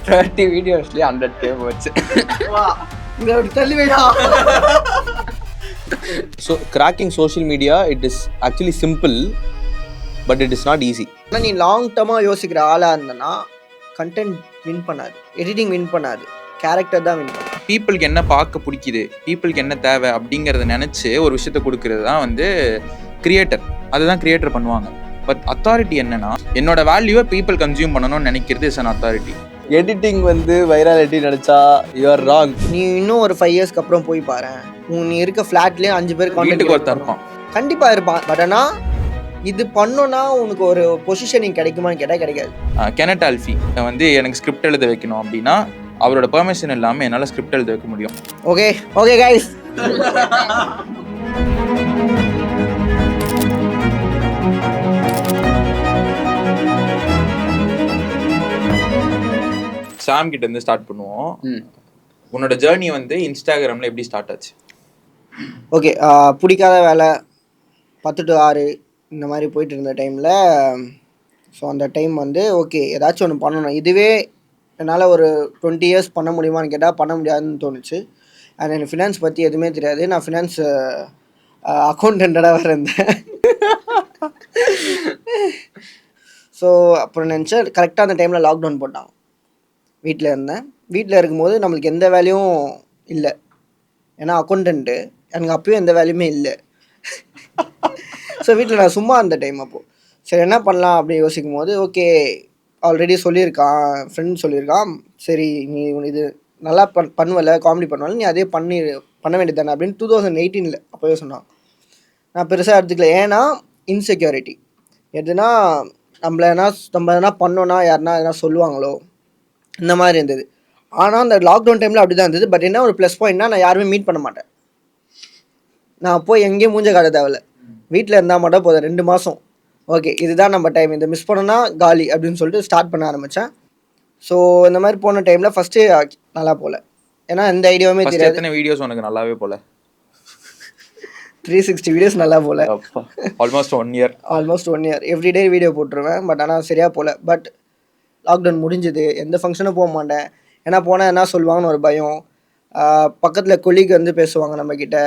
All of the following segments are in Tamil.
30 வீடியோஸ்லேயே 100K போச்சு. இதை தள்ளி வைடா. So cracking social media, it is actually simple, but it is not easy. ஆனால் நீ லாங் டர்மாக யோசிக்கிற ஆளாக இருந்தனா கண்டென்ட் வின் பண்ணாது, எடிட்டிங் வின் பண்ணாது, கேரக்டர் தான் வின் பண்ணும். பீப்புளுக்கு என்ன பார்க்க பிடிக்குது, பீப்புளுக்கு என்ன தேவை அப்படிங்கிறத நினச்சி ஒரு விஷயத்த கொடுக்கறது தான் வந்து கிரியேட்டர். அதுதான் கிரியேட்டர் பண்ணுவாங்க. பட் அத்தாரிட்டி என்னன்னா, என்னோட வேல்யூவை பீப்புள் கன்சியூம் பண்ணணும்னு நினைக்கிறது இஸ் அன் அத்தாரிட்டி. எடிட்டிங் வந்து வைராலிட்டி நினச்சா யூ ஆர் ராங். நீ இன்னும் ஒரு 5 இயர்ஸ்க்கு அப்புறம் போய் பாரு, நீ இருக்க ஃப்ளாட்லேயே 5 பேர் வீட்டுக்கு ஒருத்தர் இருப்பான், கண்டிப்பாக இருப்பான். பட் ஆனால் இது பண்ணோன்னா உனக்கு ஒரு பொசிஷனிங் கிடைக்குமான்னு கேட்டால் கிடைக்காது. கெனட் ஆல்ஃபி வந்து எனக்கு ஸ்கிரிப்ட் எழுத வைக்கணும் அப்படின்னா அவரோட பெர்மிஷன் இல்லாமல் என்னால் ஸ்கிரிப்ட் எழுத வைக்க முடியும். ஓகே ஓகே கைஸ், சாம் கிட்ட இருந்து ஸ்டார்ட் பண்ணுவோம். உன்னோட ஜேர்னி வந்து இன்ஸ்டாகிராமில் எப்படி ஸ்டார்ட் ஆச்சு? ஓகே, பிடிக்காத வேலை 10 to 6 இந்த மாதிரி போயிட்டு இருந்த டைமில், ஸோ அந்த டைம் வந்து ஓகே ஏதாச்சும் ஒன்று பண்ணணும். இதுவே என்னால் ஒரு 20 years பண்ண முடியுமான்னு கேட்டால் பண்ண முடியாதுன்னு தோணுச்சு. அண்ட் எனக்கு ஃபினான்ஸ் பற்றி எதுவுமே தெரியாது. நான் ஃபினான்ஸ் அக்கௌண்டண்ட்டாக வேறு இருந்தேன். ஸோ அப்புறம் நினச்சேன், கரெக்டாக அந்த டைமில் லாக்டவுன் போட்டாங்க. வீட்டில் இருந்தேன். வீட்டில் இருக்கும்போது நம்மளுக்கு எந்த வேலையும் இல்லை, ஏன்னா அக்கௌண்டண்ட்டு. எனக்கு அப்பயும் எந்த வேலையுமே இல்லை. ஸோ வீட்டில் நான் சும்மா அந்த டைம் அப்போது சரி என்ன பண்ணலாம் அப்படி யோசிக்கும் போது, ஓகே ஆல்ரெடி சொல்லியிருக்கான், ஃப்ரெண்ட் சொல்லியிருக்கான், சரி நீ இது நல்லா பண்ணுவல, காமெடி பண்ணுவல, நீ அதே பண்ண வேண்டியது தானே அப்படின்னு 2018 அப்போவே சொன்னான். நான் பெருசாக எடுத்துக்கல, ஏன்னா இன்செக்யூரிட்டி எதுனா நம்ம எதனா பண்ணோன்னா யாருன்னா எதனா சொல்லுவாங்களோ இந்த மாதிரி இருந்தது. ஆனால் அந்த லாக்டவுன் டைமில் அப்படி தான் இருந்தது. பட் என்ன ஒரு ப்ளஸ் பாயிண்ட்னா, நான் யாருமே மீட் பண்ண மாட்டேன். நான் போய் எங்கேயும் மூஞ்ச காட்ட தேவையில்ல, வீட்டில் இருந்தால் மட்டும் போதும். 2 மாதம் ஓகே இதுதான் நம்ம டைம், இதை மிஸ் பண்ணோன்னா காலி அப்படின்னு சொல்லிட்டு ஸ்டார்ட் பண்ண ஆரம்பித்தேன். ஸோ இந்த மாதிரி போன டைமில் ஃபஸ்ட்டு நல்லா போகல, ஏன்னா எந்த ஐடியாவுமே தெரியாது. எத்தனை வீடியோஸ் உனக்கு நல்லாவே போல? 360 வீடியோஸ் நல்லா போகல. Almost 1 year. Almost 1 year everyday video போட்டுருவேன். பட் ஆனால் சரியாக போகல. பட் லாக்டவுன் முடிஞ்சுது, எந்த ஃபங்க்ஷனும் போக மாட்டேன், ஏன்னா போனால் என்ன சொல்லுவாங்கன்னு ஒரு பயம். பக்கத்தில் கொலீக் வந்து பேசுவாங்க நம்மக்கிட்ட,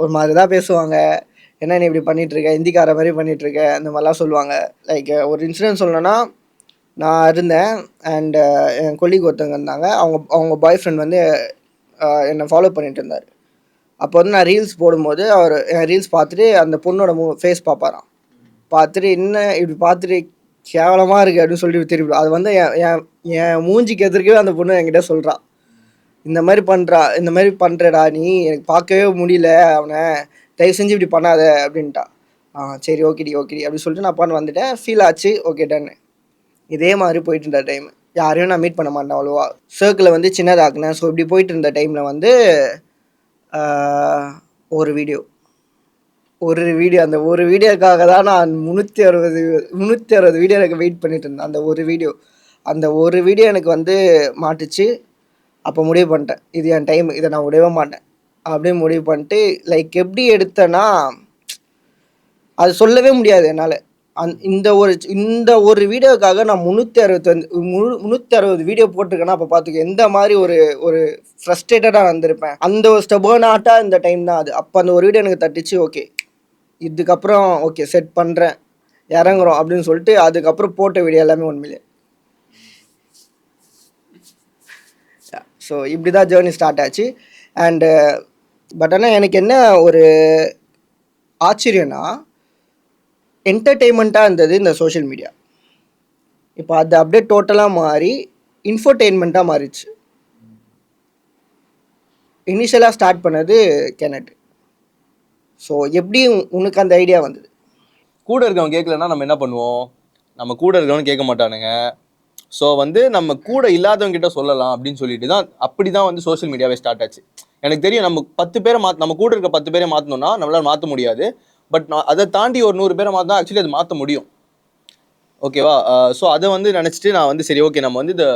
ஒரு மாதிரி தான் பேசுவாங்க, என்ன நீ இப்படி பண்ணிகிட்ருக்க, ஹிந்திக்கார மாதிரி பண்ணிகிட்ருக்க, அந்த மாதிரிலாம் சொல்லுவாங்க. லைக் ஒரு இன்சிடென்ட் சொல்லணுன்னா, நான் இருந்தேன் அண்ட் என் கொலீக் ஒருத்தவங்க இருந்தாங்க. அவங்க பாய் ஃப்ரெண்ட் வந்து என்னை ஃபாலோ பண்ணிகிட்டு இருந்தார். அப்போ வந்து நான் ரீல்ஸ் போடும்போது அவர் என் ரீல்ஸ் பார்த்துட்டு அந்த பொண்ணோட ஃபேஸ் பார்ப்பாராம். பார்த்துட்டு என்ன இப்படி பார்த்துட்டு கேவலமாக இருக்குது அப்படின்னு சொல்லிட்டு திருப்பி அது வந்து என் மூஞ்சிக்கு எதிர்க்கவே அந்த பொண்ணு என்கிட்ட சொல்கிறான், இந்த மாதிரி பண்ணுறடா நீ, எனக்கு பார்க்கவே முடியல அவனை, தயவு செஞ்சு இப்படி பண்ணாத அப்படின்ட்டா. சரி ஓகேடி அப்படின்னு சொல்லிட்டு நான் பண்ண வந்துட்டேன். ஃபீல் ஆச்சு, ஓகே டன். இதே மாதிரி போயிட்டு இருந்த டைம் யாரையும் நான் மீட் பண்ண மாட்டேன் அவ்வளோவா, சர்க்கிளை வந்து சின்னதாக்குனேன். ஸோ இப்படி போயிட்டு இருந்த டைமில் வந்து ஒரு வீடியோ அந்த ஒரு வீடியோக்காக தான் நான் 360 வீடியோ எனக்கு வெயிட் பண்ணிட்டு இருந்தேன். அந்த ஒரு வீடியோ எனக்கு வந்து மாட்டுச்சு. அப்போ முடிவு பண்ணிட்டேன், இது என் டைம், இதை நான் விடவே மாட்டேன் அப்படியே முடிவு பண்ணிட்டு, லைக் எப்படி எடுத்தேன்னா அது சொல்லவே முடியாது என்னால். இந்த ஒரு வீடியோக்காக நான் 360 வீடியோ போட்டிருக்கேன்னா அப்போ பார்த்துக்க எந்த மாதிரி ஒரு ஃப்ரஸ்ட்ரேட்டடாக வந்திருப்பேன். அந்த ஒரு ஸ்டபர்னாட்டாக இந்த டைம் தான் அது. அப்போ அந்த ஒரு வீடியோ எனக்கு தட்டிச்சு, ஓகே இதுக்கப்புறம் ஓகே செட் பண்ணுறேன், இறங்குறோம் அப்படின்னு சொல்லிட்டு அதுக்கப்புறம் போட்ட வீடியோ எல்லாமே 1 million. ஸோ இப்படி தான் ஜேர்னி ஸ்டார்ட் ஆச்சு. அண்டு பட் ஆனால் எனக்கு என்ன ஒரு ஆச்சரியம்னா, என்டர்டெயின்மெண்ட்டாக இருந்தது இந்த சோஷியல் மீடியா. இப்போ அது அப்படியே டோட்டலாக மாறி இன்ஃபர்டெயின்மெண்ட்டாக மாறிடுச்சு. இனிஷியலாக ஸ்டார்ட் பண்ணது கெனட். ஸோ எப்படி உனக்கு அந்த ஐடியா வந்தது? கூட இருக்கவங்க கேட்கலன்னா நம்ம என்ன பண்ணுவோம், நம்ம கூட இருக்கவங்க கேட்க மாட்டானுங்க. ஸோ வந்து நம்ம கூட இல்லாதவங்க கிட்ட சொல்லலாம் அப்படின்னு சொல்லிட்டு தான் அப்படி தான் வந்து சோஷியல் மீடியாவே ஸ்டார்ட் ஆச்சு. எனக்கு தெரியும், நம்ம 10 பேரை நம்ம கூட இருக்க 10 பேரை மாற்றணும்னா நம்மளால் மாற்ற முடியாது. பட் அதை தாண்டி ஒரு 100 பேரை மாற்றினா ஆக்சுவலி அது மாற்ற முடியும். ஓகேவா? ஸோ அதை வந்து நினச்சிட்டு நான் வந்து சரி ஓகே நம்ம வந்து இந்த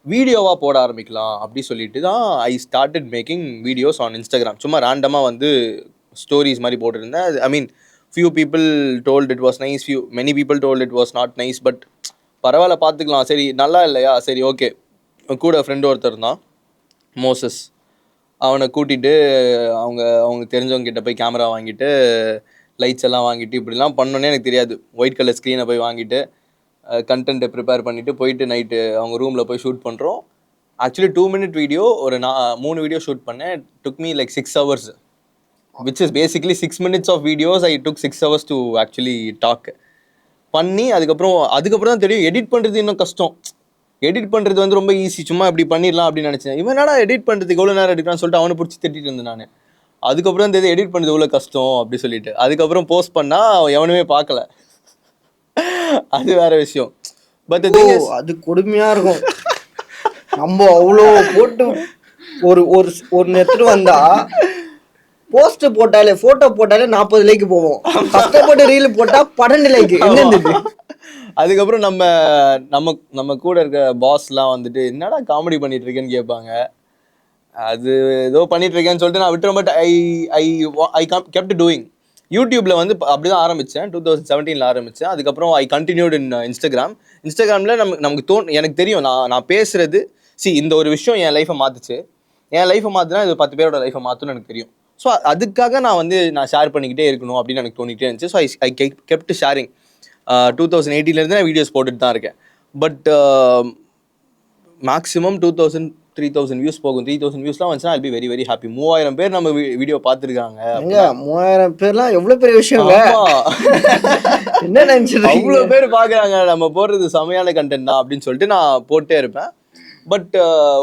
வீடியோவாக போட ஆரம்பிக்கலாம் அப்படி சொல்லிட்டு தான் I started making videos on Instagram. சும்மா ரேண்டமாக வந்து ஸ்டோரிஸ் மாதிரி போட்டிருந்தேன். ஐ மீன் few people told it was nice, many people told it was not nice, but பரவாயில்ல பார்த்துக்கலாம், சரி நல்லா இல்லையா, சரி ஓகே. கூட ஃப்ரெண்டு ஒருத்தர் இருந்தான், மோசஸ். அவனை கூட்டிகிட்டு அவங்க தெரிஞ்சவங்க கிட்ட போய் கேமரா வாங்கிட்டு லைட்ஸ் எல்லாம் வாங்கிட்டு இப்படிலாம் பண்ணோன்னே எனக்கு தெரியாது. ஒயிட் கலர் ஸ்க்ரீனை போய் வாங்கிட்டு கண்டென்ட்டை ப்ரிப்பேர் பண்ணிவிட்டு போயிட்டு நைட்டு அவங்க ரூமில் போய் ஷூட் பண்ணுறோம். ஆக்சுவலி 2 minute வீடியோ ஒரு 3 வீடியோ ஷூட் பண்ணேன். Took me like 6 hours, which is basically 6 minutes of videos. I took 6 hours to actually talk பண்ணி அதுக்கப்புறம் தான் தெரியும் எடிட் பண்ணுறது இன்னும் கஷ்டம். எடிட் பண்ணுறது வந்து ரொம்ப ஈஸி, சும்மா இப்படி பண்ணிடலாம் அப்படின்னு நினச்சேன். இவன் என்னடா எடிட் பண்ணுறதுக்கு எவ்வளோ நேரம் எடுக்கலாம்னு சொல்லிட்டு அவனை பிடிச்சி திட்டிட்டு இருந்தேன் நான். அதுக்கப்புறம் தெரியுது எடிட் பண்ணுறது எவ்வளோ கஷ்டம் அப்படி சொல்லிட்டு. அதுக்கப்புறம் போஸ்ட் பண்ணால் எவனுமே பார்க்கல, அது வேற விஷயம். பட் அது கொடுமையாக இருக்கும். நம்ம அவ்வளோ போட்டு ஒரு ஒரு ஒரு நேரத்துக்கு வந்தா போஸ்ட் போட்டாலே ஃபோட்டோ போட்டாலே 40 லைக் போவோம். கஷ்டப்பட்டு ரீல் போட்டால் 12 லைக். என்ன அதுக்கப்புறம் நம்ம கூட இருக்க பாஸ்லாம் வந்துட்டு என்னடா காமெடி பண்ணிட்டு இருக்கேன்னு கேட்பாங்க. அது ஏதோ பண்ணிட்டு இருக்கேன்னு சொல்லிட்டு நான் விட்டுறேன். But I kept doing. யூடியூப்ல வந்து அப்படிதான் ஆரம்பித்தேன், 2017 ஆரம்பித்தேன். அதுக்கப்புறம் ஐ கண்டினியூட் இன் இன்ஸ்டாகிராமில் நமக்கு எனக்கு தெரியும் நான் பேசுறது இந்த ஒரு விஷயம் என் லைஃப்பை மாற்றுச்சு. என் லைஃப்பை மாற்றினா இது 10 பேரோட லைஃப்பை மாற்றுன்னு எனக்கு தெரியும். ஸோ அதுக்காக நான் ஷேர் பண்ணிக்கிட்டே இருக்கணும் அப்படின்னு எனக்கு தோணிகிட்டே இருந்துச்சு. So I kept sharing. 2018 நான் வீடியோஸ் போட்டுட்டு தான் இருக்கேன். பட் மேக்ஸிமம் 2000-3000 வியூஸ் போகும். 3000 வியூஸ்லாம் வந்துச்சுன்னா I'll be very very happy. 3000 பேர் நம்ம வீடியோ பார்த்துருக்காங்க. 3000 பேர்லாம் எவ்வளோ பெரிய விஷயம். என்ன நினச்சிட்டு அவ்வளோ பேர் பார்க்குறாங்க, நம்ம போடுறது செமையான கண்டென்ட் தான் அப்படின்னு சொல்லிட்டு நான் போட்டே இருப்பேன். பட்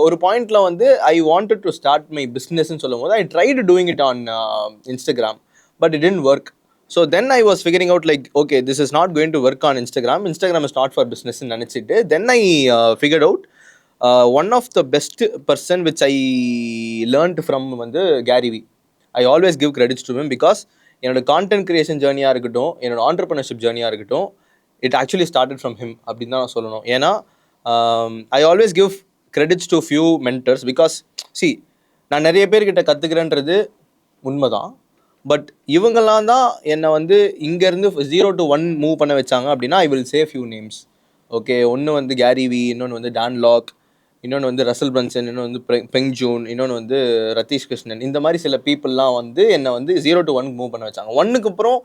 ஒரு பாயிண்ட்ல வந்து I wanted to start my பிஸ்னஸ்ன்னு சொல்லும் போது I tried doing it on Instagram, but it didn't work. So then I was figuring out like okay this is not going to work on Instagram is not for பிஸ்னஸ்ன்னு நினச்சிட்டு then I figured out one of the best person which I learned from வந்து Gary Vee. I always give credits to him because என்னோட கான்டென்ட் கிரியேஷன் ஜேர்னியாக இருக்கட்டும், என்னோட ஆண்டர்பிரினர்ஷிப் ஜேர்னியாக இருக்கட்டும், it actually started from him அப்படின்னு தான் நான் சொல்லணும். ஏன்னா ஐ always give credits to few mentors because நான் நிறைய பேர்கிட்ட கற்றுக்கிறேன்றது உண்மைதான். பட் இவங்கெல்லாம் தான் என்னை வந்து இங்கேருந்து 0 to 1 மூவ் பண்ண வச்சாங்க அப்படின்னா I will say few names. Okay, ஒன்று வந்து கேரி வி, இன்னொன்று வந்து டான் லாக், இன்னொன்று வந்து ரசல் பிரன்சன், இன்னொன்று வந்து பெங் ஜூன், இன்னொன்று வந்து ரதீஷ் கிருஷ்ணன். இந்த மாதிரி சில பீப்புளெலாம் வந்து என்னை வந்து 0 to 1 மூவ் பண்ண வச்சாங்க. 1க்கு அப்புறம்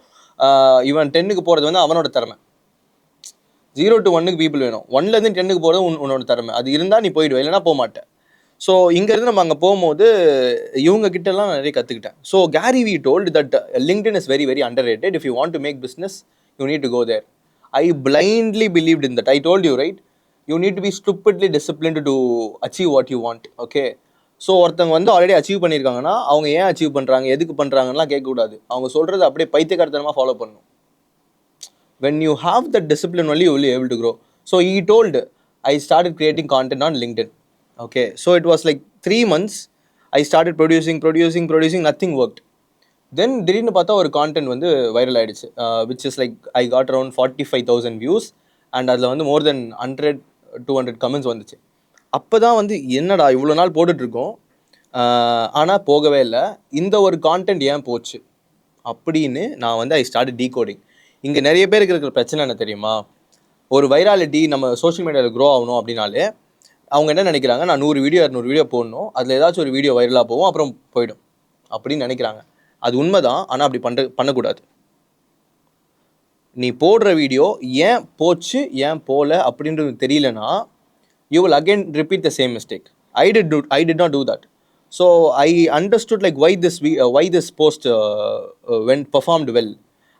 இவன் 10க்கு போகிறது வந்து அவனோட திறமை. 0 to 1க்கு பீப்புள் வேணும். 1லேருந்து 10க்கு போகிறது உன்னோட திறமை. அது இருந்தால் நீ போயிடுவேன், இல்லைனா போக மாட்டேன். ஸோ இங்கேருந்து நம்ம அங்கே போகும்போது இவங்க கிட்டலாம் நிறைய கற்றுக்கிட்டேன். So Gary Vee told that LinkedIn is very very underrated. If you want to make business you need to go there. I blindly believed in that. I told you right, you need to be stupidly disciplined to achieve what you want. Okay, so ஒருத்தவங்க வந்து ஆல்ரெடி அச்சீவ் பண்ணியிருக்காங்கன்னா அவங்க ஏன் அச்சீவ் பண்ணுறாங்க, எதுக்கு பண்ணுறாங்கலாம் கேட்கக்கூடாது. அவங்க சொல்கிறது அப்படியே பைத்தியக்காரத்தனமாக ஃபாலோ பண்ணணும். When you have that discipline only, you will be able to grow. So he told, I started creating content on LinkedIn. Okay, so it was like 3 months. I started producing, nothing worked. Then திடீர்னு பார்த்தா ஒரு கான்டென்ட் வந்து வைரல் ஆகிடுச்சு, which is like I got around 45,000 views and அதில் வந்து more than 100-200 comments வந்துச்சு. அப்போ தான் வந்து என்னடா இவ்வளோ நாள் போட்டுட்ருக்கோம் ஆனால் போகவே இல்லை, இந்த ஒரு கான்டென்ட் ஏன் போச்சு அப்படின்னு நான் வந்து I started decoding. இங்கே நிறைய பேருக்கு இருக்கிற பிரச்சனை என்ன தெரியுமா, ஒரு வைராலிட்டி நம்ம சோஷியல் மீடியாவில் க்ரோ ஆகணும் அப்படின்னாலே அவங்க என்ன நினைக்கிறாங்க, நான் 100 வீடியோ 200 வீடியோ போடணும், அதில் ஏதாச்சும் ஒரு வீடியோ வைரலாக போகும் அப்புறம் போயிடும் அப்படின்னு நினைக்கிறாங்க. அது உண்மைதான், ஆனால் அப்படி பண்ணக்கூடாது. நீ போடுற வீடியோ ஏன் போச்சு ஏன் போகல அப்படின்றது தெரியலனா you will again repeat the same mistake. I did not do that. So I understood like why this post went performed well.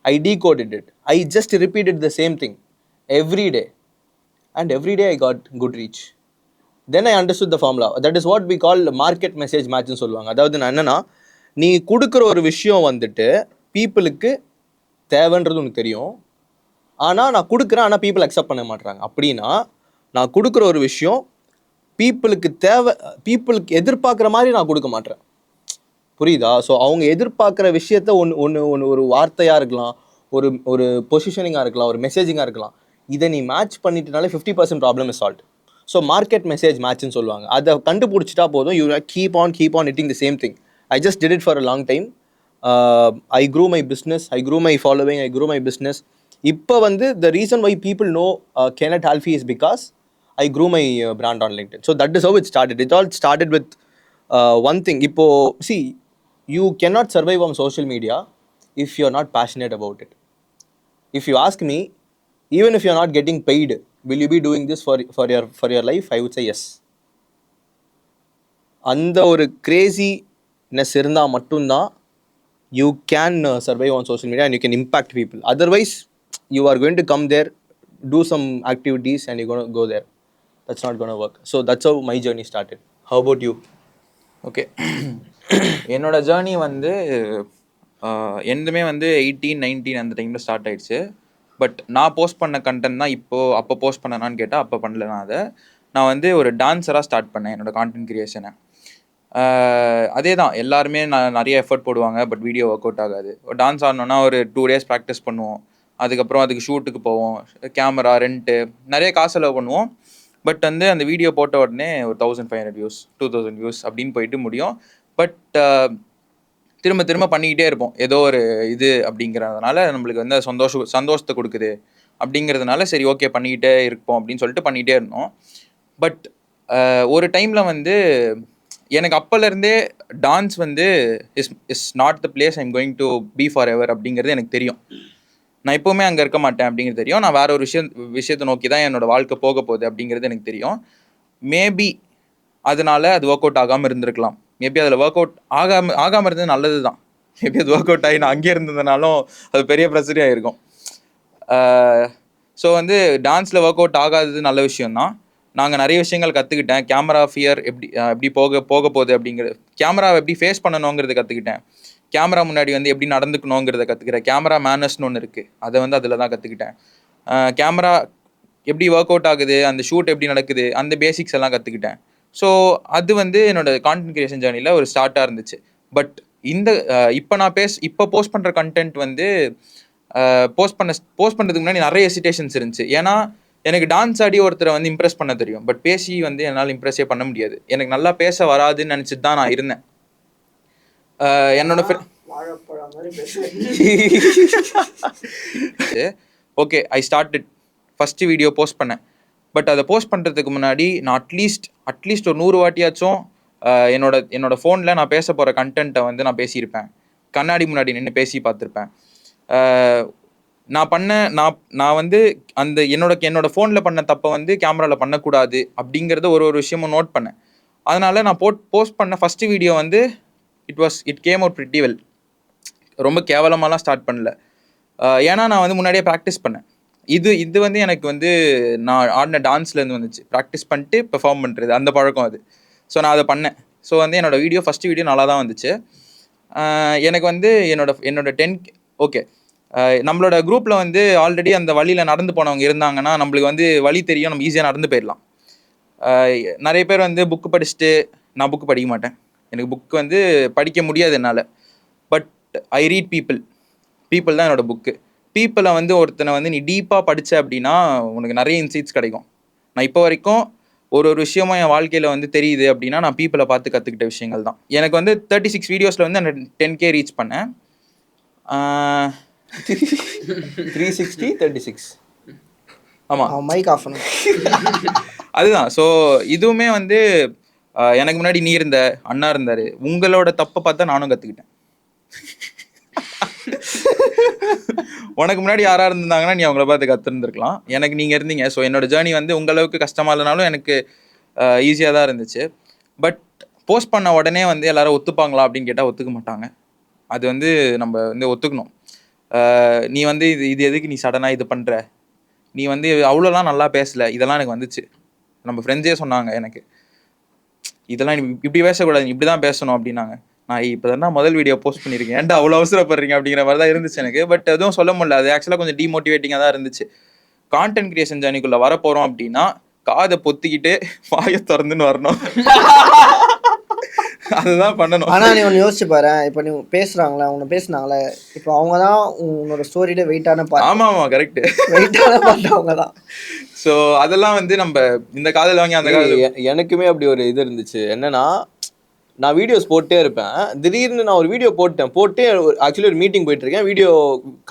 I decoded it. I just repeated the same thing every day. And every day I got good reach. Then I understood the formula. That is what we call market message match ன்னு சொல்லுவாங்க. அதாவது நான் என்னன்னா, நீ கொடுக்குற ஒரு விஷயம் வந்துட்டு பீப்புளுக்கு தேவைன்றது உனக்கு தெரியும், ஆனால் நான் கொடுக்குறேன் ஆனால் பீப்புள் அக்செப்ட் பண்ண மாட்டாங்க. அப்படின்னா நான் கொடுக்குற ஒரு விஷயம் பீப்புளுக்கு எதிர்பார்க்குற மாதிரி நான் கொடுக்க மாட்டேன். புரியுதா? ஸோ அவங்க எதிர்பார்க்குற விஷயத்த ஒன்று ஒரு வார்த்தையாக இருக்கலாம், ஒரு பொசிஷனிங்காக இருக்கலாம், ஒரு மெசேஜிங்காக இருக்கலாம். இதை நீ மேட்ச் பண்ணிட்டனாலே 50% problem is solve. So market message மேட்ச்னு சொல்லுவாங்க. அதை கண்டுபிடிச்சிட்டா போதும், you keep on hitting the same thing. I just did it for a long time. I grew my business, I grew my following, I grew my business. இப்போ வந்து the reason why people know Kenneth Alfie is because I grew my brand on LinkedIn. So that is how it started. It all started with one thing. இப்போ see, you cannot survive on social media if you're not passionate about it. If you ask me, even if you're not getting paid, will you be doing this for your life? I would say yes. அந்த ஒரு craziness இருந்தால் மட்டும்தான் you can survive on social media and you can impact people. Otherwise, you are going to come there, do some activities and you're going to go there. That's not going to work. So that's how my journey started. How about you? Okay, என்னோட ஜேர்னி வந்து எதுவுமே வந்து 18-19 அந்த டைமில் ஸ்டார்ட் ஆயிடுச்சு. பட் நான் போஸ்ட் பண்ண கண்டென்ட் தான் அப்போ போஸ்ட் பண்ணனான்னு கேட்டால் அப்போ பண்ணல. நான் வந்து ஒரு டான்ஸராக ஸ்டார்ட் பண்ணேன் என்னோட கான்டென்ட் கிரியேஷனை. அதே தான், எல்லாருமே நிறைய எஃபர்ட் போடுவாங்க, பட் வீடியோ ஒர்க் அவுட் ஆகாது. டான்ஸ் ஆடணுன்னா ஒரு 2 days ப்ராக்டிஸ் பண்ணுவோம், அதுக்கப்புறம் அதுக்கு ஷூட்டுக்கு போவோம், கேமரா ரெண்ட்டு, நிறைய காசு செலவு பண்ணுவோம். பட் வந்து அந்த வீடியோ போட்ட உடனே ஒரு 1500 வியூஸ் 2000 வியூஸ் அப்படின்னு போயிட்டு முடியும். பட் திரும்ப திரும்ப பண்ணிக்கிட்டே இருப்போம் ஏதோ ஒரு இது அப்படிங்கிறதுனால, நம்மளுக்கு வந்து சந்தோஷத்தை கொடுக்குது அப்படிங்கிறதுனால சரி ஓகே பண்ணிக்கிட்டே இருப்போம் அப்படின்னு சொல்லிட்டு பண்ணிகிட்டே இருந்தோம். பட் ஒரு டைமில் வந்து எனக்கு அப்போலேருந்தே டான்ஸ் வந்து is not the place I'm going to be forever அப்படிங்கிறது எனக்கு தெரியும். நான் எப்போவுமே அங்கே இருக்க மாட்டேன் அப்படிங்கிறது தெரியும். நான் வேற ஒரு விஷயத்தை நோக்கி தான் என்னோட வாழ்க்கை போக போகுது அப்படிங்கிறது எனக்கு தெரியும். மேபி அதனால அது ஒர்க் அவுட் ஆகாமல் இருந்திருக்கலாம். மேபி அதில் ஒர்க் அவுட் ஆகாமல் இருந்தது நல்லது தான். மேபி அது ஒர்க் அவுட் ஆகி நான் அங்கேயே இருந்ததுனாலும் அது பெரிய பிரச்சனையாக இருக்கும். ஸோ வந்து டான்ஸில் ஒர்க் அவுட் ஆகாதது நல்ல விஷயம்தான். நாங்கள் நிறைய விஷயங்கள் கற்றுக்கிட்டேன். கேமரா ஃபியர் எப்படி போக போகுது அப்படிங்கிறது, கேமராவை எப்படி ஃபேஸ் பண்ணணுங்கிறது கற்றுக்கிட்டேன். கேமரா முன்னாடி வந்து எப்படி நடந்துக்கணுங்கிறத கற்றுக்கிறேன். கேமரா மேனர்ஸ்னு ஒன்று இருக்குது, அதை வந்து அதில் தான் கற்றுக்கிட்டேன். கேமரா எப்படி ஒர்க் அவுட் ஆகுது, அந்த ஷூட் எப்படி நடக்குது, அந்த பேசிக்ஸ் எல்லாம் கற்றுக்கிட்டேன். ஸோ அது வந்து என்னோட கான்டென்ட் கிரியேஷன் ஜேர்னியில் ஒரு ஸ்டார்ட்டாக இருந்துச்சு. பட் இந்த இப்போ போஸ்ட் பண்ணுற கண்டென்ட் வந்து போஸ்ட் பண்ணுறதுக்கு முன்னாடி நிறைய ஹெசிடேஷன்ஸ் இருந்துச்சு. ஏன்னா எனக்கு டான்ஸ் ஆடி ஒருத்தரை வந்து இம்ப்ரெஸ் பண்ண தெரியும், பட் பேசி வந்து என்னால் இம்ப்ரெஸ்ஸே பண்ண முடியாது. எனக்கு நல்லா பேச வராதுன்னு நினச்சிட்டு தான் நான் இருந்தேன். என்னோட okay, I started first video post பண்ணேன். பட் அதை போஸ்ட் பண்ணுறதுக்கு முன்னாடி நான் அட்லீஸ்ட் ஒரு 100 வாட்டியாச்சும் என்னோட ஃபோனில் நான் பேச போகிற கண்டென்ட்டை வந்து நான் பேசியிருப்பேன். கண்ணாடி முன்னாடி நின்று பேசி பார்த்துருப்பேன். நான் வந்து அந்த என்னோட ஃபோனில் பண்ண தப்பை வந்து கேமராவில் பண்ணக்கூடாது அப்படிங்கிறத ஒரு விஷயமும் நோட் பண்ணேன். அதனால் நான் போஸ்ட் பண்ண ஃபஸ்ட்டு வீடியோ வந்து it came out pretty well. ரொம்ப கேவலமாலாம் ஸ்டார்ட் பண்ணல. ஏன்னா நான் வந்து முன்னாடியே ப்ராக்டிஸ் பண்ணேன். இது வந்து எனக்கு வந்து நான் ஆடின டான்ஸ்லேருந்து வந்துச்சு. ப்ராக்டிஸ் பண்ணிட்டு பெர்ஃபார்ம் பண்ணுறது அந்த பழக்கம் அது. ஸோ நான் அதை பண்ணேன். ஸோ வந்து என்னோடய ஃபஸ்ட்டு வீடியோ நல்லா தான் வந்துச்சு. எனக்கு வந்து என்னோட 10 ஓகே, நம்மளோட குரூப்பில் வந்து ஆல்ரெடி அந்த வழியில் நடந்து போனவங்க இருந்தாங்கன்னா நம்மளுக்கு வந்து வழி தெரியும், நம்ம ஈஸியாக நடந்து போயிடலாம். நிறைய பேர் வந்து புக்கு படிச்சுட்டு, நான் புக்கு படிக்க மாட்டேன், எனக்கு புக்கு வந்து படிக்க முடியாது என்னால். பட் ஐ ரீட் பீப்புள் தான் என்னோடய புக்கு. பீப்புளை வந்து ஒருத்தனை வந்து நீ டீப்பாக படித்த அப்படின்னா உனக்கு நிறைய இன்சைட்ஸ் கிடைக்கும். நான் இப்போ வரைக்கும் ஒரு விஷயமும் என் வாழ்க்கையில் வந்து தெரியுது அப்படின்னா நான் பீப்புளை பார்த்து கற்றுக்கிட்ட விஷயங்கள் தான். எனக்கு வந்து 36 வீடியோஸில் வந்து நான் 10K ரீச் பண்ணேன். 360 36 ஆமாம், மைக் ஆஃப் பண்ணு. அதுதான். ஸோ இதுவுமே வந்து எனக்கு முன்னாடி நீ இருந்த அண்ணா இருந்தார், உங்களோட தப்பை பார்த்தா நானும் கற்றுக்கிட்டேன். உனக்கு முன்னாடி யாராக இருந்தாங்கன்னா நீ அவங்கள பார்த்து கற்றுருந்துருக்கலாம், எனக்கு நீங்கள் இருந்தீங்க. ஸோ என்னோட ஜேர்னி வந்து உங்களவுக்கு கஷ்டமாக இல்லைனாலும் எனக்கு ஈஸியாக தான் இருந்துச்சு. பட் போஸ்ட் பண்ண உடனே வந்து எல்லாரும் ஒத்துப்பாங்களா அப்படின்னு கேட்டால் ஒத்துக்க மாட்டாங்க. அது வந்து நம்ம வந்து ஒத்துக்கணும். நீ வந்து இது எதுக்கு நீ சடனாக இது பண்ணுற, நீ வந்து அவ்வளோலாம் நல்லா பேசலை, இதெல்லாம் எனக்கு வந்துச்சு. நம்ம ஃப்ரெண்ட்ஸே சொன்னாங்க எனக்கு, இதெல்லாம் இப்படி பேசக்கூடாது, இப்படி தான் பேசணும் அப்படின்னாங்க. நான் இப்போ தானே முதல் வீடியோ போஸ்ட் பண்ணியிருக்கேன், ஏன்டா அவ்வளோ அவசரப்படுறீங்க அப்படிங்கிற மாதிரி தான் இருந்துச்சு எனக்கு. பட் எதுவும் சொல்ல முடியல, அது ஆக்சுவலாக கொஞ்சம் டிமோட்டிவேட்டிங்காக தான் இருந்துச்சு. கான்டென்ட் கிரியேஷன் ஜேர்னிக்குள்ளே வரப்போகிறோம் அப்படின்னா காதை பொத்திக்கிட்டு வாயை திறந்துன்னு வரணும், அதுதான் பண்ணணும். ஆனால் நீ ஒன்று யோசிச்சு பாரு, இப்போ நீ பேசுகிறாங்களே, அவங்க பேசுனாங்களே, இப்போ அவங்க தான் உன்னோட ஸ்டோரியில வெயிட்டான பார்ட். ஆமாம், கரெக்டு, வெயிட்டான பார்ட் அவங்க தான். ஸோ அதெல்லாம் வந்து நம்ம இந்த காதல் வாங்கி அந்த காதல். எனக்குமே அப்படி ஒரு இது இருந்துச்சு. என்னன்னா நான் வீடியோஸ் போட்டே இருப்பேன். திடீர்னு நான் ஒரு வீடியோ போட்டு ஆக்சுவலி ஒரு மீட்டிங் போயிட்டு இருக்கேன். வீடியோ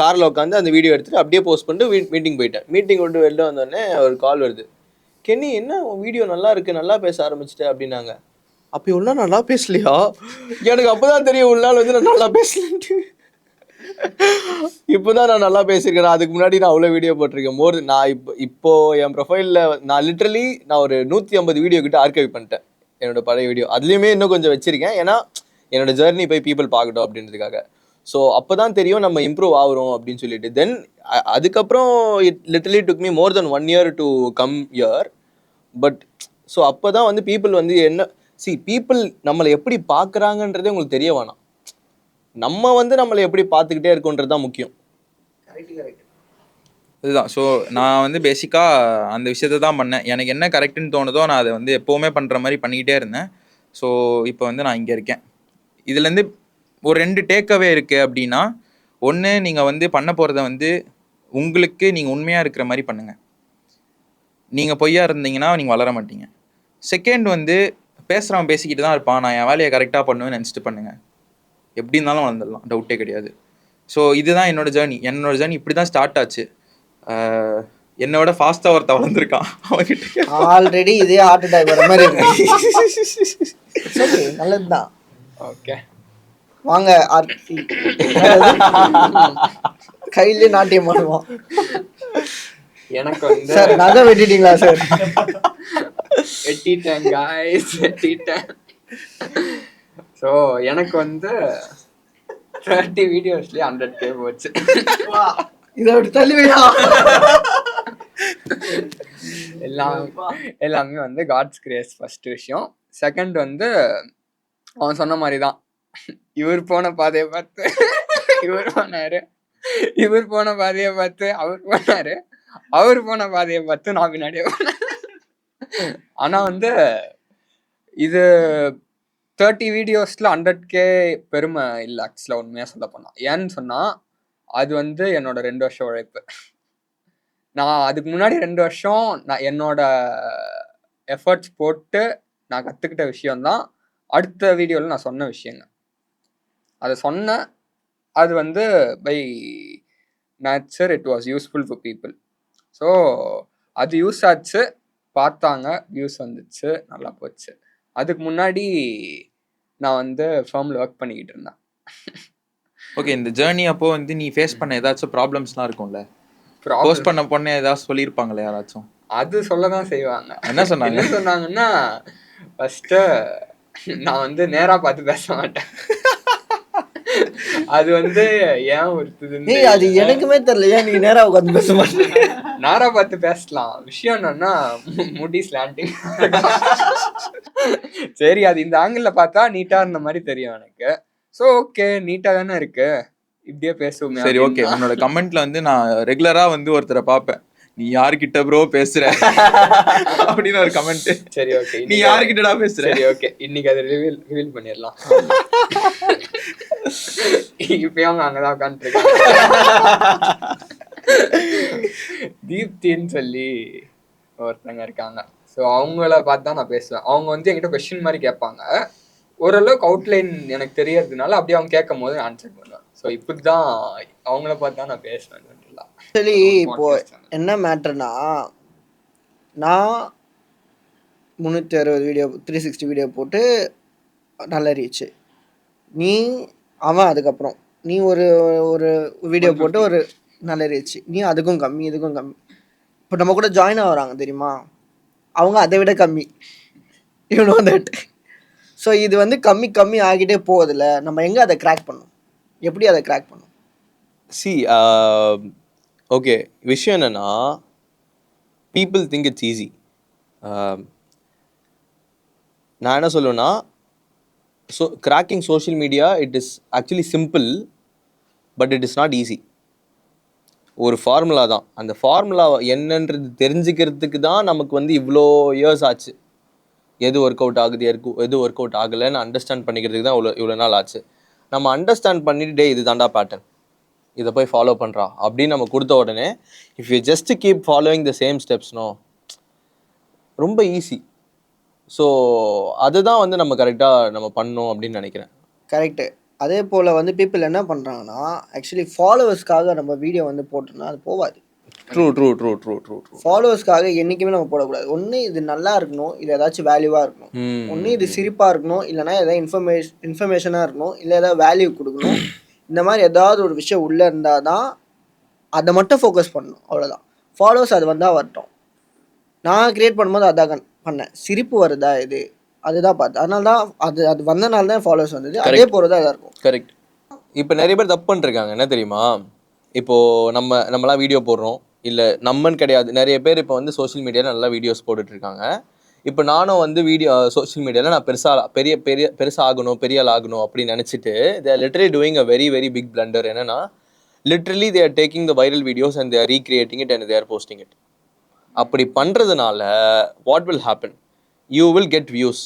காரில் உட்காந்து அந்த வீடியோ எடுத்துட்டு அப்படியே போஸ்ட் பண்ணிட்டு மீட்டிங் போயிட்டேன். மீட்டிங் விட்டு வெளில வந்தோடனே ஒரு கால் வருது. கென்னி என்ன வீடியோ நல்லா இருக்கு, நல்லா பேச ஆரம்பிச்சிட்டேன் அப்படின்னாங்க. அப்போ இவ்வளோ நல்லா பேசலையா? எனக்கு அப்போதான் தெரியும் உள்ள வந்து நான் நல்லா பேசலன்ட்டு. இப்போதான் நான் நல்லா பேசியிருக்கேன். அதுக்கு முன்னாடி நான் அவ்வளோ வீடியோ போட்டிருக்கேன். நான் இப்போ என் ப்ரொஃபைலில் நான் லிட்ரலி நான் ஒரு 150 வீடியோ கிட்ட ஆர்கைவ் பண்ணிட்டேன் என்னோட பழைய வீடியோ. அதுலேயுமே இன்னும் கொஞ்சம் வச்சிருக்கேன், ஏன்னா என்னோட ஜர்னி போய் பீப்புள் பார்க்கட்டும் அப்படின்றதுக்காக. ஸோ அப்போ தான் தெரியும் நம்ம இம்ப்ரூவ் ஆகிறோம் அப்படின்னு சொல்லிட்டு. தென் அதுக்கப்புறம் it literally took me more then 1 year to come year. But so அப்போ தான் வந்து பீப்புள் வந்து என்ன பீப்புள் நம்மளை எப்படி பார்க்குறாங்கன்றதே உங்களுக்கு தெரிய வேணாம். நம்ம வந்து நம்மளை எப்படி பார்த்துக்கிட்டே இருக்கோன்றது தான் முக்கியம். இதுதான். ஸோ நான் வந்து பேசிக்காக அந்த விஷயத்தை தான் பண்ணேன். எனக்கு என்ன கரெக்டுன்னு தோணுதோ நான் அதை வந்து எப்போவுமே பண்ணுற மாதிரி பண்ணிக்கிட்டே இருந்தேன். ஸோ இப்போ வந்து நான் இங்கே இருக்கேன். இதுலேருந்து ஒரு 2 டேக்அவே இருக்குது அப்படின்னா, ஒன்று நீங்கள் வந்து பண்ண போகிறத வந்து உங்களுக்கு நீங்கள் உண்மையாக இருக்கிற மாதிரி பண்ணுங்கள். நீங்கள் பொய்யா இருந்தீங்கன்னா நீங்கள் வளர மாட்டீங்க. செகண்ட் வந்து பேசுகிறவன் பேசிக்கிட்டு தான் இருப்பான், நான் என் வேலையை கரெக்டாக பண்ணுவேன்னு நினச்சிட்டு பண்ணுங்கள். எப்படி இருந்தாலும் வளர்ந்துடலாம், டவுட்டே கிடையாது. ஸோ இதுதான் என்னோட ஜேர்னி இப்படி தான் ஸ்டார்ட் ஆச்சு. என்னோட ஃபாஸ்ட்டாக ஒருத்த வளர்ந்துருக்கான். அவன்கிட்ட ஆல்ரெடி இதே ஹார்ட் அட்டாக் வர மாதிரி இருக்கு. நல்லது தான். ஓகே வாங்க ஆர்த்தி கையிலே நாட்டியம் பண்ணுவோம். எனக்கு வந்து சார் நகை வெட்டிட்டீங்களா சார்? வெட்டிட்டேன் guys, வெட்டிட்டேன். ஸோ எனக்கு வந்து 30 வீடியோஸ்லேயே 100K போச்சு. இதை அப்படி தள்ளுவையா? எல்லாமே வந்து காட்ஸ் கிரேஸ் ஃபர்ஸ்ட் விஷயம். செகண்ட் வந்து அவன் சொன்ன மாதிரி தான், இவர் போன பாதையை பார்த்து இவர் போனாரு, இவர் போன பாதையை பார்த்து அவர் போனாரு, அவர் போன பாதையை பார்த்து நான் பின்னாடியே போனேன். ஆனா வந்து இது 30 வீடியோஸ்ல 100K பெருமை இல்லை ஆக்சுவலாக, உண்மையாக சொல்ல போனா. ஏன்னு சொன்னா அது வந்து என்னோட 2 வருஷம் உழைப்பு. நான் அதுக்கு முன்னாடி 2 வருஷம் நான் என்னோட எஃபர்ட்ஸ் போட்டு நான் கற்றுக்கிட்ட விஷயம்தான் அடுத்த வீடியோவில் நான் சொன்ன விஷயங்க. அதை சொன்னேன், அது வந்து by nature it was useful for people. So அது யூஸ் ஆச்சு, பார்த்தாங்க, வியூஸ் வந்துச்சு, நல்லா போச்சு. அதுக்கு முன்னாடி நான் வந்து ஃபார்மில் ஒர்க் பண்ணிக்கிட்டு இருந்தேன். ஓகே, இந்த ஜேர்னி அப்போ வந்து நீ ஃபேஸ் பண்ண ஏதாச்சும் ப்ராப்ளம்ஸ்லாம் இருக்கும்ல? போஸ்ட் பண்ண பொண்ணு ஏதாவது சொல்லியிருப்பாங்களே யாராச்சும்? அது சொல்ல தான் செய்வாங்க. என்ன சொன்னாங்க? என்ன சொன்னாங்கன்னா, ஃபர்ஸ்ட்டு நான் வந்து நேராக பார்த்து பேச மாட்டேன். அது வந்து ஏன் ஒருத்தது அது எனக்குமே தெரியல, ஏன் நீங்க நேரா உட்காந்து பேச மாட்டேன்? நேரா பார்த்து பேசலாம். விஷயம் என்னன்னா முடி ஸ்லாண்டிங். சரி, அது இந்த ஆங்கிள் பார்த்தா நீட்டா இருந்த மாதிரி தெரியும் எனக்கு. ஸோ ஓகே, நீட்டா தானே இருக்கு, இப்படியே பேசுவோம். சரி ஓகே, உன்னோட கமெண்ட்ல வந்து நான் ரெகுலரா வந்து ஒருத்தரை பார்ப்பேன், நீ யாருக்கிட்ட ப்ரோ பேசுற அப்படின்னு ஒரு கமெண்ட். சரி ஓகே, நீ யாருக்கிட்டடா பேசுற? சரி ஓகே, இன்னைக்கு அதை ரிவீல் பண்ணிடலாம். இப்பயும் அவங்க அங்கதான் உட்காந்துருக்காங்க. தீப்தின்னு சொல்லி ஒருத்தங்க இருக்காங்க. ஸோ அவங்கள பார்த்து தான் நான் பேசுவேன். அவங்க வந்து என்கிட்ட கொஸ்டின் மாதிரி கேட்பாங்க. ஓரளவுக்கு அவுட்லைன் எனக்கு தெரியறதுனால அப்படியே அவங்க கேட்கும் போது ஆன்சர் பண்ணுவேன். ஸோ இப்படிதான் அவங்கள பார்த்து தான் நான் பேசுவேன். சரி, இப்போ என்ன மேட்டர்னா, நான் 360 வீடியோ 360 வீடியோ போட்டு நல்ல ரீச்சு. நீ அவன் அதுக்கப்புறம் நீ ஒரு ஒரு வீடியோ போட்டு ஒரு நல்ல ரீச்சு, நீ அதுக்கும் கம்மி இதுக்கும் கம்மி. இப்போ நம்ம கூட ஜாயின் ஆகுறாங்க தெரியுமா, அவங்க அதை விட கம்மி. You know that. ஸோ இது வந்து கம்மி கம்மி ஆகிட்டே போகுதுல்ல, நம்ம எங்கே அதை கிராக் பண்ணணும், எப்படி அதை கிராக் பண்ணணும்? ஓகே, விஷயம் என்னன்னா, பீப்புள் திங்க் இட்ஸ் ஈஸி. நான் என்ன சொல்லுவேன்னா, cracking social media it is actually simple, but it is not easy. ஒரு ஃபார்முலா தான். அந்த ஃபார்முலா என்னன்றது தெரிஞ்சுக்கிறதுக்கு தான் நமக்கு வந்து இவ்வளோ இயர்ஸ் ஆச்சு. எது ஒர்க் அவுட் ஆகுது, எது ஒர்க் அவுட் ஆகலைன்னு அண்டர்ஸ்டாண்ட் பண்ணிக்கிறதுக்கு தான் இவ்வளோ நாள் ஆச்சு. நம்ம அண்டர்ஸ்டாண்ட் பண்ணிட்டு இது தாண்டா பேட்டர்ன், இதை போய் ஃபாலோ பண்ணுறா அப்படின்னு நம்ம கொடுத்த உடனே, if you just keep following the same ஸ்டெப்ஸ்னோ, ரொம்ப ஈஸி. ஸோ அதுதான் வந்து நம்ம கரெக்டாக நம்ம பண்ணணும் அப்படின்னு நினைக்கிறேன். கரெக்டு. அதே போல் வந்து பீப்புள் என்ன பண்ணுறாங்கன்னா, ஆக்சுவலி ஃபாலோவர்ஸ்க்காக நம்ம வீடியோ வந்து போட்டோம்னா அது போகாது. True true true true true true. ஃபாலோவர்ஸ்க்காக என்றைக்குமே நம்ம போடக்கூடாது. ஒன்று இது நல்லா இருக்கணும், இல்லை ஏதாச்சும் வேல்யூவாக இருக்கணும். ஒன்று இது சிரிப்பாக இருக்கணும், இல்லைனா ஏதாவது இன்ஃபர்மேஷனாக இருக்கணும், இல்லை ஏதாவது வேல்யூ கொடுக்கணும். இந்த மாதிரி ஏதாவது ஒரு விஷயம் உள்ளே இருந்தால் தான் அதை மட்டும் ஃபோக்கஸ் பண்ணணும். அவ்வளோதான். ஃபாலோவர்ஸ் அது வந்தால் வரட்டும். நான் க்ரியேட் பண்ணும்போது அதான் பண்ணேன். சிரிப்பு வருதா இது, அதுதான் பார்த்தேன். அதனால தான் அது வந்தனால தான் ஃபாலோவர்ஸ் வந்தது. அதே போல தான் இதாக இருக்கும். கரெக்ட். இப்போ நிறைய பேர் தப்பு பண்ணிருக்காங்க. என்ன தெரியுமா, இப்போது நம்மளாம் வீடியோ போடுறோம், இல்லை நம்மன்னு கிடையாது, நிறைய பேர் இப்போ வந்து சோஷியல் மீடியாவில் நல்லா வீடியோஸ் போட்டுட்ருக்காங்க. இப்போ நானும் வந்து சோஷியல் மீடியாவில் நான் பெருசாக ஆகணும், பெரிய ஆள் ஆகணும் அப்படின்னு நினச்சிட்டு they are literally doing a very very big blunder. என்னன்னா literally they are taking the viral videos and they are recreating it and they are posting it. அப்படி பண்ணுறதுனால what will happen, you will get views,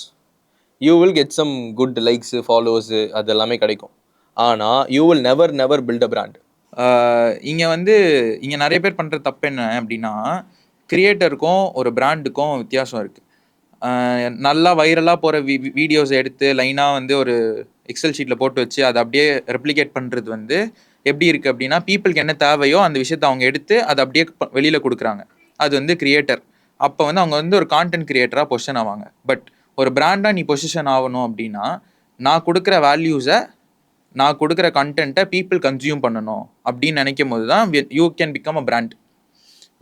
you will get some good likes, followers, அது எல்லாமே கிடைக்கும். ஆனால் you will never build a brand. இங்கே நிறைய பேர் பண்ணுற தப்பு என்ன அப்படின்னா, கிரியேட்டருக்கும் ஒரு பிராண்டுக்கும் வித்தியாசம் இருக்குது. நல்லா வைரலாக போகிற வீடியோஸ் எடுத்து லைனாக வந்து ஒரு எக்ஸல் ஷீட்டில் போட்டு வச்சு அதை அப்படியே ரெப்ளிகேட் பண்ணுறது வந்து எப்படி இருக்குது அப்படின்னா, பீப்புளுக்கு என்ன தேவையோ அந்த விஷயத்தை அவங்க எடுத்து அதை அப்படியே வெளியில் கொடுக்குறாங்க. அது வந்து கிரியேட்டர். அப்போ வந்து அவங்க வந்து ஒரு கான்டென்ட் கிரியேட்டராக பொசிஷன் ஆவாங்க. பட் ஒரு பிராண்டாக நீ பொசிஷன் ஆகணும் அப்படின்னா, நான் கொடுக்குற வேல்யூஸை, நான் கொடுக்குற கண்டென்ட்டை பீப்புள் கன்சியூம் பண்ணணும் அப்படின்னு நினைக்கும் போது தான் you can become a brand.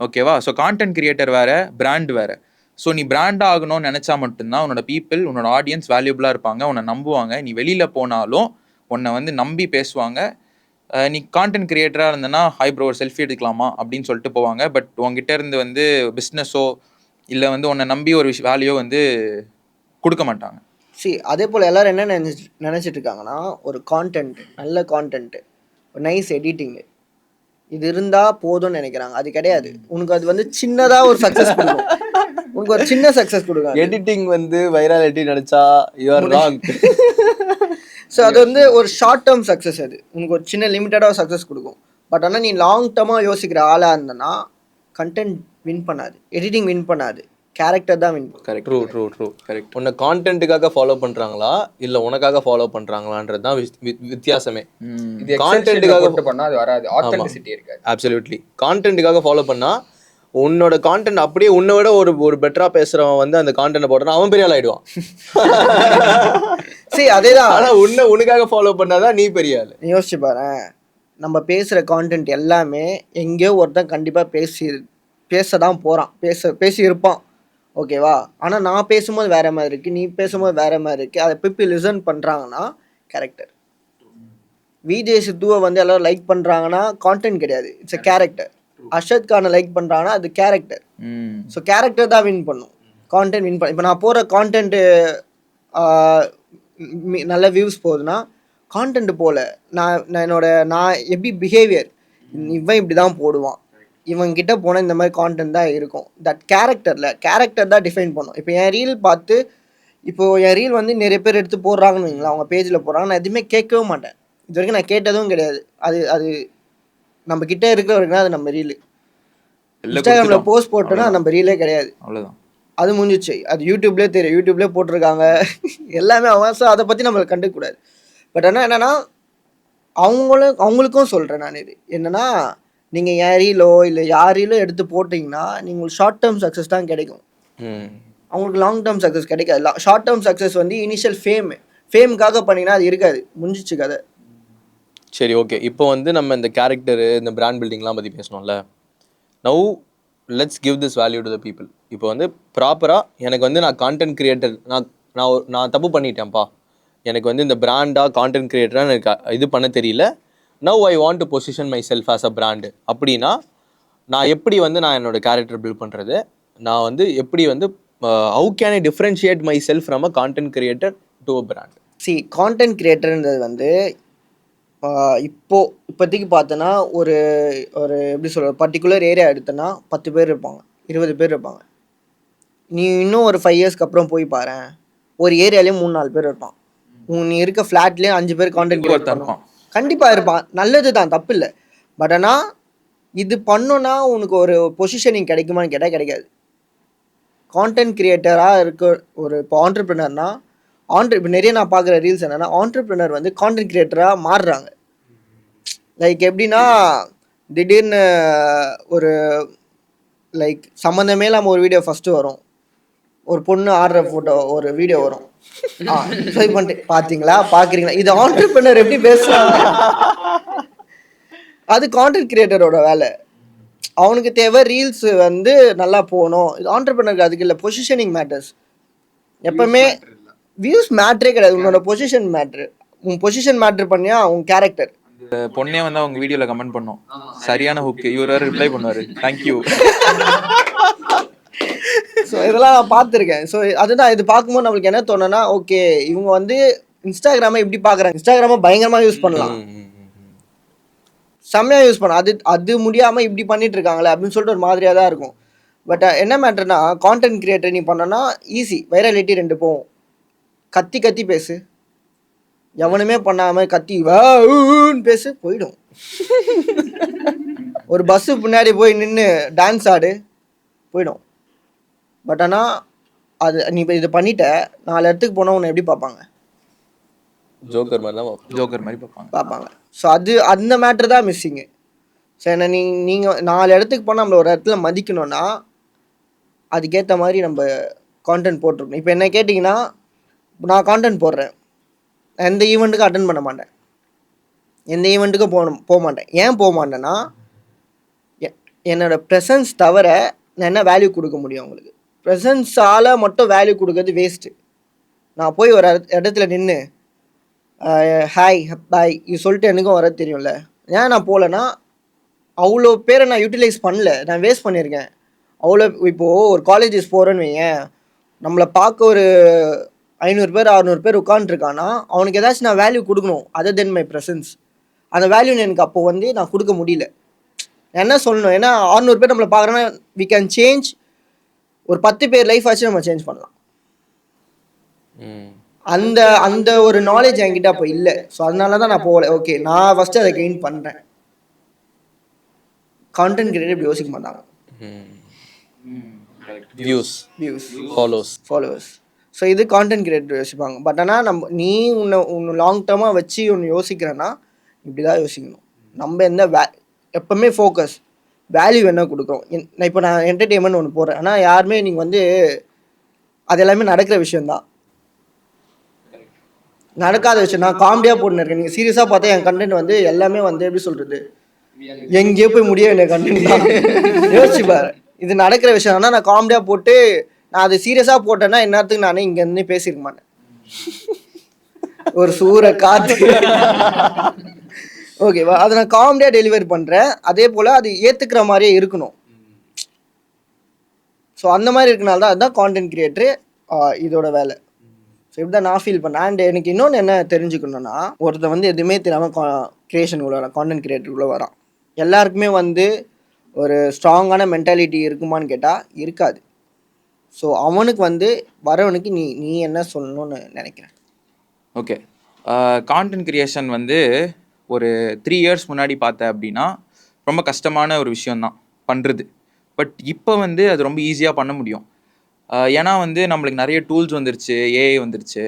ஓகேவா? ஸோ கான்டென்ட் கிரியேட்டர் வேறு, பிராண்ட் வேறு. ஸோ நீ பிராண்டாக ஆகணும்னு நினச்சா மட்டும்தான் உன்னோட பீப்புள், உன்னோட ஆடியன்ஸ் வேல்யூபிளாக இருப்பாங்க, உன்னை நம்புவாங்க. நீ வெளியில் போனாலும் உன்னை வந்து நம்பி பேசுவாங்க. நீ கான்டென்ட் கிரியேட்டராக இருந்தனா, ஹை ப்ரோ ஒரு செல்ஃபி எடுக்கலாமா அப்படின்னு சொல்லிட்டு போவாங்க. பட் உங்ககிட்ட இருந்து வந்து பிஸ்னஸோ இல்லை வந்து உன்னை நம்பி ஒரு வேல்யூ வந்து கொடுக்க மாட்டாங்க. அதே போல் எல்லோரும் என்ன நினச்சிட்டு இருக்காங்கன்னா, ஒரு கான்டென்ட், நல்ல கான்டென்ட்டு, நைஸ் எடிட்டிங்கு, இது இருந்தால் போதும்னு நினைக்கிறாங்க. அது கிடையாது. உனக்கு அது வந்து சின்னதாக ஒரு சக்ஸஸ் கொடுக்கும். உனக்கு ஒரு சின்ன சக்ஸஸ் கொடுக்கும். எடிட்டிங் வந்து வைராலிட்டி நினச்சா யூ ஆர் ராங். ஸோ அது வந்து ஒரு ஷார்ட் டேர்ம் சக்ஸஸ். அது உனக்கு ஒரு சின்ன லிமிட்டடாக சக்ஸஸ் கொடுக்கும். பட் ஆனால் நீ லாங் டேர்மாக யோசிக்கிற ஆளாக இருந்தனா கண்டென்ட் வின் பண்ணாது, எடிட்டிங் வின் பண்ணாது, கேரக்டர் தான் வின் பண்ணும். கரெக்ட். ட்ரூ. கரெக்ட். உன்னை கான்டென்ட்டுக்காக ஃபாலோ பண்ணுறாங்களா இல்லை உனக்காக ஃபாலோ பண்ணுறாங்களான்றது தான் வித்தியாசமே. கான்டென்ட்டுக்காக பண்ணால் அது வராது, ஆத்தென்டிசிட்டி இருக்காது. அப்சல்யூட்லி. கான்டென்ட்டுக்காக ஃபாலோ பண்ணால் உன்னோட கான்டென்ட் அப்படியே உன்னை விட ஒரு பெட்டராக பேசுகிறவன் வந்து அந்த கான்டென்ட்டை போடுறான், அவன் பெரிய ஆள் ஆகிடுவான். அதேதான். ஆனால் உனக்காக ஃபாலோ பண்ணாதான் நீ பெரிய ஆள். யோசிச்சு பாரு, நம்ம பேசுகிற கான்டென்ட் எல்லாமே எங்கேயோ ஒருத்தன் கண்டிப்பாக பேச தான் போகிறான், பேசி இருப்பான். ஓகேவா? ஆனால் நான் பேசும்போது வேறு மாதிரி இருக்குது, நீ பேசும்போது வேறு மாதிரி இருக்குது. அதை பீப்புள் லிசன் பண்ணுறாங்கன்னா கேரக்டர். விஜய் சித்துவை வந்து எல்லோரும் லைக் பண்ணுறாங்கன்னா கான்டென்ட் கிடையாது, இட்ஸ் அ கேரக்டர். அர்ஷத் கானை லைக் பண்ணுறாங்கன்னா அது கேரக்டர். ஸோ கேரக்டர் தான் வின் பண்ணும், கான்டென்ட் வின் பண்ண. இப்போ நான் போகிற கான்டென்ட்டு நல்ல வியூஸ் போகுதுன்னா கான்டென்ட் போல் நான் எப்படி பிஹேவியர், இவன் இப்படி தான் போடுவான், இவங்கிட்ட போனால் இந்த மாதிரி கான்டென்ட் தான் இருக்கும். தட் கேரக்டர் தான் டிஃபைன் பண்ணும். இப்போ என் ரீல் பார்த்து, இப்போது என் ரீல் வந்து நிறைய பேர் எடுத்து போடுறாங்கன்னு வைங்களா, அவங்க பேஜில் போடுறாங்க, நான் எதுவுமே கேட்கவே மாட்டேன். இது வரைக்கும் நான் கேட்டதும் கிடையாது. அது நம்ம கிட்டே இருக்கிற வரைக்கும் அது நம்ம ரீலு. இன்ஸ்டாகிராமில் போஸ்ட் போட்டோன்னா நம்ம ரீலே கிடையாது, அவ்வளோதான். அது முடிஞ்சிச்சு. அது யூடியூப்லேயே தெரியும், யூடியூப்லேயே போட்டிருக்காங்க எல்லாமே. அவங்க அதை பற்றி நம்மளுக்கு கண்டுக்கூடாது. பட் ஆனால் என்னென்னா அவங்களுக்கும் சொல்கிறேன் நான், இது என்னென்னா, நீங்கள் என் ரீலோ இல்லை யார் ரீலோ எடுத்து போட்டிங்கன்னா நீங்கள் ஷார்ட் டேர்ம் சக்ஸஸ் தான் கிடைக்கும், அவங்களுக்கு லாங் டேர்ம் சக்ஸஸ் கிடைக்காது. ஷார்ட் டேர்ம் சக்ஸஸ் வந்து இனிஷியல் ஃபேமுக்காக பண்ணிங்கன்னா அது இருக்காது, முடிஞ்சிச்சு கதை. சரி, ஓகே. இப்போ வந்து நம்ம இந்த கேரக்டரு, இந்த பிராண்ட் பில்டிங்லாம் பற்றி பேசணும்ல. Now let's give this value to the people. இப்போ வந்து ப்ராப்பராக எனக்கு வந்து நான் கான்டென்ட் கிரியேட்டர், நான் தப்பு பண்ணிட்டேன்ப்பா, எனக்கு வந்து இந்த பிராண்டாக கான்டென்ட் கிரியேட்டராக எனக்கு இது பண்ண தெரியல. Now I want to position my self as a brand. அப்படின்னா நான் எப்படி வந்து நான் என்னோட கேரக்டர் பில்ட் பண்ணுறது, நான் வந்து எப்படி வந்து how can I differentiate myself from a content creator to a brand? Content கிரியேட்டர்ன்றது வந்து இப்போதைக்கு பார்த்தோன்னா ஒரு எப்படி சொல்கிற பர்டிகுலர் ஏரியா எடுத்தோன்னா 10 பேர் இருப்பாங்க, 20 பேர் இருப்பாங்க. நீ இன்னும் ஒரு 5 இயர்ஸ்க்கு அப்புறம் போய் பாரு, ஒரு ஏரியாலேயே 3-4 பேர் இருப்பான். நீ இருக்க ஃப்ளாட்லேயே 5 பேர் கான்டென்ட் கிரியேட் இருப்பான், கண்டிப்பாக இருப்பான். நல்லது தான், தப்பு இல்லை. பட் ஆனால் இது பண்ணோன்னா உனக்கு ஒரு பொசிஷனிங் கிடைக்குமான்னு கேட்டால் கிடைக்காது. கான்டென்ட் கிரியேட்டராக இருக்க ஒரு இப்போ ஆண்டர்பிரினர்னா இப்போ நிறைய நான் பார்க்குற ரீல்ஸ் என்னென்னா ஆண்டர்பிரினர் வந்து கான்டென்ட் கிரியேட்டராக மாறுறாங்க. லைக் எப்படின்னா திடீர்னு ஒரு லைக் சம்மந்தமே இல்லாமல் ஒரு வீடியோ ஃபஸ்ட்டு வரும், ஒரு பொண்ணு ஆடுற ஃபோட்டோ ஒரு வீடியோ வரும், ஸ்வைப் பண்ணிட்டு பார்த்தீங்களா பார்க்குறீங்களா, இது ஆண்டர்பிரினர் எப்படி பேசுகிறாங்க. அது கான்டென்ட் கிரியேட்டரோட வேலை. அவனுக்கு தேவை ரீல்ஸ் வந்து நல்லா போகணும். இது ஆண்டர்பிரினருக்கு அதுக்கு இல்லை. Positioning matters. எப்பவுமே வியூஸ் மேட்ரே கிடையாது, உன்னோட பொசிஷன் மேட்ரு. உன் பொசிஷன் மேட்ரு பண்ணியா உன் கேரக்டர். பொண்ணே வந்து அவங்க வீடியோல கமெண்ட் பண்ணோம், சரியான ஹுக்கு, இவர் வேற ரிப்ளை பண்ணுவாரு, தேங்க்யூ. ஸோ இதெல்லாம் நான் பார்த்துருக்கேன். ஸோ அதுதான் இது பார்க்கும்போது நம்மளுக்கு என்ன தோணுன்னா, ஓகே இவங்க வந்து இன்ஸ்டாகிராமை இப்படி பார்க்குறாங்க, இன்ஸ்டாகிராமை பயங்கரமாக யூஸ் பண்ணலாம், செம்மையாக யூஸ் பண்ணலாம், அது முடியாமல் இப்படி பண்ணிட்டு இருக்காங்களே அப்படின்னு சொல்லிட்டு ஒரு மாதிரியாக தான் இருக்கும். பட் என்ன மேட்டர்னா கான்டென்ட் கிரியேட்டர் நீ பண்ணோன்னா ஈஸி, வைரலிட்டி 2 போகும். கத்தி கத்தி பேசு, எவனுமே பண்ணாமல் கத்தி வான்னு பேசு, போயிடும். ஒரு பஸ்ஸு பின்னாடி போய் நின்று டான்ஸ் ஆடு, போயிடும். பட் ஆனால் அது நீ இப்போ இதை பண்ணிட்ட 4 இடத்துக்கு போனால் உன்னை எப்படி பார்ப்பாங்க? ஜோக்கர் மாதிரி தான் ஜோக்கர் மாதிரி பார்ப்பாங்க. ஸோ அந்த மேட்ரு தான் மிஸ்ஸிங்கு. ஸோ என்ன நீங்கள் 4 இடத்துக்கு போனால் நம்மள ஒரு இடத்துல மதிக்கணும்னா அதுக்கேற்ற மாதிரி நம்ம கான்டென்ட் போட்டிருக்கணும். இப்போ என்ன கேட்டிங்கன்னா, நான் கான்டென்ட் போடுறேன், எந்த ஈவெண்ட்டுக்கும் அட்டன் பண்ண மாட்டேன், எந்த ஈவெண்ட்டுக்கும் போக மாட்டேன். ஏன் போக மாட்டேன்னா என்னோடய ப்ரெசன்ஸ் தவிர நான் என்ன வேல்யூ கொடுக்க முடியும் உங்களுக்கு? ப்ரெசன்ஸால் மட்டும் வேல்யூ கொடுக்கறது வேஸ்ட்டு. நான் போய் ஒரு இடத்துல நின்று ஹாய் பாய் இது சொல்லிட்டு எனக்கும் வர தெரியும்ல. ஏன் நான் போகலன்னா அவ்வளோ பேரை நான் யூட்டிலைஸ் பண்ணல, நான் வேஸ்ட் பண்ணியிருக்கேன். அவ்வளோ இப்போது ஒரு காலேஜஸ் போகிறேன்னு வையேன், நம்மளை பார்க்க ஒரு 500 பேர் 600 பேர் உட்காந்துருக்கான்னா அவனுக்கு ஏதாச்சும் நான் வேல்யூ கொடுக்கணும், அதர் தென் மை ப்ரெசன்ஸ். அந்த வேல்யூ எனக்கு அப்போ வந்து நான் கொடுக்க முடியல. என்ன சொல்லணும், ஏன்னா 600 பேர் நம்மளை பார்க்குறோன்னா வி கேன் சேஞ்ச். ஒரு 10 பேர் லைஃப் ஆச்சு நம்ம சேஞ்ச் பண்ணலாம். அந்த அந்த ஒரு நாலேஜ் என்கிட்ட அப்போ இல்லை. ஸோ அதனால தான் நான் போகல. ஓகே நான் ஃபஸ்ட்டு அதை கெயின் பண்ணுறேன். கான்டென்ட் கிரியேட்டர் இப்படி யோசிக்க மாட்டாங்க. Views followers. ஸோ இது கான்டென்ட் கிரியேட்டர் யோசிப்பாங்க. பட் ஆனால் நீ உன்னை லாங் டேர்மாக வச்சு ஒன்று யோசிக்கிறேன்னா இப்படி தான் யோசிக்கணும். நம்ம எப்போவுமே ஃபோக்கஸ் வேல்யூ என்ன கொடுக்குறோம். இப்போ நான் என்டர்டெயின்மெண்ட் ஒன்று போடுறேன், ஆனால் யாருமே நீங்கள் வந்து அது எல்லாமே நடக்கிற விஷயந்தான், நடக்காத விஷயம். நான் காமெடியாக போட்டுன்னு இருக்கேன், நீங்கள் சீரியஸாக பார்த்தா என் கண்டென்ட் வந்து எல்லாமே வந்து எப்படி சொல்கிறது, எங்கேயோ போய் முடிய வேண்டிய கண்டென்ட் தான். யோசிச்சு பாரு, இது நடக்கிற விஷயம். ஆனால் நான் காமெடியாக போட்டு நான் அது சீரியஸாக போட்டேன்னா என்னத்துக்கு நானே இங்கேருந்து பேசியிருக்க மாட்டேன். ஒரு சூற காற்று ஓகேவா, அதை நான் காமெடியாக டெலிவரி பண்ணுறேன். அதே போல் அது ஏற்றுக்கிற மாதிரியே இருக்கணும். ஸோ அந்த மாதிரி இருக்கனால தான் அதுதான் கான்டென்ட் கிரியேட்டரு இதோட வேலை. ஸோ இப்படி தான் நான் ஃபீல் பண்ணேன். அண்ட் எனக்கு இன்னொன்று என்ன தெரிஞ்சுக்கணுன்னா, ஒருத்தர் வந்து எதுவுமே தெரியாமல் க்ரியேஷனுக்குள்ளே வரான், கான்டென்ட் கிரியேட்டருக்குள்ளே வரான். எல்லாருக்குமே வந்து ஒரு ஸ்ட்ராங்கான மென்டாலிட்டி இருக்குமான்னு கேட்டால் இருக்காது. ஸோ அவனுக்கு வந்து வரவனுக்கு நீ என்ன சொல்லணும்னு நினைக்கிறேன்? ஓகே, கான்டென்ட் கிரியேஷன் வந்து ஒரு 3 இயர்ஸ் முன்னாடி பார்த்தேன் அப்படின்னா ரொம்ப கஷ்டமான ஒரு விஷயந்தான் பண்ணுறது. பட் இப்போ வந்து அது ரொம்ப ஈஸியாக பண்ண முடியும். ஏன்னா வந்து நம்மளுக்கு நிறைய டூல்ஸ் வந்துருச்சு, ஏஐ வந்துருச்சு,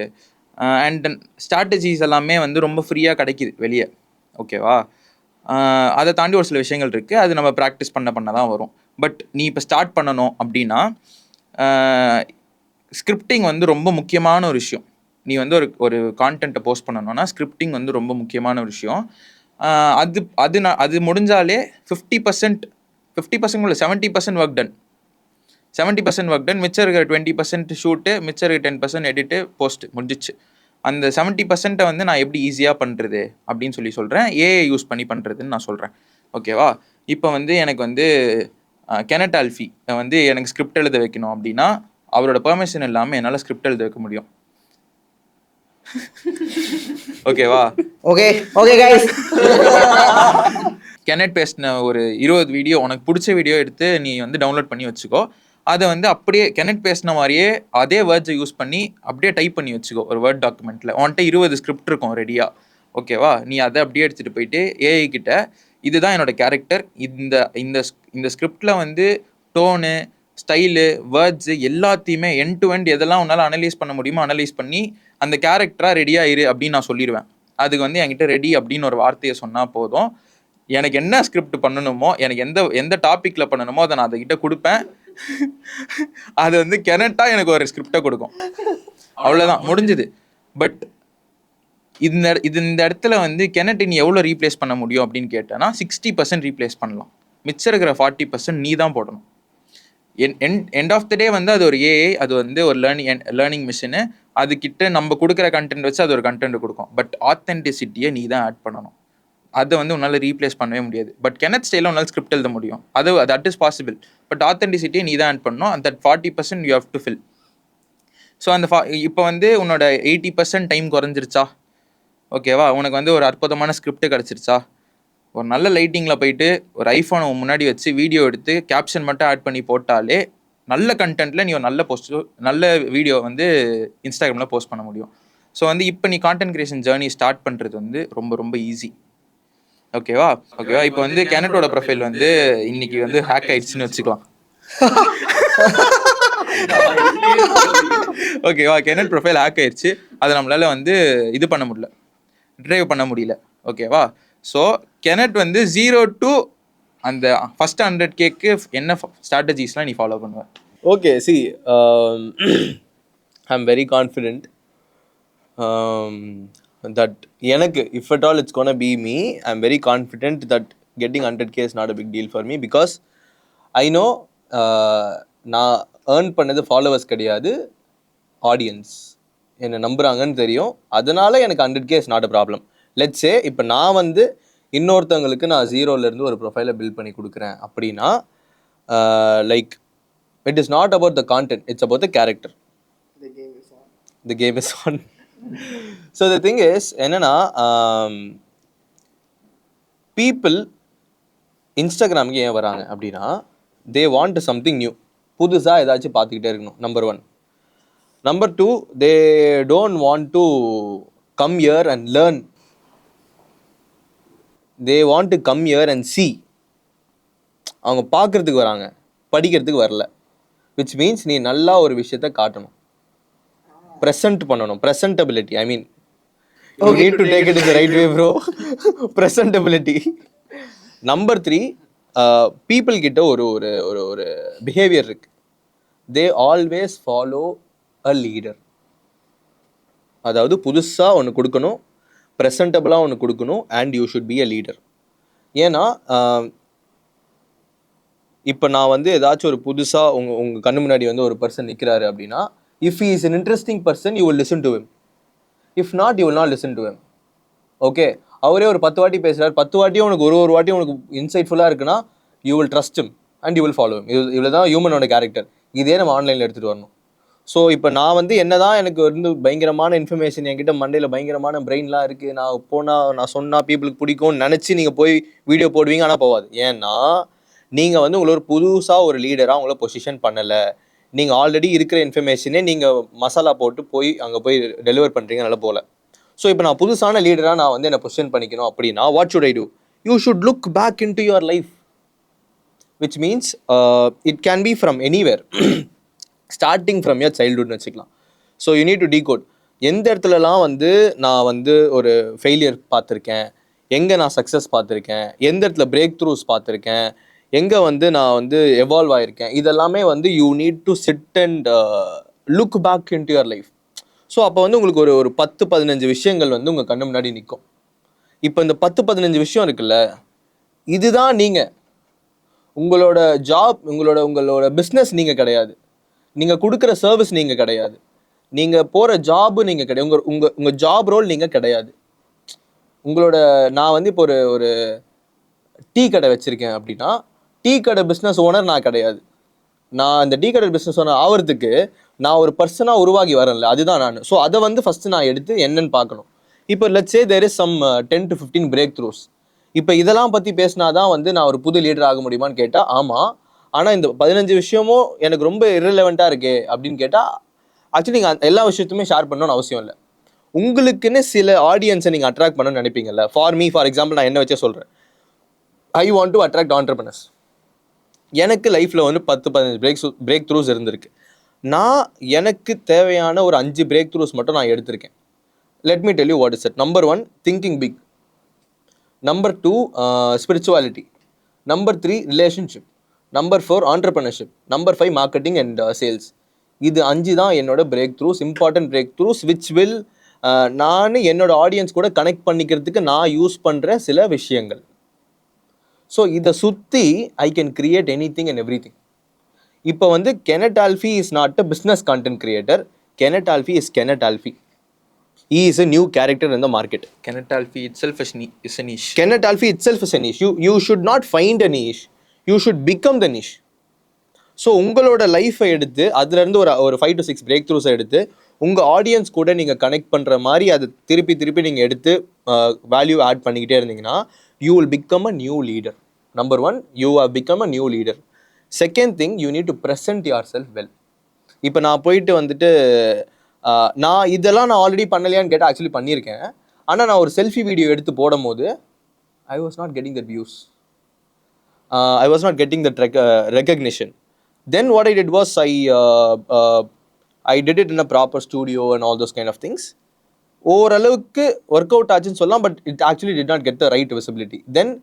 அண்ட் ஸ்ட்ராட்டஜிஸ் எல்லாமே வந்து ரொம்ப ஃப்ரீயாக கிடைக்கிது வெளியே. ஓகேவா, அதை தாண்டி ஒரு சில விஷயங்கள் இருக்குது, அது நம்ம ப்ராக்டிஸ் பண்ண தான் வரும். பட் நீ இப்போ ஸ்டார்ட் பண்ணணும் அப்படின்னா ஸ்கிரிப்டிங் வந்து ரொம்ப முக்கியமான ஒரு விஷயம். நீ வந்து ஒரு கான்டென்ட்டை போஸ்ட் பண்ணணும்னா ஸ்கிரிப்டிங் வந்து ரொம்ப முக்கியமான ஒரு விஷயம். அது முடிஞ்சாலே 50% இல்லை 70% ஒர்க் டன். 70% ஒர்க் டன், மிச்சம் இருக்கிற 20% ஷூட்டு, மிச்சம் இருக்கிற 10% எடிட்டு, போஸ்ட்டு முடிஞ்சிச்சு. அந்த 70% வந்து நான் எப்படி ஈஸியாக பண்ணுறது அப்படின்னு சொல்கிறேன், ஏஐ யூஸ் பண்ணி பண்ணுறதுன்னு நான் சொல்கிறேன். ஓகேவா, இப்போ வந்து எனக்கு வந்து கெனட் ஆல்ஃபி வந்து எனக்கு ஸ்கிரிப்ட் எழுத வைக்கணும் அப்படின்னா அவரோட பெர்மிஷன் இல்லாமல் என்னால் ஸ்கிரிப்ட் எழுத வைக்க முடியும். ஓகேவா, ஓகே கைஸ், கெனட் பேசின ஒரு 20 வீடியோ உனக்கு பிடிச்ச வீடியோ எடுத்து நீ வந்து டவுன்லோட் பண்ணி வச்சுக்கோ. அதை வந்து அப்படியே கெனட் பேசின மாதிரியே அதே வேர்ட்ஸை யூஸ் பண்ணி அப்படியே டைப் பண்ணி வச்சுக்கோ ஒரு வேர்ட் டாக்குமெண்ட்டில். உன்கிட்ட 20 ஸ்கிரிப்ட் இருக்கும் ரெடியாக. ஓகேவா, நீ அதை அப்படியே எடுத்துகிட்டு போயிட்டு ஏஐ கிட்ட இதுதான் என்னோட கேரக்டர், இந்த ஸ்கிரிப்டில் வந்து டோனு, ஸ்டைலு, வேர்ட்ஸு எல்லாத்தையுமே எண்ட் டு எண்ட் எதெல்லாம் உன்னால் அனலைஸ் பண்ண முடியுமோ அனலைஸ் பண்ணி அந்த கேரக்டராக ரெடியாக இரு அப்படின்னு நான் சொல்லிடுவேன். அதுக்கு வந்து என்கிட்ட ரெடி அப்படின்னு ஒரு வார்த்தையை சொன்னால் போதும். எனக்கு என்ன ஸ்கிரிப்ட் பண்ணணுமோ, எனக்கு எந்த டாப்பிக்கில் பண்ணணுமோ அதை நான் அதுக்கிட்ட கொடுப்பேன். அது வந்து கெனட்டாக எனக்கு ஒரு ஸ்கிரிப்டை கொடுக்கும். அவ்வளோதான், முடிஞ்சுது. பட் இந்த இடத்துல வந்து கெனட் நீ எவ்வளோ ரீப்ளேஸ் பண்ண முடியும் அப்படின்னு கேட்டேன்னா 60% ரீப்ளேஸ் பண்ணலாம். மிச்சம் இருக்கிற 40% நீ தான் போடணும். எண்ட் ஆஃப் த டே வந்து அது ஒரு ஏஐ, அது வந்து ஒரு லேர்னிங் மிஷினு. அதுக்கிட்ட நம்ம கொடுக்குற கண்டென்ட் வச்சு அது ஒரு கண்டென்ட் கொடுக்கும். பட் ஆத்தென்டிசிட்டியை நீ தான் ஆட் பண்ணணும். அதை வந்து உன்னால் ரீப்ளேஸ் பண்ணவே முடியாது. பட் கெனட் ஸ்டைலில் உன்னால் ஸ்கிரிப்ட் எழுத முடியும், அது தட் இஸ் பாசிபிள். பட் ஆத்தென்டிசிட்டியை நீ தான் ஆட் பண்ணணும். அந்த 40% you have to fill. So அந்த இப்போ வந்து உன்னோட 80% டைம் குறைஞ்சிருச்சா, ஓகேவா, உனக்கு வந்து ஒரு அற்புதமான ஸ்கிரிப்ட் கிடச்சிருச்சா, ஒரு நல்ல லைட்டிங்கில் போயிட்டு ஒரு ஐஃபோனை முன்னாடி வச்சு வீடியோ எடுத்து கேப்ஷன் மட்டும் ஆட் பண்ணி போட்டாலே நல்ல கண்டென்ட்டில் நீ ஒரு நல்ல வீடியோ வந்து இன்ஸ்டாகிராமில் போஸ்ட் பண்ண முடியும். ஸோ வந்து இப்போ நீ கான்டென்ட் கிரியேஷன் ஜேர்னி ஸ்டார்ட் பண்ணுறது வந்து ரொம்ப ரொம்ப ஈஸி. ஓகேவா. இப்போ வந்து கெனட்டோட ப்ரொஃபைல் வந்து இன்னைக்கு வந்து ஹேக் ஆயிடுச்சுன்னு வச்சுக்கலாம். ஓகேவா, கெனட் ப்ரொஃபைல் ஹேக் ஆயிடுச்சு. அதை நம்மளால வந்து இது பண்ண முடியல, ட்ரைவ் பண்ண முடியல. ஓகேவா. ஸோ கெனட் வந்து 0 to அந்த ஃபர்ஸ்ட் 100K என்ன ஸ்ட்ராட்டஜிஸ்லாம் நீ ஃபாலோ பண்ணுவ? Okay, C I am very confident that எனக்கு if at all it's gonna be me, I'm very confident that getting 100K is not a big deal for me because I know நான் ஏர்ன் பண்ணது ஃபாலோவர்ஸ் கிடையாது, ஆடியன்ஸ் என்னை நம்புகிறாங்கன்னு தெரியும். அதனால எனக்கு 100K is not a problem. Let's say இப்போ நான் வந்து இன்னொருத்தவங்களுக்கு நான் 0லேருந்து ஒரு ப்ரொஃபைலை பில்ட் பண்ணி கொடுக்குறேன் அப்படின்னா, like it is not about the content, it's about the character. The game is on. So the thing is என்னன்னா, பீப்புள் இன்ஸ்டாகிராமுக்கு ஏன் வராங்க அப்படின்னா, தே வாண்ட் சம்திங் நியூ, புதுசாக ஏதாச்சும் பார்த்துக்கிட்டே இருக்கணும். Number 1. Number 2, they don't want to come here and learn, they want to come here and C. அவங்க பார்க்குறதுக்கு வராங்க, படிக்கிறதுக்கு வரல. விச் மீன்ஸ் நீ நல்லா ஒரு விஷயத்த காட்டணும், ப்ரெசென்ட் பண்ணணும். Presentability, I mean you need to take it in the right way bro. Presentability. Number 3, people கிட்ட ஒரு ஒரு ஒரு ஒரு பிஹேவியர் இருக்கு. They always follow a leader. அதாவது புதுசாக ஒன்று கொடுக்கணும், ப்ரெசென்டபிளாக ஒன்று கொடுக்கணும், and you should be a leader. ஏன்னா இப்போ நான் வந்து ஏதாச்சும் ஒரு புதுசாக உங்கள் கண்ணு முன்னாடி வந்து ஒரு பர்சன் நிற்கிறாரு அப்படின்னா, if he is an interesting person, you will listen to him. If not, you will not listen to him. Okay, அவரே ஒரு 10 வாட்டி பேசுகிறார், 10 வாட்டியும் உனக்கு ஒரு வாட்டியும் உனக்கு இன்சைட்ஃபுல்லாக இருக்குன்னா, you will trust him and you will follow him. இவ்வளோ தான் ஹியூமனோட கேரக்டர். இதே நம்ம ஆன்லைனில் எடுத்துகிட்டு வரணும். ஸோ இப்போ நான் வந்து என்னதான் எனக்கு வந்து பயங்கரமான இன்ஃபர்மேஷன் என்கிட்ட மண்டையில் பயங்கரமான பிரெயின்லாம் இருக்குது, நான் சொன்னால் பீப்புளுக்கு பிடிக்கும்னு நினச்சி நீங்கள் போய் வீடியோ போடுவீங்க, ஆனால் போகாது. ஏன்னா நீங்கள் வந்து உங்களை ஒரு புதுசாக ஒரு லீடராக உங்களை பொசிஷன் பண்ணலை. நீங்கள் ஆல்ரெடி இருக்கிற இன்ஃபர்மேஷனே நீங்கள் மசாலா போட்டு அங்கே போய் டெலிவர் பண்ணுறீங்க, நல்லா போகல. ஸோ இப்போ நான் புதுசான லீடராக நான் வந்து என்னை பொசிஷன் பண்ணிக்கணும் அப்படின்னா, what should I do? You should look back in to your life, which means it can be from anywhere, starting from your சைல்ட்ஹுட்னு வச்சுக்கலாம். So you need to decode எந்த இடத்துலலாம் வந்து நான் வந்து ஒரு ஃபெயிலியர் பார்த்துருக்கேன், எங்கே நான் சக்ஸஸ் பார்த்துருக்கேன், எந்த இடத்துல பிரேக் த்ரூஸ் பார்த்துருக்கேன், எங்கே வந்து நான் வந்து எவால்வ் ஆகிருக்கேன், இதெல்லாமே வந்து you need to sit and look back in to your life. So அப்போ வந்து உங்களுக்கு ஒரு 10-15 விஷயங்கள் வந்து உங்கள் கண்ணு முன்னாடி நிற்கும். இப்போ இந்த 10-15 விஷயம் இருக்குல்ல, இதுதான் நீங்கள் உங்களோட ஜாப், உங்களோட பிஸ்னஸ் நீங்கள் கிடையாது, நீங்கள் கொடுக்குற சர்வீஸ் நீங்கள் கிடையாது, நீங்கள் போகிற ஜாபு நீங்கள் கிடையாது, உங்கள் ஜாப் ரோல் நீங்கள் கிடையாது. நான் வந்து இப்போ ஒரு டீ கடை வச்சுருக்கேன் அப்படின்னா, டீ கடை பிஸ்னஸ் ஓனர் நான் கிடையாது. நான் இந்த டீ கடை பிஸ்னஸ் ஓனர் ஆகிறதுக்கு நான் ஒரு பர்சனாக உருவாகி வரேன்ல, அதுதான் நான். ஸோ அதை வந்து ஃபஸ்ட்டு நான் எடுத்து என்னன்னு பார்க்கணும். இப்போ let's say there is some 10 to 15 breakthroughs. இப்போ இதெல்லாம் பற்றி பேசினா தான் வந்து நான் ஒரு புது லீடர் ஆக முடியுமான்னு கேட்டால் ஆமாம். ஆனால் இந்த 15 விஷயமும் எனக்கு ரொம்ப irrelevant-ஆக இருக்கே அப்படின்னு கேட்டால், ஆக்சுவலி நீங்கள் எல்லா விஷயத்தையுமே ஷேர் பண்ணணும்னு அவசியம் இல்லை. உங்களுக்குன்னு சில ஆடியன்ஸை நீங்கள் அட்ராக்ட் பண்ணணும்னு நினைப்பீங்கல்ல. ஃபார் எக்ஸாம்பிள் நான் என்ன வச்சே சொல்கிறேன், I want to attract entrepreneurs. எனக்கு லைஃப்பில் வந்து 10-15 பிரேக் த்ரூஸ் இருந்திருக்கு. நான் எனக்கு தேவையான ஒரு 5 பிரேக் த்ரூஸ் மட்டும் நான் எடுத்திருக்கேன். Let me tell you what is it. Number 1 thinking big, number 2 spirituality, number 3 relationship, number 4 entrepreneurship, number 5 marketing and sales. இது 5 தான் என்னோட breakthroughs, important breakthroughs which will நான் என்னோட ஆடியன்ஸ் கூட கனெக்ட் பண்ணிக்கிறதுக்கு நான் யூஸ் பண்ணுற சில விஷயங்கள். ஸோ இதை சுற்றி I can create anything and everything. இப்போ வந்து Kennet Alphy is not a business content creator. Kennet Alphy is Kennet Alphy. He is a new character in the market. Kenneth Alfie itself is a niche. Kenneth Alfie itself is a niche. You should not find a niche. You should become the niche. So உங்களோட லைஃப்பை எடுத்து அதுலேருந்து ஒரு 5 to 6 பிரேக் த்ரூஸை எடுத்து உங்கள் ஆடியன்ஸ் கூட நீங்கள் கனெக்ட் பண்ணுற மாதிரி அது திருப்பி நீங்கள் எடுத்து வேல்யூ ஆட் பண்ணிக்கிட்டே இருந்தீங்கன்னா you will become a new leader. Number 1 you have become a new leader. Second thing, you need to present yourself well. இப்போ நான் போயிட்டு வந்துட்டு நான் இதெல்லாம் நான் ஆல்ரெடி பண்ணலையான்னு கேட்டால் ஆக்சுவலி பண்ணியிருக்கேன். ஆனால் நான் ஒரு செல்ஃபி வீடியோ எடுத்து போடும் போது I was not getting that views, I was not getting that recognition. Then what I did was I did it in a proper studio and all those kind of things. ஓரளவுக்கு ஒர்க் அவுட் ஆச்சுன்னு சொல்லலாம், but it actually did not get the right visibility. Then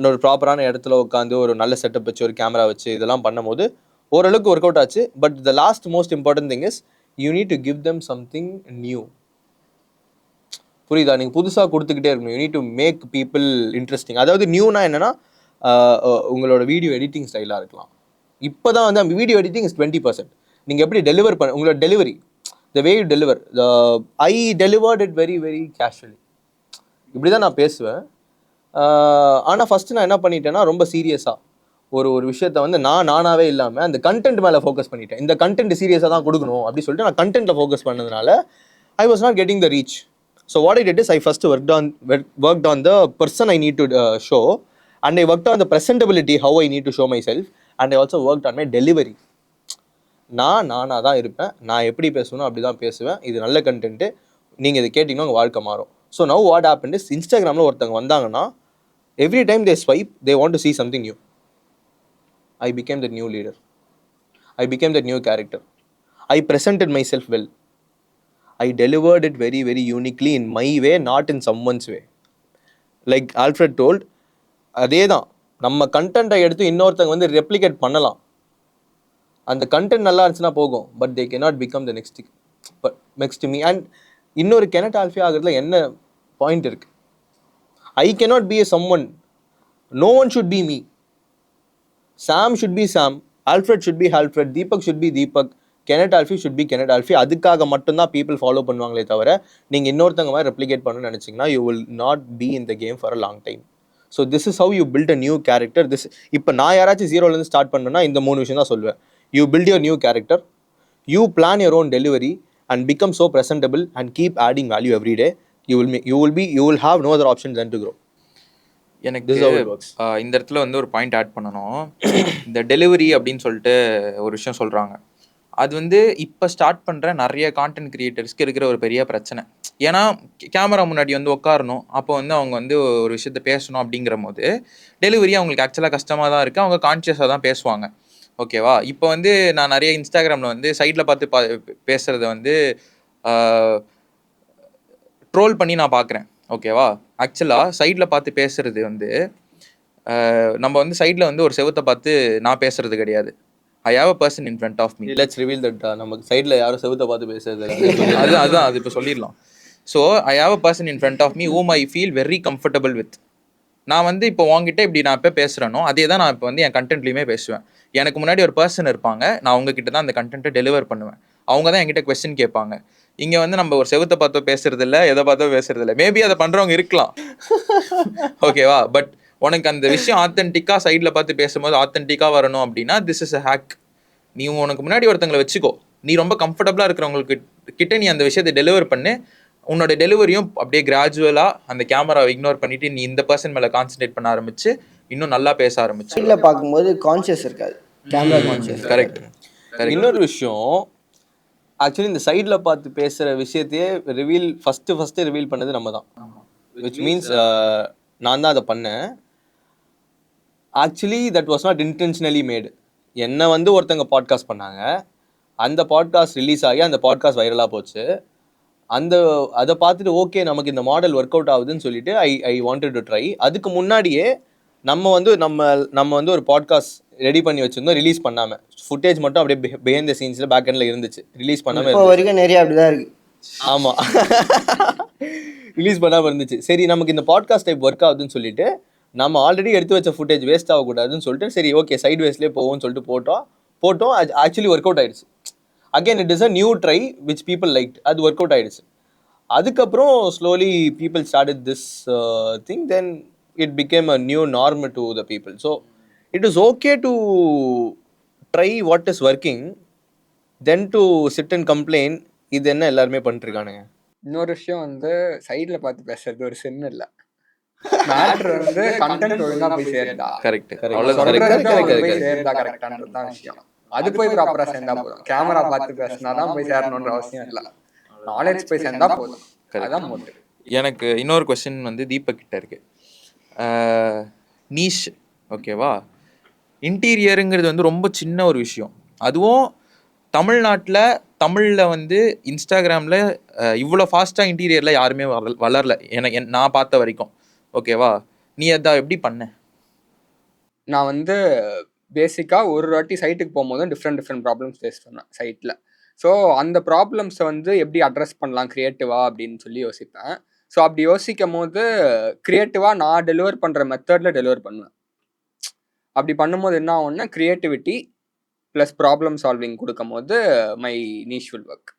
ஒரு ப்ராப்பரான இடத்துல உட்காந்து ஒரு நல்ல செட்டப் வச்சு ஒரு கேமரா வச்சு இதெல்லாம் பண்ணும்போது ஓரளவுக்கு ஒர்க் அவுட் ஆச்சு. But the last most important thing is you need to give them something new. புரியுதா? நீங்கள் புதுசாக கொடுத்துக்கிட்டே இருக்கணும். You need to make people interesting. அதாவது நியூனா என்னென்னா உங்களோட வீடியோ எடிட்டிங் ஸ்டைலாக இருக்கலாம். இப்போ தான் வந்து வீடியோ எடிட்டிங் இஸ் 20%. நீங்கள் எப்படி டெலிவர் பண்ண உங்களோட delivery, the way you deliver, I delivered it very very casually. இப்படி தான் நான் பேசுவேன். ஆனால் ஃபஸ்ட்டு நான் என்ன பண்ணிட்டேன்னா ரொம்ப சீரியஸாக ஒரு விஷயத்த வந்து நானாவே இல்லாமல் அந்த கண்டென்ட் மேலே ஃபோக்கஸ் பண்ணிட்டேன். இந்த கண்டென்ட் சீரியஸாக தான் கொடுக்கணும் அப்படின்னு சொல்லிட்டு நான் கண்டென்ட்டில் ஃபோக்கஸ் பண்ணதுனால I was not getting the reach. So what I did is I first worked on the person I need to show, and I worked on the presentability, how I need to show myself, and I also worked on my delivery. நானாக தான் இருப்பேன், நான் எப்படி பேசணும் அப்படி தான் பேசுவேன். இது நல்ல கண்டென்ட்டு, நீங்கள் இதை கேட்டிங்கன்னா உங்கள் வாழ்க்கை மாறும். So now what happen is இன்ஸ்டாகிராமில் ஒருத்தவங்க வந்தாங்கன்னா every time they swipe they want to see something new. I became the new leader. I became the new character. I presented myself well. I delivered it very, very uniquely in my way, not in someone's way. Like Alfred told, அதே தான் நம்ம கண்டென்ட்டை எடுத்து இன்னொருத்தங்க வந்து ரெப்ளிகேட் பண்ணலாம். அந்த கண்டென்ட் நல்லா இருந்துச்சுன்னா போகும், but they cannot become the next to me. And இன்னொரு கெனட் ஆல்ஃபி ஆகிறதுல என்ன பாயிண்ட் இருக்கு? I cannot be a someone. No one should be me. Sam should be Sam, Alfred should be Alfred, Deepak should be Deepak, Kenneth Alfie should be Kenneth Alfie. அதுக்காக மட்டும்தான் people ஃபாலோ பண்ணுவாங்களே தவிர நீங்கள் இன்னொருத்தங்க மாதிரி ரெப்ளிகேட் பண்ணணும்னு நினச்சிங்கன்னா you will not be in the game for a long time. So this is how you build a new character. இப்போ நான் யாராச்சும் ஜீரோலேருந்து ஸ்டார்ட் பண்ணேன்னா இந்த 3 விஷயம் தான் சொல்லுவேன். You build your new character, you plan your own delivery and become so presentable and keep adding value every day. You will have no other option than to grow. எனக்கு இந்த இடத்துல வந்து ஒரு பாயிண்ட் ஆட் பண்ணணும். இந்த டெலிவரி அப்படின்னு சொல்லிட்டு ஒரு விஷயம் சொல்கிறாங்க. அது வந்து இப்போ ஸ்டார்ட் பண்ணுற நிறைய கான்டென்ட் கிரியேட்டர்ஸ்க்கு இருக்கிற ஒரு பெரிய பிரச்சனை. ஏன்னா கேமரா முன்னாடி வந்து உட்காரணும், அப்போ வந்து அவங்க வந்து ஒரு விஷயத்த பேசணும் அப்படிங்கிற போது டெலிவரி அவங்களுக்கு ஆக்சுவலாக கஷ்டமாக தான் இருக்குது. அவங்க கான்ஷியஸாக தான் பேசுவாங்க. ஓகேவா? இப்போ வந்து நான் நிறைய இன்ஸ்டாகிராமில் வந்து சைடில் பார்த்து பேசுகிறத வந்து ட்ரோல் பண்ணி நான் பார்க்குறேன். ஓகேவா? ஆக்சுவலாக சைடில் பார்த்து பேசுகிறது வந்து நம்ம வந்து சைடில் வந்து ஒரு செவத்தை பார்த்து நான் பேசுறது கிடையாது. I have a person in front of me. Let's reveal that. நமக்கு சைடில் யாரும் செவத்தை பார்த்து பேசுறது அதுதான் அது இப்போ சொல்லிடலாம். So I have a person in front of me whom I feel very comfortable with. நான் வந்து இப்போ உங்ககிட்ட இப்படி நான் இப்போ பேசுகிறேனோ அதே தான் நான் இப்போ வந்து என் கண்டென்ட்லேயுமே பேசுவேன். எனக்கு முன்னாடி ஒரு பர்சன் இருப்பாங்க, நான் அவங்கக்கிட்ட தான் அந்த கண்டென்ட்டை டெலிவர் பண்ணுவேன். அவங்க தான் என்கிட்ட கொஸ்டின் கேட்பாங்க. இங்கே வந்து நம்ம ஒரு செவத்தை பார்த்தோ பேசுறது இல்லை, எதை பார்த்தோ பேசுறது இல்லை. மேபி அதை பண்ணுறவங்க இருக்கலாம். ஓகேவா? பட் உனக்கு அந்த விஷயம் ஆத்தென்டிக்காக சைடில் பார்த்து பேசும்போது ஆத்தென்டிக்காக வரணும் அப்படின்னா திஸ் இஸ் அ ஹேக். நீ உனக்கு முன்னாடி ஒருத்தங்களை வச்சுக்கோ, நீ ரொம்ப கம்ஃபர்டபுளாக இருக்கிறவங்களுக்கு கிட்ட நீ அந்த விஷயத்தை டெலிவர் பண்ணு. உன்னோட டெலிவரியும் அப்படியே கிராஜுவலாக அந்த கேமராவை இக்னோர் பண்ணிட்டு நீ இந்த பர்சன் மேலே கான்சன்ட்ரேட் பண்ண ஆரம்பிச்சு இன்னும் நல்லா பேச ஆரம்பிச்சு. சைடில் பார்க்கும்போது கான்ஷியஸ் இருக்காது, கேமரா கான்ஷியஸ். கரெக்ட். இன்னொரு விஷயம், ஆக்சுவலி இந்த சைடில் பார்த்து பேசுகிற விஷயத்தையே ஃபஸ்ட்டு ரிவீல் பண்ணது நம்ம தான். விச் மீன்ஸ் நான் தான் அதை பண்ணேன். Actually that was not intentionally made. என்னை வந்து ஒருத்தங்க பாட்காஸ்ட் பண்ணாங்க, அந்த பாட்காஸ்ட் ரிலீஸ் ஆகி அந்த பாட்காஸ்ட் வைரலாக போச்சு. அதை பார்த்துட்டு ஓகே நமக்கு இந்த மாடல் ஒர்க் அவுட் ஆகுதுன்னு சொல்லிட்டு ஐ வாண்டட் டு ட்ரை. அதுக்கு முன்னாடியே நம்ம வந்து ஒரு பாட்காஸ்ட் ரெடி பண்ணி வச்சிருந்தோம், ரிலீஸ் பண்ணாமல். ஃபுட்டேஜ் மட்டும் அப்படியே பிஹைண்ட் த சீன்ஸில் பேக் எண்டில் இருந்துச்சு, ரிலீஸ் பண்ணாமல். இப்போ வரைக்கும் நிறைய அப்படிதான் இருக்கு. ஆமாம், ரிலீஸ் பண்ணாமல் இருந்துச்சு. சரி நமக்கு இந்த பாட்காஸ்ட் டைப் ஒர்க் ஆகுதுன்னு சொல்லிட்டு நம்ம ஆல்ரெடி எடுத்து வச்ச ஃபுட்டேஜ் வேஸ்ட் ஆகக்கூடாதுன்னு சொல்லிட்டு சரி ஓகே சைட் வேஸ்லேயே போவோம்னு சொல்லிட்டு போட்டோம். ஆக்சுவலி ஒர்க் அவுட் ஆயிடுச்சு. Again it is a new try which people like. அது ஒர்க் அவுட் ஆயிடுச்சு. அதுக்கப்புறம் slowly people started this thing, then it became a new norm to the people. So it is okay to try what is working, then to sit and complain. இது என்ன எல்லாருமே பண்ணிருக்கானுங்க. இன்னொரு விஷயம் வந்து சைடில் பார்த்து பேசுறது ஒரு சின்ன இல்லை, மேட்ரு வந்து கண்டென்ட் ஒழுங்கா போய் சேர்ந்தா கரெக்ட். சேர்ந்தா கரெக்டானது தான் விஷயம். அது போய் ப்ராப்பரா சேர்ந்தா போதும். கேமரா பார்த்து பேசினாதான் போய் சேரணுன்ற அவசியம் இல்லை, நாலேஜ் போய் சேர்ந்தா போதும். அதான் மோட்டிவ். எனக்கு இன்னொரு கொஸ்டின் வந்து தீபக் கிட்ட இருக்கு. நீஷ் ஓகேவா, இன்டீரியருங்கிறது வந்து ரொம்ப சின்ன ஒரு விஷயம். அதுவும் தமிழில் வந்து இன்ஸ்டாகிராமில் இவ்வளோ ஃபாஸ்ட்டாக இன்டீரியரில் யாருமே வளரல நான் பார்த்த வரைக்கும். ஓகேவா, நீ அதான் எப்படி பண்ண? நான் வந்து பேசிக்காக ஒரு வாட்டி சைட்டுக்கு போகும்போது டிஃப்ரெண்ட் ப்ராப்ளம்ஸ் ஃபேஸ் பண்ணேன் சைட்டில். ஸோ அந்த ப்ராப்ளம்ஸை வந்து எப்படி அட்ரஸ் பண்ணலாம் க்ரியேட்டிவாக அப்படின்னு சொல்லி யோசிப்பேன். ஸோ அப்படி யோசிக்கும் போது க்ரியேட்டிவாக நான் டெலிவர் பண்ணுற மெத்தடில் டெலிவர் பண்ணுவேன். அப்படி பண்ணும்போது என்ன ஆகும்னா க்ரியேட்டிவிட்டி ப்ளஸ் ப்ராப்ளம் சால்விங் கொடுக்கும் போது மை நீஷ் வில் ஒர்க்.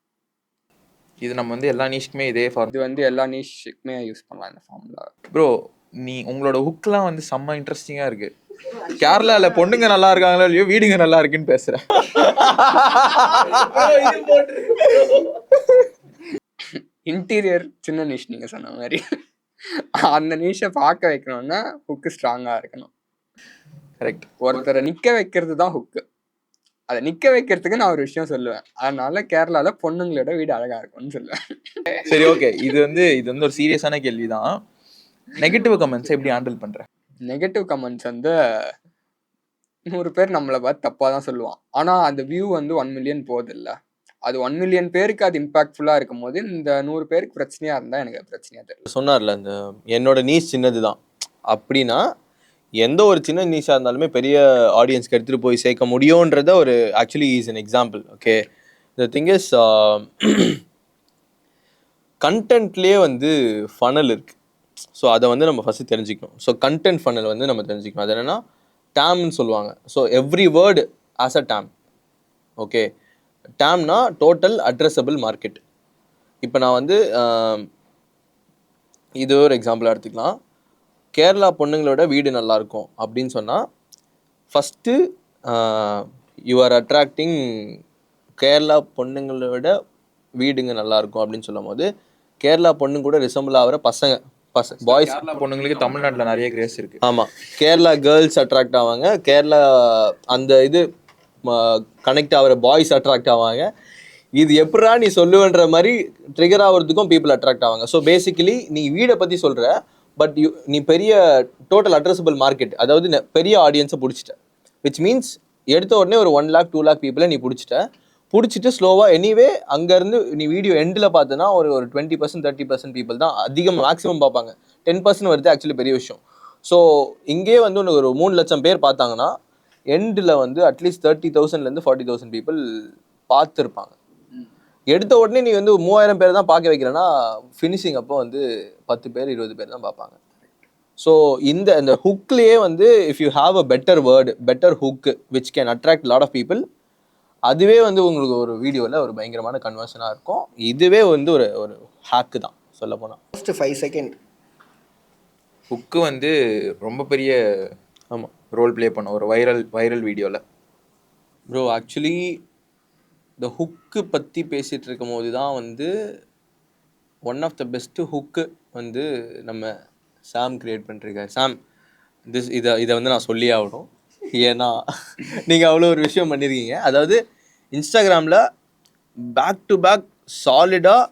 இது நம்ம வந்து எல்லா நீஷ்க்குமே இதே இது வந்து எல்லா நீஷ்க்குமே யூஸ் பண்ணலாம் இந்த ஃபார்முலா. ப்ரோ உங்களோட ஹுக்லாம் வந்து செம்ம இன்ட்ரெஸ்டிங்காக இருக்கு. கேரளாவில் பொண்ணுங்க நல்லா இருக்காங்களோ இல்லையோ வீடுங்க நல்லா இருக்குன்னு பேசுகிறேன். இன்டீரியர் சின்ன நீஷ் நீங்கள் சொன்ன மாதிரி, அந்த நீஷை பார்க்க வைக்கணும்னா ஹுக்கு ஸ்ட்ராங்காக இருக்கணும். கரெக்ட். ஒருத்தரை நிற்க வைக்கிறது தான் ஹுக்கு. அதை நிற்க வைக்கிறதுக்கு நான் ஒரு விஷயம் சொல்லுவேன். அதனால கேரளாவில் பொண்ணுங்களோட வீடு அழகாக இருக்கும்னு சொல்லுவேன். சரி ஓகே, இது வந்து ஒரு சீரியஸான கேள்வி தான். நெகட்டிவ் கமெண்ட்ஸ் எப்படி ஹேண்டில் பண்ணுறேன்? நெகட்டிவ் கமெண்ட்ஸ் வந்து 100 பேர் நம்மளை பார்த்து தப்பாக தான் சொல்லுவான். ஆனால் அந்த வியூ வந்து 1 மில்லியன் போகுது இல்லை, அது 1 மில்லியன் பேருக்கு அது இம்பாக்ட்ஃபுல்லாக இருக்கும் போது இந்த 100 பேருக்கு பிரச்சனையாக இருந்தால் எனக்கு பிரச்சனையாக தெரியும். சொன்னார்ல இந்த என்னோட நீஷ் சின்னது தான் அப்படின்னா, எந்த ஒரு சின்ன நீஷாக இருந்தாலுமே பெரிய ஆடியன்ஸ்க்கு எடுத்துகிட்டு போய் சேர்க்க முடியுன்றத ஒரு actually is an example. Okay, the thing is கண்டென்ட்லேயே வந்து ஃபனல் இருக்குது. ஸோ அதை வந்து நம்ம ஃபஸ்ட்டு தெரிஞ்சுக்கணும். ஸோ கண்டென்ட் ஃபனல் வந்து நம்ம தெரிஞ்சுக்கணும். அது என்னென்னா டேம்னு சொல்லுவாங்க. So every word as a TAM. Okay, டேம்னா டோட்டல் அட்ரஸபிள் மார்க்கெட். இப்போ நான் வந்து இது ஒரு எக்ஸாம்பிளாக எடுத்துக்கலாம். கேரளா பொண்ணுங்களோட வீடு நல்லாயிருக்கும் அப்படின்னு சொன்னால் first you are attracting Kerala பொண்ணுங்களோட வீடுங்க நல்லாயிருக்கும் அப்படின்னு சொல்லும் போது கேரளா பொண்ணுங்க கூட ரிசம்பிள் ஆகிற பாய்ஸ் பொண்ணுங்களுக்கு தமிழ்நாட்டில் நிறைய கிரேஸ் இருக்குது. ஆமாம், கேரளா கேர்ள்ஸ் அட்ராக்ட் ஆவாங்க, கேரளா அந்த இது கனெக்ட் ஆகிற பாய்ஸ் அட்ராக்ட் ஆவாங்க. இது எப்படா நீ சொல்லுவன்ற மாதிரி ட்ரிகர் ஆகிறதுக்கும் பீப்புள் அட்ராக்ட் ஆவாங்க. ஸோ பேசிக்கலி நீ வீடை பற்றி சொல்கிற, பட் நீ பெரிய டோட்டல் அட்ரஸபிள் மார்க்கெட், அதாவது பெரிய ஆடியன்ஸை பிடிச்சிட்ட, விச் மீன்ஸ் எடுத்த உடனே ஒரு 1 lakh 2 lakh பீப்புளை நீ பிடிச்சிட்டு ஸ்லோவாக எனிவே அங்கேருந்து நீ வீடியோ எண்டில் பார்த்தனா ஒரு 20% 30% பீப்புள் தான் அதிகம் மேக்ஸிமம் பார்ப்பாங்க. 10% வருது ஆக்சுவலி பெரிய விஷயம். ஸோ இங்கே வந்து ஒன்று ஒரு 3 லட்சம் பேர் பார்த்தாங்கன்னா எண்டில் வந்து அட்லீஸ்ட் 30,000 40,000 பீப்புள் பார்த்துருப்பாங்க. எடுத்த உடனே நீ வந்து 3000 பேர் தான் பார்க்க வைக்கிறேன்னா ஃபினிஷிங் அப்போ வந்து 10 பேர் 20 பேர் தான் பார்ப்பாங்க. ஸோ இந்த ஹுக்லேயே வந்து if you have a better word, better hook which can attract lot of people, அதுவே வந்து உங்களுக்கு ஒரு வீடியோவில் ஒரு பயங்கரமான கன்வர்ஷனாக இருக்கும். இதுவே வந்து ஒரு ஹேக்கு தான் சொல்ல போனால். ஃபர்ஸ்ட் 5 செகண்ட் ஹுக்கு வந்து ரொம்ப பெரிய ஆமாம் ரோல் ப்ளே பண்ண ஒரு வைரல் வீடியோவில். ப்ரோ ஆக்சுவலி இந்த ஹுக்கு பற்றி பேசிகிட்டு இருக்கும் போது தான் வந்து ஒன் ஆஃப் த பெஸ்ட்டு ஹுக்கு வந்து நம்ம சாம் க்ரியேட் பண்ணிருக்காரு. சாம் இதை வந்து நான் சொல்லி ஆகணும், ஏன்னா நீங்கள் அவ்வளோ ஒரு விஷயம் பண்ணியிருக்கீங்க. அதாவது இன்ஸ்டாகிராமில் பேக் டு பேக் சாலிடாக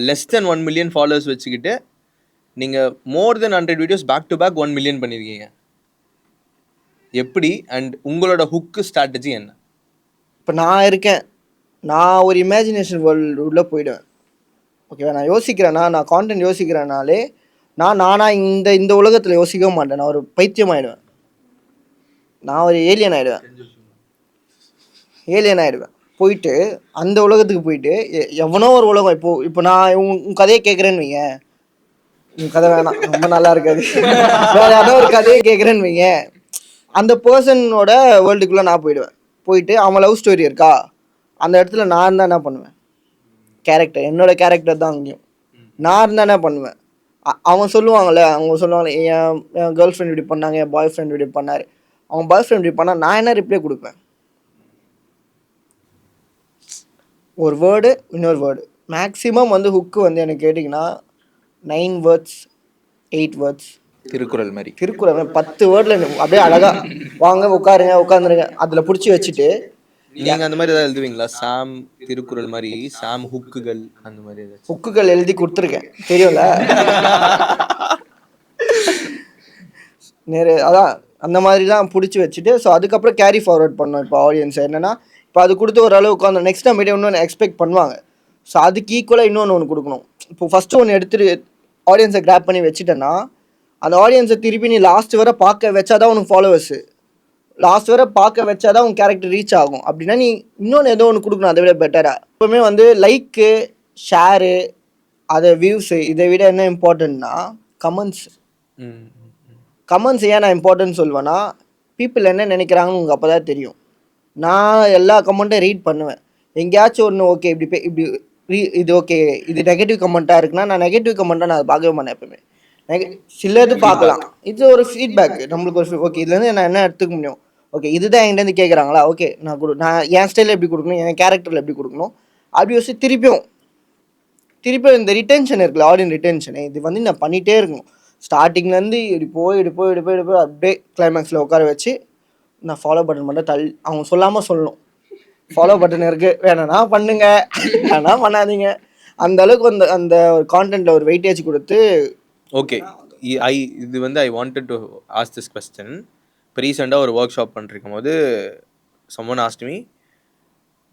லெஸ் தென் 1 million ஃபாலோவர்ஸ் வச்சுக்கிட்டு நீங்கள் more than 100 videos back to back 1 million பண்ணியிருக்கீங்க. எப்படி அண்ட் உங்களோட ஹுக்கு ஸ்ட்ராட்டஜி என்ன? இப்போ நான் இருக்கேன், நான் ஒரு இமேஜினேஷன் வேர்ல்டு உள்ளே போயிடுவேன். ஓகேவா, நான் யோசிக்கிறேன்னா, நான் கான்டென்ட் யோசிக்கிறேனாலே நானா இந்த இந்த உலகத்தில் யோசிக்கவே மாட்டேன். நான் ஒரு பைத்தியம் ஆகிடுவேன், நான் ஒரு ஏலியன் ஆகிடுவேன். போயிட்டு அந்த உலகத்துக்கு போயிட்டு எவனோ ஒரு உலகம், இப்போ நான் உன் கதையை கேட்குறேன்னு வைங்க, உன் கதை வேணாம், ரொம்ப நல்லா இருக்காது, வேற ஏதோ ஒரு கதையை கேட்குறேன்னு வைங்க, அந்த பர்சனோட வேர்ல்டுக்குள்ளே நான் போயிட்டு அவன் லவ் ஸ்டோரி இருக்கா, அந்த இடத்துல நான் இருந்தால் என்ன பண்ணுவேன், கேரக்டர், என்னோட கேரக்டர் தான் அங்கேயும். நான் இருந்தால் என்ன பண்ணுவேன், அவங்க சொல்லுவாங்கள்ல, என் கேர்ள் ஃப்ரெண்ட் இப்படி பண்ணாங்க, என் பாய் ஃப்ரெண்ட் இப்படி பண்ணார், அவன் பாய் ஃப்ரெண்ட் இப்படி பண்ணால் நான் என்ன ரிப்ளை கொடுப்பேன்? ஒரு வேர்டு இன்னொரு வேர்டு. மேக்ஸிமம் வந்து ஹுக்கு வந்து எனக்கு கேட்டிங்கன்னா 9 words 8 words. திருக்குறள் மாதிரி 10 வேர்டில் அப்படியே அழகாக வாங்க உட்காந்துருங்க அதில் பிடிச்சி வச்சுட்டு. நீங்கள் அந்த மாதிரி ஏதாவது எழுதுவீங்களா? சாம் திருக்குறள் மாதிரி சாம் ஹுக்குகள் அந்த மாதிரி ஏதாச்சும்? ஹுக்குகள் எழுதி கொடுத்துருக்கேன், தெரியும்ல. அதான் அந்த மாதிரிலாம் பிடிச்சி வச்சுட்டு, ஸோ அதுக்கப்புறம் கேரி ஃபார்வர்ட் பண்ணோம். இப்போ ஆடியன்ஸ் என்னென்னா, இப்போ அது கொடுத்து ஓரளவு உட்காந்து நெக்ஸ்ட் டைம் இன்னொன்று எக்ஸ்பெக்ட் பண்ணுவாங்க. ஸோ அதுக்கு ஈக்குவலாக இன்னொன்று கொடுக்கணும். இப்போ ஃபஸ்ட்டு ஒன்று எடுத்துகிட்டு ஆடியன்ஸை கிராப் பண்ணி வச்சுட்டேன்னா, அந்த ஆடியன்ஸை திருப்பி நீ லாஸ்ட் வரை பார்க்க வச்சாதான் உனக்கு ஃபாலோவர்ஸு, லாஸ்ட் வரை பார்க்க வச்சாதான் உன் கேரக்டர் ரீச் ஆகும். அப்படின்னா நீ இன்னொன்று ஏதோ ஒன்று கொடுக்கணும், அதை விட பெட்டராக. எப்போவுமே வந்து லைக்கு, ஷேரு, அதை வியூஸு, இதை விட என்ன இம்பார்ட்டன்ட்னா கமெண்ட்ஸ். கமெண்ட்ஸ் ஏன் நான் இம்பார்ட்டன்ட் சொல்வேன்னா, பீப்புள் என்ன நினைக்கிறாங்கன்னு உங்களுக்கு அப்போ தான் தெரியும். நான் எல்லா கமெண்ட்டையும் ரீட் பண்ணுவேன். எங்கேயாச்சும் ஒன்று ஓகே இப்படி இது ஓகே, இது நெகட்டிவ் கமெண்ட்டாக இருக்குன்னா, நான் நெகட்டிவ் கமெண்ட்டாக நான் அதை பார்க்கவே மாட்டேன் எப்பவுமே. சிலது பார்க்கலாம், இது ஒரு ஃபீட்பேக் நம்மளுக்கு ஒரு ஓகே, இதுலேருந்து நான் என்ன எடுத்துக்க முடியும், ஓகே இதுதான் என்கிட்டேருந்து கேட்குறாங்களா, ஓகே நான் என் ஸ்டைலில் எப்படி கொடுக்கணும், என் கேரக்டரில் எப்படி கொடுக்கணும், அப்படி யோசிச்சு திருப்பியும் இந்த ரிட்டென்ஷன் இருக்குல்ல, ஆடியன்ஸ் ரிட்டென்ஷனு, இது வந்து நான் பண்ணிகிட்டே இருக்கணும். ஸ்டார்டிங்லேருந்து இப்படி போய் அப்படியே கிளைமேக்ஸில் உட்கார வச்சு நான் ஃபாலோ பட்டன் மட்டும் அவங்க சொல்லாமல் சொல்லணும், ஃபாலோ பட்டன் இருக்குது, வேணா பண்ணுங்க, வேணா பண்ணாதீங்க, அந்த அளவுக்கு அந்த ஒரு கான்டென்ட்டில் ஒரு வெயிட்டேஜ் கொடுத்து. ஓகே, இது வந்து I wanted to ask this question. இப்போ ரீசெண்டாக ஒரு ஒர்க் ஷாப் பண்ணிருக்கும் போது சம்மன் ஆஸ்க்ட் மீ,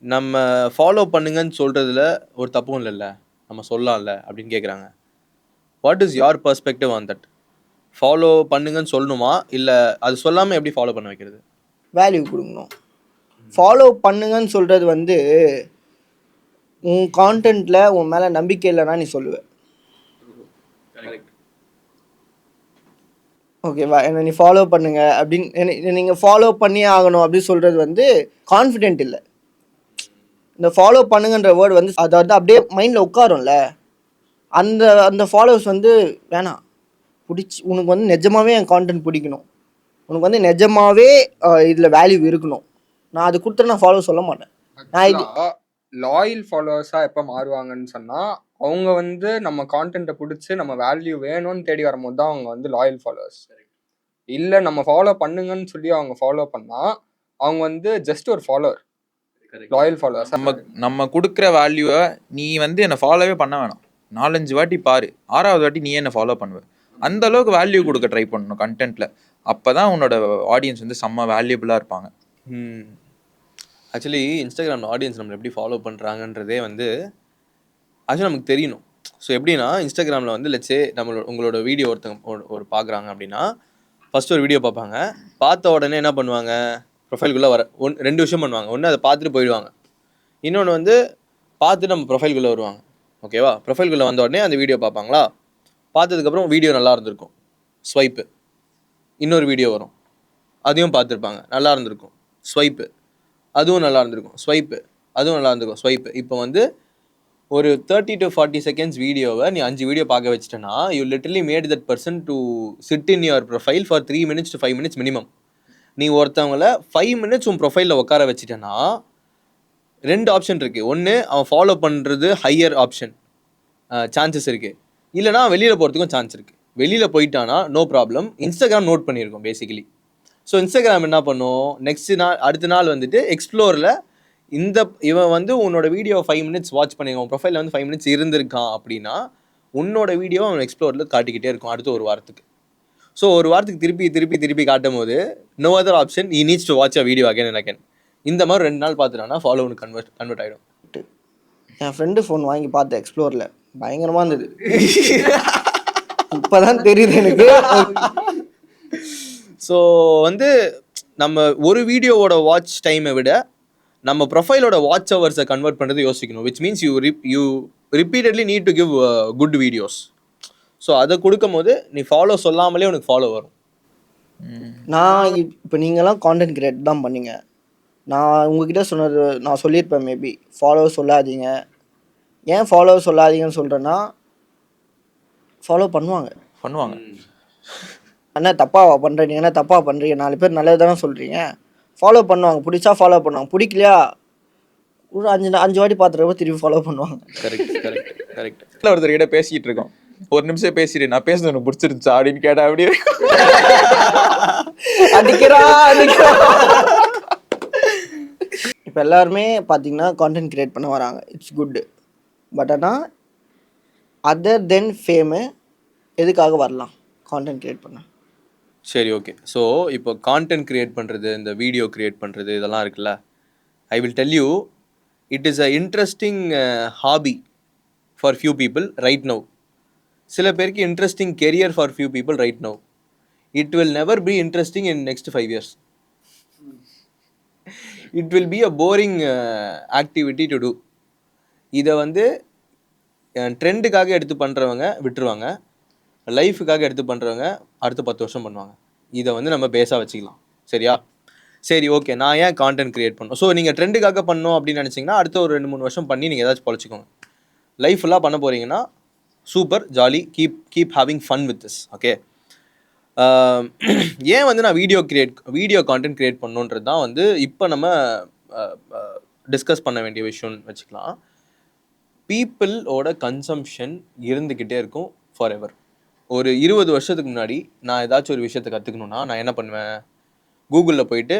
நம்ம ஃபாலோ பண்ணுங்கன்னு சொல்கிறதுல ஒரு தப்பும் இல்லைல்ல, நம்ம சொல்லலாம்ல அப்படின்னு கேட்குறாங்க. What is your perspective on that? Follow பண்ணுங்கன்னு சொல்லணுமா, இல்லை அது சொல்லாமல் எப்படி ஃபாலோ பண்ண வைக்கிறது? வேல்யூ கொடுக்கணும். ஃபாலோ பண்ணுங்கன்னு சொல்கிறது வந்து உன் கான்டென்ட்டில் உன் மேலே நம்பிக்கை இல்லைன்னா நீ சொல்லுவேன், ஓகேவா, என்ன நீ ஃபாலோ பண்ணுங்க அப்படின்னு நீங்கள் ஃபாலோ பண்ணியே ஆகணும் அப்படின்னு சொல்கிறது வந்து கான்ஃபிடென்ட் இல்லை. இந்த ஃபாலோ பண்ணுங்கன்ற வேர்டு வந்து அதை வந்து அப்படியே மைண்டில் உட்காரும்ல, அந்த ஃபாலோவர்ஸ் வந்து வேணாம், உனக்கு வந்து நிஜமாகவே என் கான்டென்ட் பிடிக்கணும், உனக்கு வந்து நிஜமாகவே இதில் வேல்யூ இருக்கணும், நான் அது கொடுத்துட்டு நான் ஃபாலோ சொல்ல மாட்டேன். நான் இது லாயல் ஃபாலோவர்ஸாக எப்போ மாறுவாங்கன்னு சொன்னால், அவங்க வந்து நம்ம கான்டென்ட்டை பிடிச்சி நம்ம வேல்யூ வேணும்னு தேடி வரும்போது தான் அவங்க வந்து லாயல் ஃபாலோவர்ஸ். இல்லை நம்ம ஃபாலோ பண்ணுங்கன்னு சொல்லி அவங்க ஃபாலோ பண்ணால் அவங்க வந்து ஜஸ்ட் ஒரு ஃபாலோவர், லாயல் ஃபாலோவர்ஸ். நம்ம கொடுக்குற வேல்யூவை நீ வந்து என்னை ஃபாலோவே பண்ண வேணாம், 4-5 வாட்டி பாரு, 6வது வாட்டி நீ என்ன ஃபாலோ பண்ணுவ, அந்த அளவுக்கு வேல்யூ கொடுக்க ட்ரை பண்ணணும் கண்டென்ட்ல. அப்பதான் உன்னோட ஆடியன்ஸ் வந்து செம்ம வேல்யூபிளா இருப்பாங்க. ஆக்சுவலி இன்ஸ்டாகிராமில் ஆடியன்ஸ் நம்மளை எப்படி ஃபாலோ பண்ணுறாங்கன்றதே வந்து ஆக்சுவலி நமக்கு தெரியணும். ஸோ எப்படின்னா, இன்ஸ்டாகிராமில் வந்து லெட்ஸே உங்களோட வீடியோ ஒரு பார்க்குறாங்க அப்படின்னா, ஃபஸ்ட்டு ஒரு வீடியோ பார்ப்பாங்க, பார்த்த உடனே என்ன பண்ணுவாங்க, ப்ரொஃபைல்குள்ளே வர 2 விஷயம் பண்ணுவாங்க. ஒன்று அதை பார்த்துட்டு போயிடுவாங்க, இன்னொன்று வந்து பார்த்துட்டு நம்ம ப்ரொஃபைல்குள்ளே வருவாங்க. ஓகேவா, ப்ரொஃபைல்குள்ளே வந்த உடனே அந்த வீடியோ பார்ப்பாங்களா, பார்த்ததுக்கப்புறம் வீடியோ நல்லா இருந்திருக்கும், ஸ்வைப்பு, இன்னொரு வீடியோ வரும், அதையும் பார்த்துருப்பாங்க, நல்லா இருந்திருக்கும், ஸ்வைப்பு, அதுவும் நல்லா இருந்திருக்கும், ஸ்வைப்பு, அதுவும் நல்லா இருந்திருக்கும், ஸ்வைப்பு. இப்போ வந்து ஒரு 30 to 40 seconds வீடியோவை நீ 5 வீடியோ பார்க்க வச்சிட்டேன்னா, you literally made that person to sit in your profile for 3 minutes to 5 minutes minimum. நீ ஒருத்தவங்கள 5 minutes உன் ப்ரொஃபைலில் உட்கார வச்சிட்டேன்னா 2 ஆப்ஷன் இருக்குது. ஒன்று, அவன் ஃபாலோ பண்ணுறது ஹையர் ஆப்ஷன் சான்சஸ் இருக்குது, இல்லைனா வெளியில் போகிறதுக்கும் சான்ஸ் இருக்குது. வெளியில் போயிட்டானா நோ ப்ராப்ளம், இன்ஸ்டாகிராம் நோட் பண்ணியிருக்கோம் பேசிக்கலி. ஸோ இன்ஸ்டாகிராம் என்ன பண்ணும், அடுத்த நாள் வந்துட்டு எக்ஸ்ப்ளோரில் இவன் வந்து உன்னோட வீடியோ 5 minutes வாட்ச் பண்ணியிருக்கான், உன் ப்ரொஃபைலில் வந்து 5 minutes இருந்திருக்கான் அப்படின்னா உன்னோட வீடியோ அவன் எக்ஸ்ப்ளோரில் காட்டிக்கிட்டே இருக்கும் அடுத்த ஒரு வாரத்துக்கு. ஸோ ஒரு வாரத்துக்கு திருப்பி காட்டும் போது no other option he needs to watch a video again and again. இந்த மாதிரி 2 நாள் பார்த்துட்டானா ஃபாலோவுக்கு கன்வெர்ட் ஆகிடும். என் ஃப்ரெண்டு ஃபோன் வாங்கி பார்த்தேன் எக்ஸ்ப்ளோரில், பயங்கரமாக இருந்தது. இப்போதான் தெரியுது எனக்கு. ஸோ வந்து நம்ம ஒரு வீடியோவோட வாட்ச் டைமை விட நம்ம ப்ரொஃபைலோட வாட்ச் ஹவர்ஸை கன்வெர்ட் பண்ணுறது யோசிக்கணும். Which means you repeatedly need to give good videos. So அதை கொடுக்கும் போது நீ ஃபாலோ சொல்லாமலே உனக்கு ஃபாலோ வரும். நான் இப்போ நீங்களாம் கான்டென்ட் கிரியேட் தான் பண்ணீங்க, நான் உங்ககிட்ட சொன்னது நான் சொல்லியிருப்பேன் மேபி, ஃபாலோ சொல்லாதீங்க. ஏன் ஃபாலோ சொல்லாதீங்கன்னு சொல்கிறேன்னா, ஃபாலோ பண்ணுவாங்க. என்ன தப்பாக பண்ணுறீங்க, என்ன தப்பாக பண்ணுறீங்க, 4 பேர் நல்லது தானே சொல்கிறீங்க. ஃபாலோ பண்ணுவாங்க, பிடிச்சா ஃபாலோ பண்ணுவாங்க, பிடிக்கலையா ஒரு 5 வாட்டி பார்த்துறப்ப திருப்பி ஃபாலோ பண்ணுவாங்க. கரெக்ட். ஒருத்தர்கிட்ட பேசிக்கிட்டு இருக்கோம், ஒரு நிமிஷம் பேசிட்டு நான் பேசுறது எனக்கு பிடிச்சிருந்துச்சா அப்படின்னு கேட்டா அப்படி அடிக்கிறா. இப்போ எல்லாருமே பார்த்தீங்கன்னா கான்டென்ட் கிரியேட் பண்ண வராங்க, இட்ஸ் குட். பட் ஆனால் அதர் தென் ஃபேமு எதுக்காக வரலாம் கான்டென்ட் கிரியேட் பண்ண? சரி, ஓகே. ஸோ இப்போ கான்டென்ட் கிரியேட் பண்ணுறது, இந்த வீடியோ கிரியேட் பண்ணுறது இதெல்லாம் இருக்குல்ல, I will tell you it is a interesting hobby for few people right now. சில பேருக்கு interesting career for few people right now. It will never be interesting in next 5 years. It will be a boring activity to do. இதை வந்து ட்ரெண்டுக்காக எடுத்து பண்ணுறவங்க விட்டுருவாங்க, லைஃபுக்காக எடுத்து பண்ணுறவங்க அடுத்த 10 வருஷம் பண்ணுவாங்க. இதை வந்து நம்ம பேஸாக வச்சுக்கலாம், சரியா? சரி, ஓகே. நான் ஏன் கான்டென்ட் கிரியேட் பண்ணணும்? ஸோ நீங்கள் ட்ரெண்டுக்காக பண்ணணும் அப்படின்னு நினச்சிங்கன்னா அடுத்த ஒரு 2-3 வருஷம் பண்ணி நீங்கள் ஏதாச்சும் பொழைச்சிக்கோங்க. லைஃப் ஃபுல்லாக பண்ண போகிறீங்கன்னா super jolly, keep having fun with this, okay? ஏன் வந்து நான் வீடியோ கான்டென்ட் கிரியேட் பண்ணணுன்றது தான் வந்து இப்போ நம்ம டிஸ்கஸ் பண்ண வேண்டிய விஷயம்னு வச்சுக்கலாம். பீப்புளோட கன்சம்ஷன் இருந்துக்கிட்டே இருக்கும் ஃபார் எவர். ஒரு 20 வருஷத்துக்கு முன்னாடி நான் ஏதாச்சும் ஒரு விஷயத்தை கற்றுக்கணுன்னா நான் என்ன பண்ணுவேன்? கூகுளில் போயிட்டு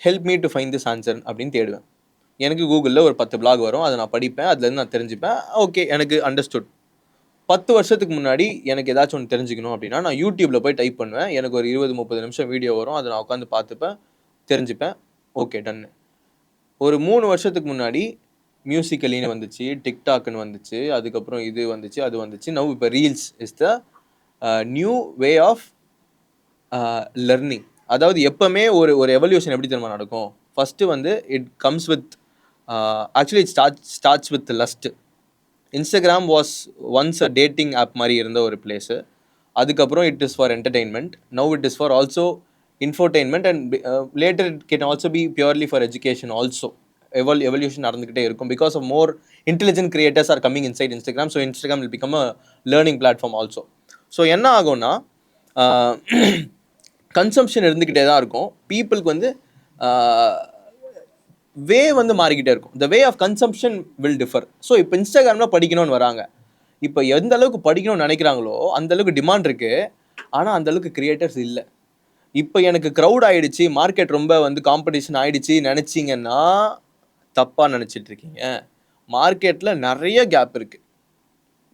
help me to find this answer அப்படின்னு தேடுவேன். எனக்கு கூகுளில் ஒரு 10 பிளாக் வரும், அதை நான் படிப்பேன், அதுலேருந்து நான் தெரிஞ்சுப்பேன். ஓகே, எனக்கு அண்டர்ஸ்டுட். 10 வருஷத்துக்கு முன்னாடி எனக்கு ஏதாச்சும் ஒன்று தெரிஞ்சுக்கணும் அப்படின்னா நான் யூடியூப்பில் போய் டைப் பண்ணுவேன். எனக்கு ஒரு 20-30 நிமிஷம் வீடியோ வரும், அதை நான் உட்காந்து பார்த்துப்பேன், தெரிஞ்சுப்பேன். ஓகே, டன்னு. ஒரு 3 வருஷத்துக்கு முன்னாடி மியூசிக்கலின்னு வந்துச்சு, டிக்டாக்னு வந்துச்சு, அதுக்கப்புறம் இது வந்துச்சு, அது வந்துச்சு. நவ் இப்போ reels is the new way of learning. அதாவது எப்போவுமே ஒரு எவல்யூஷன் எப்படி தெரியுமா நடக்கும்? ஃபஸ்ட்டு வந்து it comes with actually it starts with lust. Instagram was once a dating app மாதிரி இருந்த ஒரு பிளேஸு. அதுக்கப்புறம் it is for entertainment. Now it is for also infotainment and later it can also be purely for education also. Evolution நடந்துக்கிட்டே இருக்கும் because of more intelligent creators are coming inside Instagram. So Instagram will become a learning platform also. So என்ன ஆகும்னா கன்சம்ஷன் இருந்துக்கிட்டே தான் இருக்கும். பீப்புளுக்கு வந்து வே வந்து மாறிக்கிட்டே இருக்கும். The way of consumption will differ. So இப்போ இன்ஸ்டாகிராமில் படிக்கணும்னு வராங்க. இப்போ எந்த அளவுக்கு படிக்கணும்னு நினைக்கிறாங்களோ அந்தளவுக்கு டிமாண்ட் இருக்குது, ஆனால் அந்தளவுக்கு கிரியேட்டர்ஸ் இல்லை. இப்போ எனக்கு க்ரௌட் ஆகிடுச்சு, மார்க்கெட் ரொம்ப வந்து காம்படிஷன் ஆகிடுச்சு நினச்சிங்கன்னா தப்பாக நினச்சிட்ருக்கீங்க. மார்க்கெட்டில் நிறைய கேப் இருக்குது.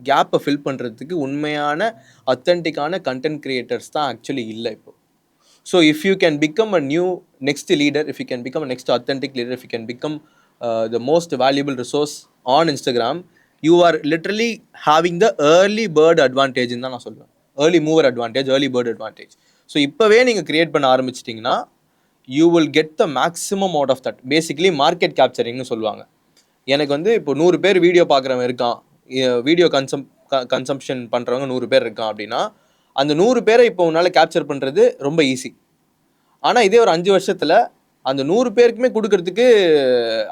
கேப்பை ஃபில் பண்ணுறதுக்கு உண்மையான அத்தன்டிக்கான கண்டென்ட் கிரியேட்டர்ஸ் தான் ஆக்சுவலி இல்லை இப்போ. So if you can become a new next leader, if you can become a next authentic leader, if you can become the most valuable resource on Instagram, you are literally having the early bird advantage in தான் நான் சொல்லுவேன். early mover advantage, early bird advantage. So இப்போவே நீங்கள் கிரியேட் பண்ண ஆரம்பிச்சிட்டிங்கன்னா you will get the maximum out of that. Basically market capturingனு சொல்லுவாங்க. எனக்கு வந்து இப்போ 100 பேர் வீடியோ பார்க்குறவன் இருக்கான், வீடியோ கன்சம்ஷன் பண்ணுறவங்க 100 பேர் இருக்கான் அப்படின்னா அந்த 100 பேரை இப்போ உன்னால் கேப்சர் பண்ணுறது ரொம்ப ஈஸி. ஆனால் இதே ஒரு 5 வருஷத்தில் அந்த 100 பேருக்குமே கொடுக்கறதுக்கு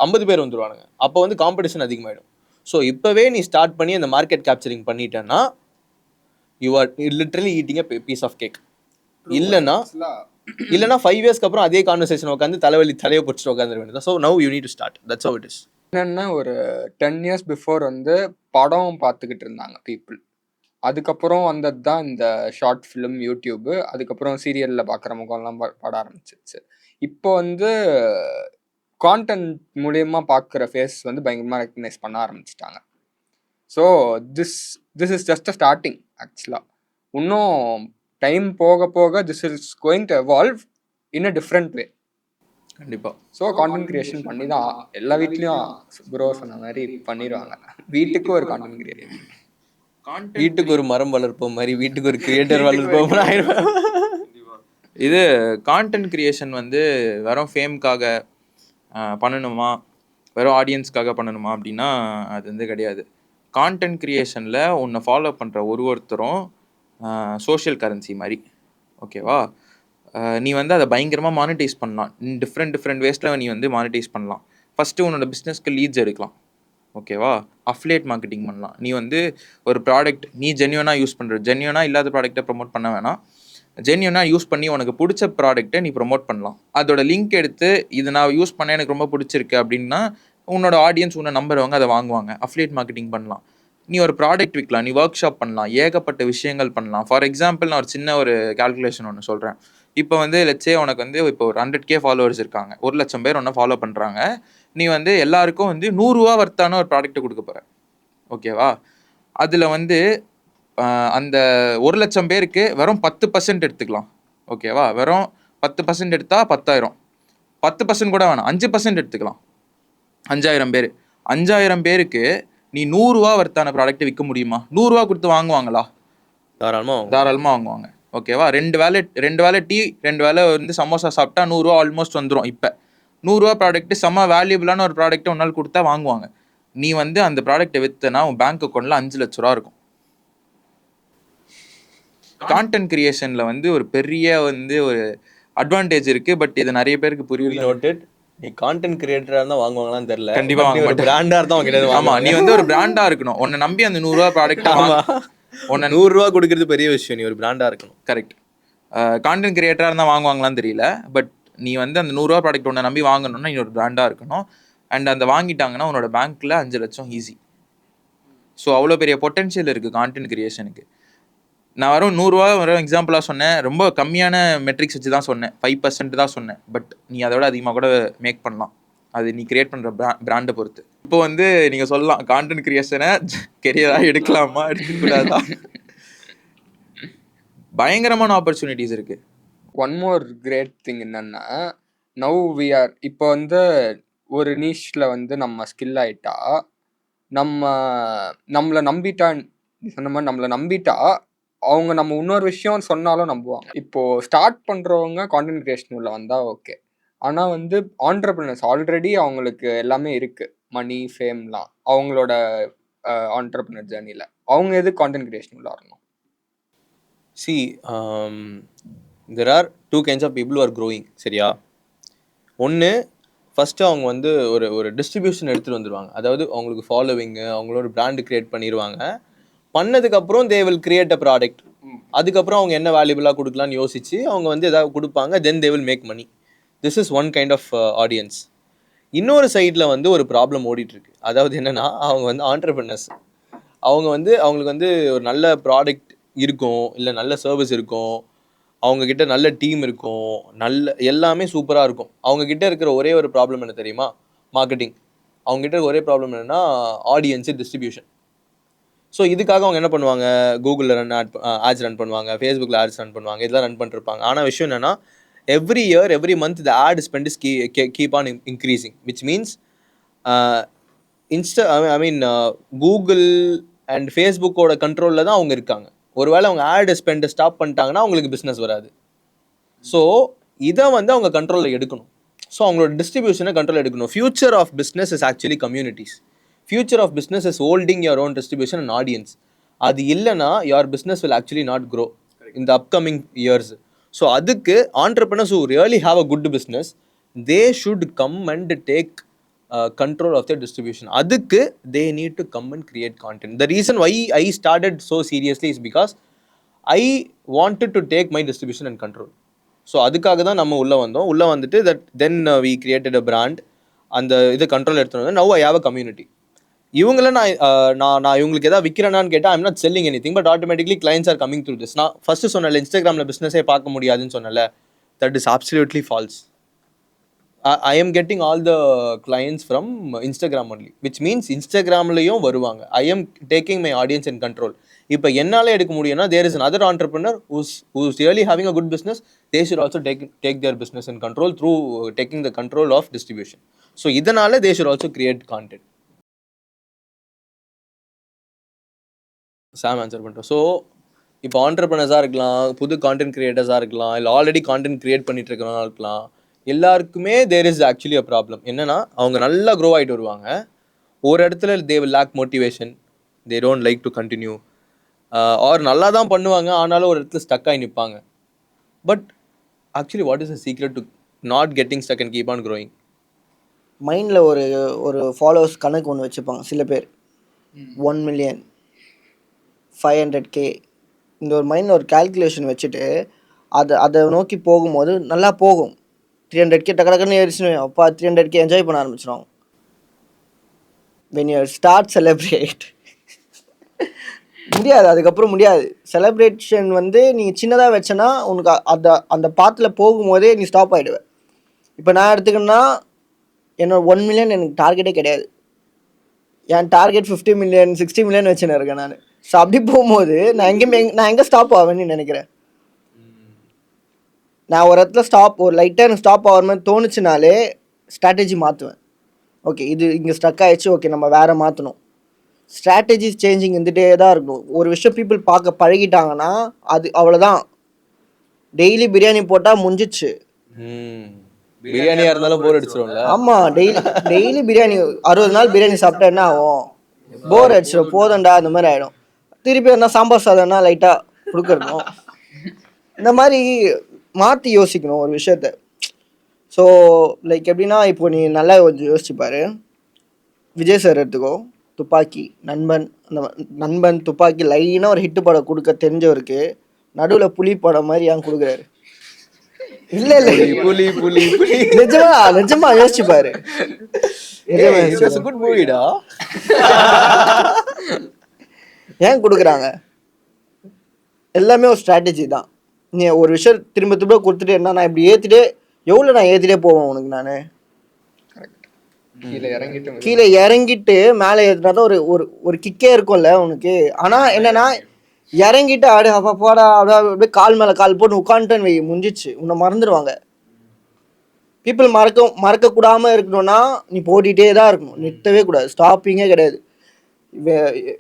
50 பேர் வந்துடுவானுங்க. அப்போ வந்து காம்படிஷன் அதிகமாகிடும். ஸோ இப்போவே நீ ஸ்டார்ட் பண்ணி அந்த மார்க்கெட் கேப்சரிங் பண்ணிட்டேன்னா you are literally eating a piece of cake. இல்லைன்னா 5 இயர்ஸ்க்கு அப்புறம் அதே கான்வர்சேஷன் உட்காந்து தலையை பிடிச்சிட்டு உட்காந்துட வேண்டியது. So now you need to start. That's how it is. என்னென்னா ஒரு 10 years பிஃபோர் வந்து படம் பார்த்துக்கிட்டு இருந்தாங்க பீப்புள். அதுக்கப்புறம் வந்தது தான் இந்த ஷார்ட் ஃபிலிம், யூடியூபு, அதுக்கப்புறம் சீரியலில் பார்க்குற முகம்லாம் பாட ஆரம்பிச்சிருச்சு. இப்போ வந்து கான்டென்ட் மூலயமா பார்க்குற ஃபேஸ் வந்து பயங்கரமாக ரெக்கக்னைஸ் பண்ண ஆரம்பிச்சிட்டாங்க. So this is just a starting ஆக்சுவலாக. இன்னும் டைம் போக போக this is going to evolve in a different way. கண்டிப்பா. ஸோ கான்டென்ட் கிரியேஷன் பண்ணி தான் எல்லா வீட்லேயும் ப்ரோ சொன்ன மாதிரி பண்ணிடுவாங்க. வீட்டுக்கு ஒரு கான்டென்ட் கிரியேஷன், வீட்டுக்கு ஒரு மரம் வளர்ப்போம் மாதிரி வீட்டுக்கு ஒரு கிரியேட்டர் வளர்ப்போம் ஆயிரும். இது கான்டென்ட் கிரியேஷன் வந்து வெறும் ஃபேம்காக பண்ணணுமா, வெறும் ஆடியன்ஸ்க்காக பண்ணணுமா அப்படின்னா அது வந்து கிடையாது. கான்டென்ட் கிரியேஷனில் உன்னை ஃபாலோ பண்ணுற ஒருத்தரும் சோஷியல் கரன்சி மாதிரி, ஓகேவா? நீ வந்து அதை பயங்கரமாக மானிட்டைஸ் பண்ணலாம். டிஃப்ரெண்ட் வேஸில் நீ வந்து மானிட்டைஸ் பண்ணலாம். ஃபஸ்ட்டு உன்னோட பிஸ்னஸ்க்கு லீட்ஸ் எடுக்கலாம், ஓகேவா? அஃப்லேட் மார்க்கெட்டிங் பண்ணலாம். நீ வந்து ஒரு ப்ராடக்ட் நீ ஜென்யூனாக யூஸ் பண்ணுற, ஜென்யூனாக இல்லாத ப்ராடக்ட்டை ப்ரொமோட் பண்ண வேணாம், ஜென்யூனாக யூஸ் பண்ணி உனக்கு பிடிச்ச ப்ராடக்ட்டை நீ ப்ரொமோட் பண்ணலாம். அதோட லிங்க் எடுத்து இது நான் யூஸ் பண்ண எனக்கு ரொம்ப பிடிச்சிருக்கு அப்படின்னா உன்னோட ஆடியன்ஸ் உன்னை நம்புறவங்க அதை வாங்குவாங்க. அஃப்லேட் மார்க்கெட்டிங் பண்ணலாம். நீ ஒரு ப்ராடக்ட் விற்கலாம், நீ ஒர்க் ஷாப் பண்ணலாம், ஏகப்பட்ட விஷயங்கள் பண்ணலாம். ஃபார் எக்ஸாம்பிள் நான் ஒரு சின்ன ஒரு கால்குலேஷன் ஒன்று சொல்கிறேன். இப்போ வந்து லெட்ஸே உனக்கு வந்து இப்போ ஒரு 100K ஃபாலோவர்ஸ் இருக்காங்க, 1,00,000 பேர் ஒன்று ஃபாலோ பண்ணுறாங்க. நீ வந்து எல்லாருக்கும் வந்து 100 ரூபா வர்த்தான ஒரு ப்ராடக்ட்டை கொடுக்க போகிற, ஓகேவா? அதில் வந்து அந்த 1,00,000 பேருக்கு வெறும் 10% எடுத்துக்கலாம், ஓகேவா? வெறும் 10% எடுத்தால் 10,000, 10% கூட வேணாம், 5% எடுத்துக்கலாம். 5,000 பேர், 5,000 பேருக்கு நீ 100 ரூபா வர்த்தான ப்ராடக்ட்டை விற்க முடியுமா? 100 ரூபா கொடுத்து வாங்குவாங்களா? தாராளமாக வாங்குவாங்க, ஓகேவா? 2 வேளை டீ 2 வேளை வந்து சமோசா சாப்பிட்டா 100 ரூபா ஆல்மோஸ்ட் வந்துடும். இப்போ 100 ரூபா ப்ராடக்ட்டு செம்ம வேல்யூபிளான ஒரு ப்ராடக்ட்டை ஒரு நாள் கொடுத்தா வாங்குவாங்க. நீ வந்து அந்த ப்ராடக்ட்டை விற்றுனா உன் பேங்க் அக்கௌண்ட்டில் 5 லட்ச ரூபா இருக்கும். கான்டென்ட் கிரியேஷனில் வந்து ஒரு பெரிய வந்து ஒரு அட்வான்டேஜ் இருக்குது. பட் இது நிறைய பேருக்கு புரியுது. நீ கான்டென்ட் கிரியேட்டரா இருந்தா வாங்குவாங்களான்னு தெரியல. கண்டிப்பா வாங்க மாட்டேன். பிராண்டா இருந்தா அவங்க ஆமா, நீ வந்து ஒரு பிராண்டா இருக்கணும். உன்னை நம்பி அந்த 100 ரூபா ப்ராடக்ட் உன்னை 100 ரூபா கொடுக்கறது பெரிய விஷயம். நீ ஒரு பிராண்டா இருக்கணும். கரெக்ட். கான்டென்ட் கிரியேட்டரா இருந்தா வாங்குவாங்களான்னு தெரியல. பட் நீ வந்து அந்த 100 ரூபா ப்ராடக்ட் உன்னை நம்பி வாங்கணும்னா நீ ஒரு பிராண்டா இருக்கணும். அண்ட் அந்த வாங்கிட்டாங்கன்னா உன்னோட பேங்க்ல 5 லட்சம் ஈஸி. ஸோ அவ்வளோ பெரிய பொட்டன்ஷியல் இருக்கு கான்டென்ட் கிரியேஷனுக்கு. நான் வெறும் 100 ரூபா வெறும் எக்ஸாம்பிளாக சொன்னேன். ரொம்ப கம்மியான மெட்ரிக்ஸ் வச்சு தான் சொன்னேன், 5% தான் சொன்னேன். பட் நீ அதோட அதிகமாக கூட மேக் பண்ணலாம், அது நீ கிரியேட் பண்ணுற பிராண்டை பொறுத்து. இப்போ வந்து நீங்கள் சொல்லலாம் கான்டென்ட் கிரியேஷனை கெரியராக எடுக்கலாமா எடுக்கக்கூடாதா? பயங்கரமான ஆப்பர்ச்சுனிட்டிஸ் இருக்குது. ஒன் மோர் கிரேட் திங் என்னன்னா, நவ் வி ஆர் இப்போ வந்து ஒரு நீஷில் வந்து நம்ம ஸ்கில் ஆகிட்டா, நம்மளை நம்பிட்டா, சொன்ன மாதிரி நம்மளை நம்பிட்டா அவங்க நம்ம இன்னொரு விஷயம் சொன்னாலும் நம்புவாங்க. இப்போது ஸ்டார்ட் பண்ணுறவங்க கான்டென்ட் கிரியேஷன் உள்ள வந்தால் ஓகே. ஆனால் வந்து ஆண்டர்பிரினர்ஸ் ஆல்ரெடி அவங்களுக்கு எல்லாமே இருக்குது, மணி ஃபேம்லாம், அவங்களோட ஆண்டர்பிரினர் ஜேர்னியில் அவங்க எது கான்டென்ட் கிரியேஷன் உள்ள வரணும்? See, there are 2 kinds of people who are growing. சரியா? ஒன்று, ஃபஸ்ட்டு அவங்க வந்து ஒரு டிஸ்ட்ரிபியூஷன் எடுத்துகிட்டு வந்துடுவாங்க. அதாவது அவங்களுக்கு ஃபாலோவிங்கு, அவங்களோட பிராண்டு க்ரியேட் பண்ணிடுவாங்க. பண்ணதுக்கப்புறம் they will create a product. அதுக்கப்புறம் அவங்க என்ன வேல்யூபிளாக கொடுக்கலான்னு யோசிச்சு அவங்க வந்து எதாவது கொடுப்பாங்க. Then they will make money. This is one kind of audience. இன்னொரு சைடில் வந்து ஒரு ப்ராப்ளம் ஓடிட்டுருக்கு. அதாவது என்னென்னா, அவங்க வந்து ஆண்டர்பிரினர்ஸ். அவங்க வந்து அவங்களுக்கு வந்து ஒரு நல்ல ப்ராடக்ட் இருக்கும், இல்லை நல்ல சர்வீஸ் இருக்கும், அவங்கக்கிட்ட நல்ல டீம் இருக்கும், நல்ல எல்லாமே சூப்பராக இருக்கும். அவங்கக்கிட்ட இருக்கிற ஒரே ஒரு ப்ராப்ளம் என்ன தெரியுமா? மார்க்கெட்டிங். அவங்ககிட்ட ஒரே ப்ராப்ளம் என்னென்னா ஆடியன்ஸு, டிஸ்ட்ரிபியூஷன். ஸோ இதுக்காக அவங்க என்ன பண்ணுவாங்க? கூகுளில் ஆட்ஸ் ரன் பண்ணுவாங்க, ஃபேஸ்புக்கில் ஆட்ஸ் ரன் பண்ணுவாங்க, இதெல்லாம் ரன் பண்ணிருப்பாங்க. ஆனால் விஷயம் என்னென்னா, every year every month the ad spend is keep on increasing, which means Google and ஃபேஸ்புக்கோட கண்ட்ரோலில் தான் அவங்க இருக்காங்க. ஒருவேளை அவங்க ஆட் ஸ்பெண்டை ஸ்டாப் பண்ணிட்டாங்கன்னா அவங்களுக்கு பிஸ்னஸ் வராது. ஸோ இதை வந்து அவங்க கண்ட்ரோலில் எடுக்கணும். ஸோ அவங்களோட டிஸ்ட்ரிபியூஷனை கண்ட்ரோல் எடுக்கணும். Future of business is actually communities. Future of business is holding your own distribution and audience. அது இல்லைனா your business will actually not grow in the upcoming years. So அதுக்கு entrepreneurs who really have a good business, they should come and take control of their distribution. அதுக்கு they need to come and create content. The reason why I started so seriously is because I wanted to take my distribution and control. So அதுக்காக தான் நம்ம உள்ளே வந்தோம். உள்ளே வந்துட்டு that then we created a brand. அந்த இது கண்ட்ரோல் எடுத்துகிட்டு வந்து now I have a community. இவங்கள நான் இவங்களுக்கு எதாவது விற்கிறேனான்னு கேட்டால் I'm not selling anything, but automatically clients are coming through this. நான் ஃபஸ்ட்டு சொன்னல இன்ஸ்டாகிராமில் பிஸ்னஸே பார்க்க முடியாதுன்னு சொன்னல, that is absolutely false. I am getting all the clients from Instagram only, which means இன்ஸ்டாகிராம்லேயும் வருவாங்க. I am taking my audience in control. இப்போ என்னாலே எடுக்க முடியும்னா there is another entrepreneur who's really having a good business. They should also take their business in control through taking the control of distribution. So இதனால they should also create content. Sam answer பண்ணிட்டோம். ஸோ இப்போ ஆண்டர்பிரினர்ஸாக இருக்கலாம், புது கான்டென்ட் கிரியேட்டர்ஸாக இருக்கலாம், இல்லை ஆல்ரெடி கான்டென்ட் கிரியேட் பண்ணிட்டு இருக்கிறவங்க இருக்கலாம், எல்லாருக்குமே there is actually a problem. என்னன்னா அவங்க நல்லா க்ரோ ஆகிட்டு வருவாங்க, ஒரு இடத்துல they will lack motivation, they don't like to continue, or நல்லா தான் பண்ணுவாங்க ஆனாலும் ஒரு இடத்துல ஸ்டக் ஆகி நிற்பாங்க. But actually what is the secret to not getting stuck and keep on growing? மைண்டில் ஒரு ஃபாலோவர்ஸ் கணக்கு ஒன்று வச்சுப்பாங்க சில பேர். 1 million, 500K, இந்த ஒரு மைண்டில் ஒரு கால்குலேஷன் வச்சுட்டு அதை நோக்கி போகும்போது நல்லா போகும். 300K டக்கு டக்குன்னு ஏறிச்சுன்னு அப்பா 300K என்ஜாய் பண்ண ஆரம்பிச்சிடும். when you start celebrate முடியாது, அதுக்கப்புறம் முடியாது. செலிப்ரேஷன் வந்து நீங்கள் சின்னதாக வச்சனா உனக்கு அந்த பாத்தில் போகும்போதே நீ ஸ்டாப் ஆகிடுவேன். இப்போ நான் எடுத்துக்கணுன்னா என்னோட 1 million எனக்கு டார்கெட்டே கிடையாது. என் டார்கெட் 50 million 60 million வச்சுன்னு இருக்கேன் நான். ஸோ அப்படி போகும்போது நான் எங்கே ஸ்டாப் ஆவேன்னு நினைக்கிறேன். நான் ஒரு இடத்துல ஒரு லைட்டாக எனக்கு ஸ்டாப் ஆகிற மாதிரி தோணுச்சுனாலே ஸ்ட்ராட்டஜி மாற்றுவேன். ஓகே இது இங்கே ஸ்டக் ஆகிடுச்சு, ஓகே நம்ம வேறு மாற்றணும். ஸ்ட்ராட்டஜி சேஞ்சிங் இருந்துகிட்டே தான் இருக்கணும். ஒரு விஷயம் பீப்புள் பார்க்க பழகிட்டாங்கன்னா அது அவ்வளோதான். டெய்லி பிரியாணி போட்டால் முடிஞ்சிச்சு. பிரியாணியாக இருந்தாலும் போர் அடிச்சிடும்ல. ஆமாம், டெய்லி பிரியாணி 60 நாள் பிரியாணி சாப்பிட்டா என்ன ஆகும்? போர் அடிச்சிடும், போதண்டா அந்த மாதிரி ஆகிடும். திருப்பி என்ன சாம்பார் சாதம்னா லைட்டாக கொடுக்கணும். இந்த மாதிரி மாற்றி யோசிக்கணும் ஒரு விஷயத்த. ஸோ லைக் எப்படின்னா, இப்போ நீ நல்லா கொஞ்சம் யோசிச்சுப்பாரு. விஜய் சார் எடுத்துக்கோ, துப்பாக்கி, நண்பன் துப்பாக்கி லைனாக ஒரு ஹிட்டு படம் கொடுக்க தெரிஞ்சவருக்கு நடுவில் புலி படம் மாதிரி ஏன் கொடுக்குறாரு? இல்லை நிஜமா யோசிச்சுப்பாரு. குட் மூவிடா. ஏன் கொடுக்குறாங்க? எல்லாமே ஒரு ஸ்ட்ராட்டஜி தான். நீ ஒரு விஷயம் திரும்ப திரும்ப கொடுத்துட்டு என்ன, நான் இப்படி எவ்வளோ நான் ஏற்றிட்டே போவேன் உனக்கு. நான் கீழே இறங்கிட்டு மேலே ஏற்றினா தான் ஒரு கிக்கே இருக்கும்ல உனக்கு. ஆனால் என்னன்னா இறங்கிட்டு போடா அப்படியே கால் மேலே கால் போட்டு உட்காந்துட்டேன்னு வை, முடிஞ்சிச்சு. உன்னை மறந்துடுவாங்க. பீப்புள் மறக்கக்கூடாமல் இருக்கணும்னா நீ போட்டிகிட்டே தான் இருக்கணும், நிறுத்தவே கூடாது, ஸ்டாப்பிங்கே கிடையாது.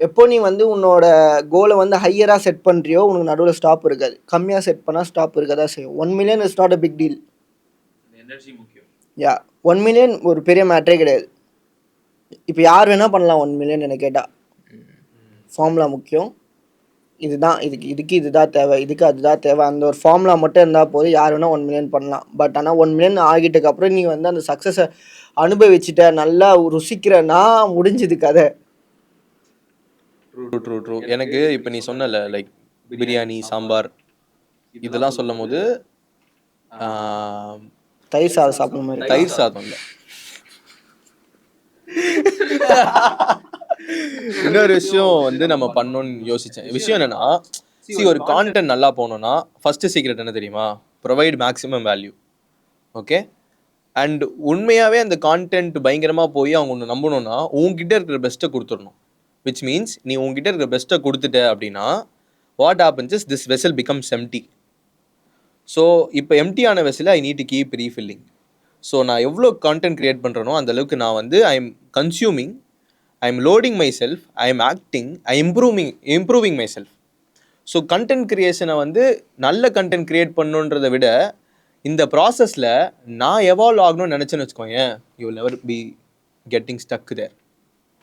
எப்போ நீ வந்து உன்னோட கோலை வந்து ஹையராக செட் பண்ணுறியோ உனக்கு நடுவில் ஸ்டாப் இருக்காது. கம்மியாக செட் பண்ணால் ஸ்டாப் இருக்க தான் செய்யும். 1 million is not a big deal. Yeah 1 million ஒரு பெரிய மேட்டரே கிடையாது. இப்போ யார் வேணால் பண்ணலாம் 1 million என்ன கேட்டால். ஃபார்முலா முக்கியம். இதுதான் இதுக்கு இதுதான் தேவை, இதுக்கு அதுதான் தேவை. அந்த ஒரு ஃபார்முலா மட்டும் இருந்தால் போதும், யார் வேணால் 1 million பண்ணலாம். பட் ஆனால் 1 million ஆகிட்டதுக்கப்புறம் நீ வந்து அந்த சக்ஸஸை அனுபவிச்சுட்ட, நல்லா ருசிக்கிறனா முடிஞ்சுது கதை. ட்ரூ. எனக்கு இப்போ நீ சொன்னல லைக் பிரியாணி, சாம்பார் இதெல்லாம் சொல்லும் போது தயிர் சாதம் சாப்பிட்ற மாதிரி. தயிர் சாதம் இல்லை, இன்னொரு விஷயம் வந்து நம்ம பண்ணணும்னு யோசிச்சேன். விஷயம் என்னன்னா, ஒரு கான்டென்ட் நல்லா போகணும்னா ஃபர்ஸ்ட் சீக்ரெட் என்ன தெரியுமா? Provide maximum value. Okay, and உண்மையாகவே அந்த கான்டென்ட் பயங்கரமாக போய் அவங்க ஒன்று நம்பணும்னா உங்ககிட்ட இருக்கிற பெஸ்ட்டை கொடுத்துடணும். விச் மீன்ஸ் நீ உங்ககிட்ட இருக்கிற பெஸ்ட்டை கொடுத்துட்ட அப்படின்னா what happens is this vessel becomes empty. So இப்போ எம்டியான வெசலை I need to keep refilling. So நான் எவ்வளோ கான்டென்ட் க்ரியேட் பண்ணுறனோ அந்த அளவுக்கு நான் வந்து I am consuming, I am loading myself, I am acting, I improving myself. So content க்ரியேஷனை வந்து நல்ல கண்டென்ட் க்ரியேட் பண்ணுன்றதை விட இந்த ப்ராசஸில் நான் எவால்வ் ஆகணும்னு நினச்சேன்னு வச்சுக்கோங்க, you will never be getting stuck there.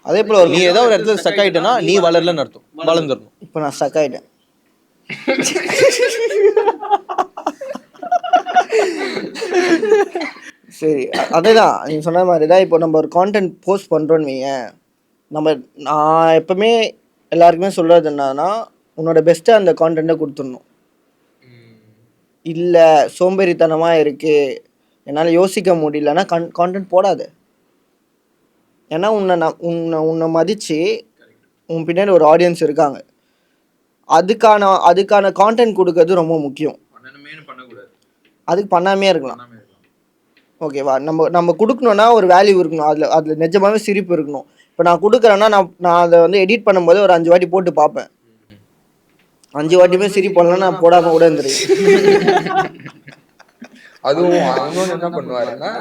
அதே போல் நீ ஏதாவது ஒரு இடத்துல ஸ்டக் ஆகிட்டேன்னா நீ வளரலன்னு அர்த்தம், வளர்ந்துடணும். இப்போ நான் ஸ்டக் ஆகிட்டேன். சரி, அதே தான் நீ சொன்ன மாதிரி தான். இப்போ நம்ம ஒரு கான்டென்ட் போஸ்ட் பண்ணுறோன்னு வைங்க, நான் எப்பவுமே எல்லாருக்குமே சொல்கிறது என்னன்னா, உன்னோட பெஸ்ட்டை அந்த கான்டென்ட்டை கொடுத்துடணும். இல்லை சோம்பேறித்தனமாக இருக்குது, என்னால் யோசிக்க முடியலன்னா கான்டென்ட் போடாது. ஏன்னா உன்னை மதித்து உன் பின்னாடி ஒரு ஆடியன்ஸ் இருக்காங்க. அதுக்கான கான்டென்ட் கொடுக்கறது ரொம்ப முக்கியம். அதுக்கு பண்ணாமே இருக்கலாம். ஓகேவா? நம்ம கொடுக்கணுன்னா ஒரு வேல்யூ இருக்கணும், அதில் நிஜமாகவே சிரிப்பு இருக்கணும். இப்போ நான் கொடுக்குறேன்னா நான் அதை வந்து எடிட் பண்ணும்போது ஒரு 5 வாட்டி போட்டு பார்ப்பேன். 5 வாட்டியுமே சிரி பண்ணலாம், நான் போடாம கூட இருந்துருக்கேன். அதுவும் இன்னொன்று என்ன பண்ணுவாருன்னா,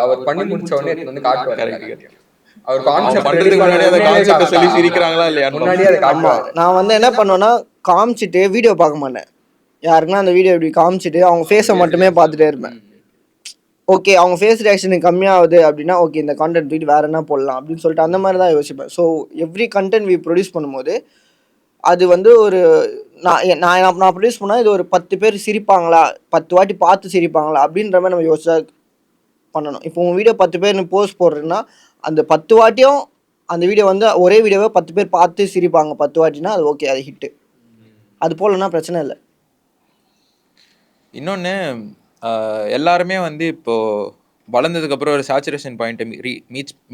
அவர் பண்ணி முடிச்ச உடனே எடுத்து வந்து காட்டுவார் எல்லாத்தையும். அவர் கான்செப்ட் பண்றதுக்கு முன்னாடி அந்த கான்செப்ட சொல்லி சிரிக்கிறாங்களா இல்லையா முன்னாடியே அதை காட்டுவார். நான் வந்து என்ன பண்ணுவேன்னா காமிச்சிட்டு வீடியோ பார்க்க மாட்டேன். யாருக்குன்னா அந்த வீடியோ இப்படி காமிச்சிட்டு அவங்க ஃபேஸை மட்டுமே பார்த்துட்டே இருப்பேன். ஓகே, அவங்க ஃபேஸ் ரியாக்ஷன் கம்மியாகுது அப்படின்னா ஓகே இந்த கான்டென்ட் வீட்டு வேறு என்ன போடலாம் அப்படின்னு சொல்லிட்டு அந்த மாதிரி தான் யோசிப்பேன். So every content we produce பண்ணும்போது அது வந்து ஒரு நான் ப்ரொடியூஸ் பண்ணால் இது ஒரு 10 பேர் சிரிப்பாங்களா, 10 வாட்டி பார்த்து சிரிப்பாங்களா அப்படின்ற மாதிரி நம்ம யோசிச்சா பண்ணணும். இப்போ உங்கள் வீடியோ 10 பேர் நீ போஸ்ட் போடுறேன்னா அந்த 10 வாட்டியும் அந்த வீடியோ வந்து ஒரே வீடியோவை 10 பேர் பார்த்து சிரிப்பாங்க 10 வாட்டினா அது ஓகே, அது ஹிட்டு. அது போலன்னா பிரச்சனை இல்லை. இன்னொன்று எல்லாருமே வந்து இப்போது வளர்ந்ததுக்கப்புறம் ஒரு சேச்சுரேஷன் பாயிண்ட்டை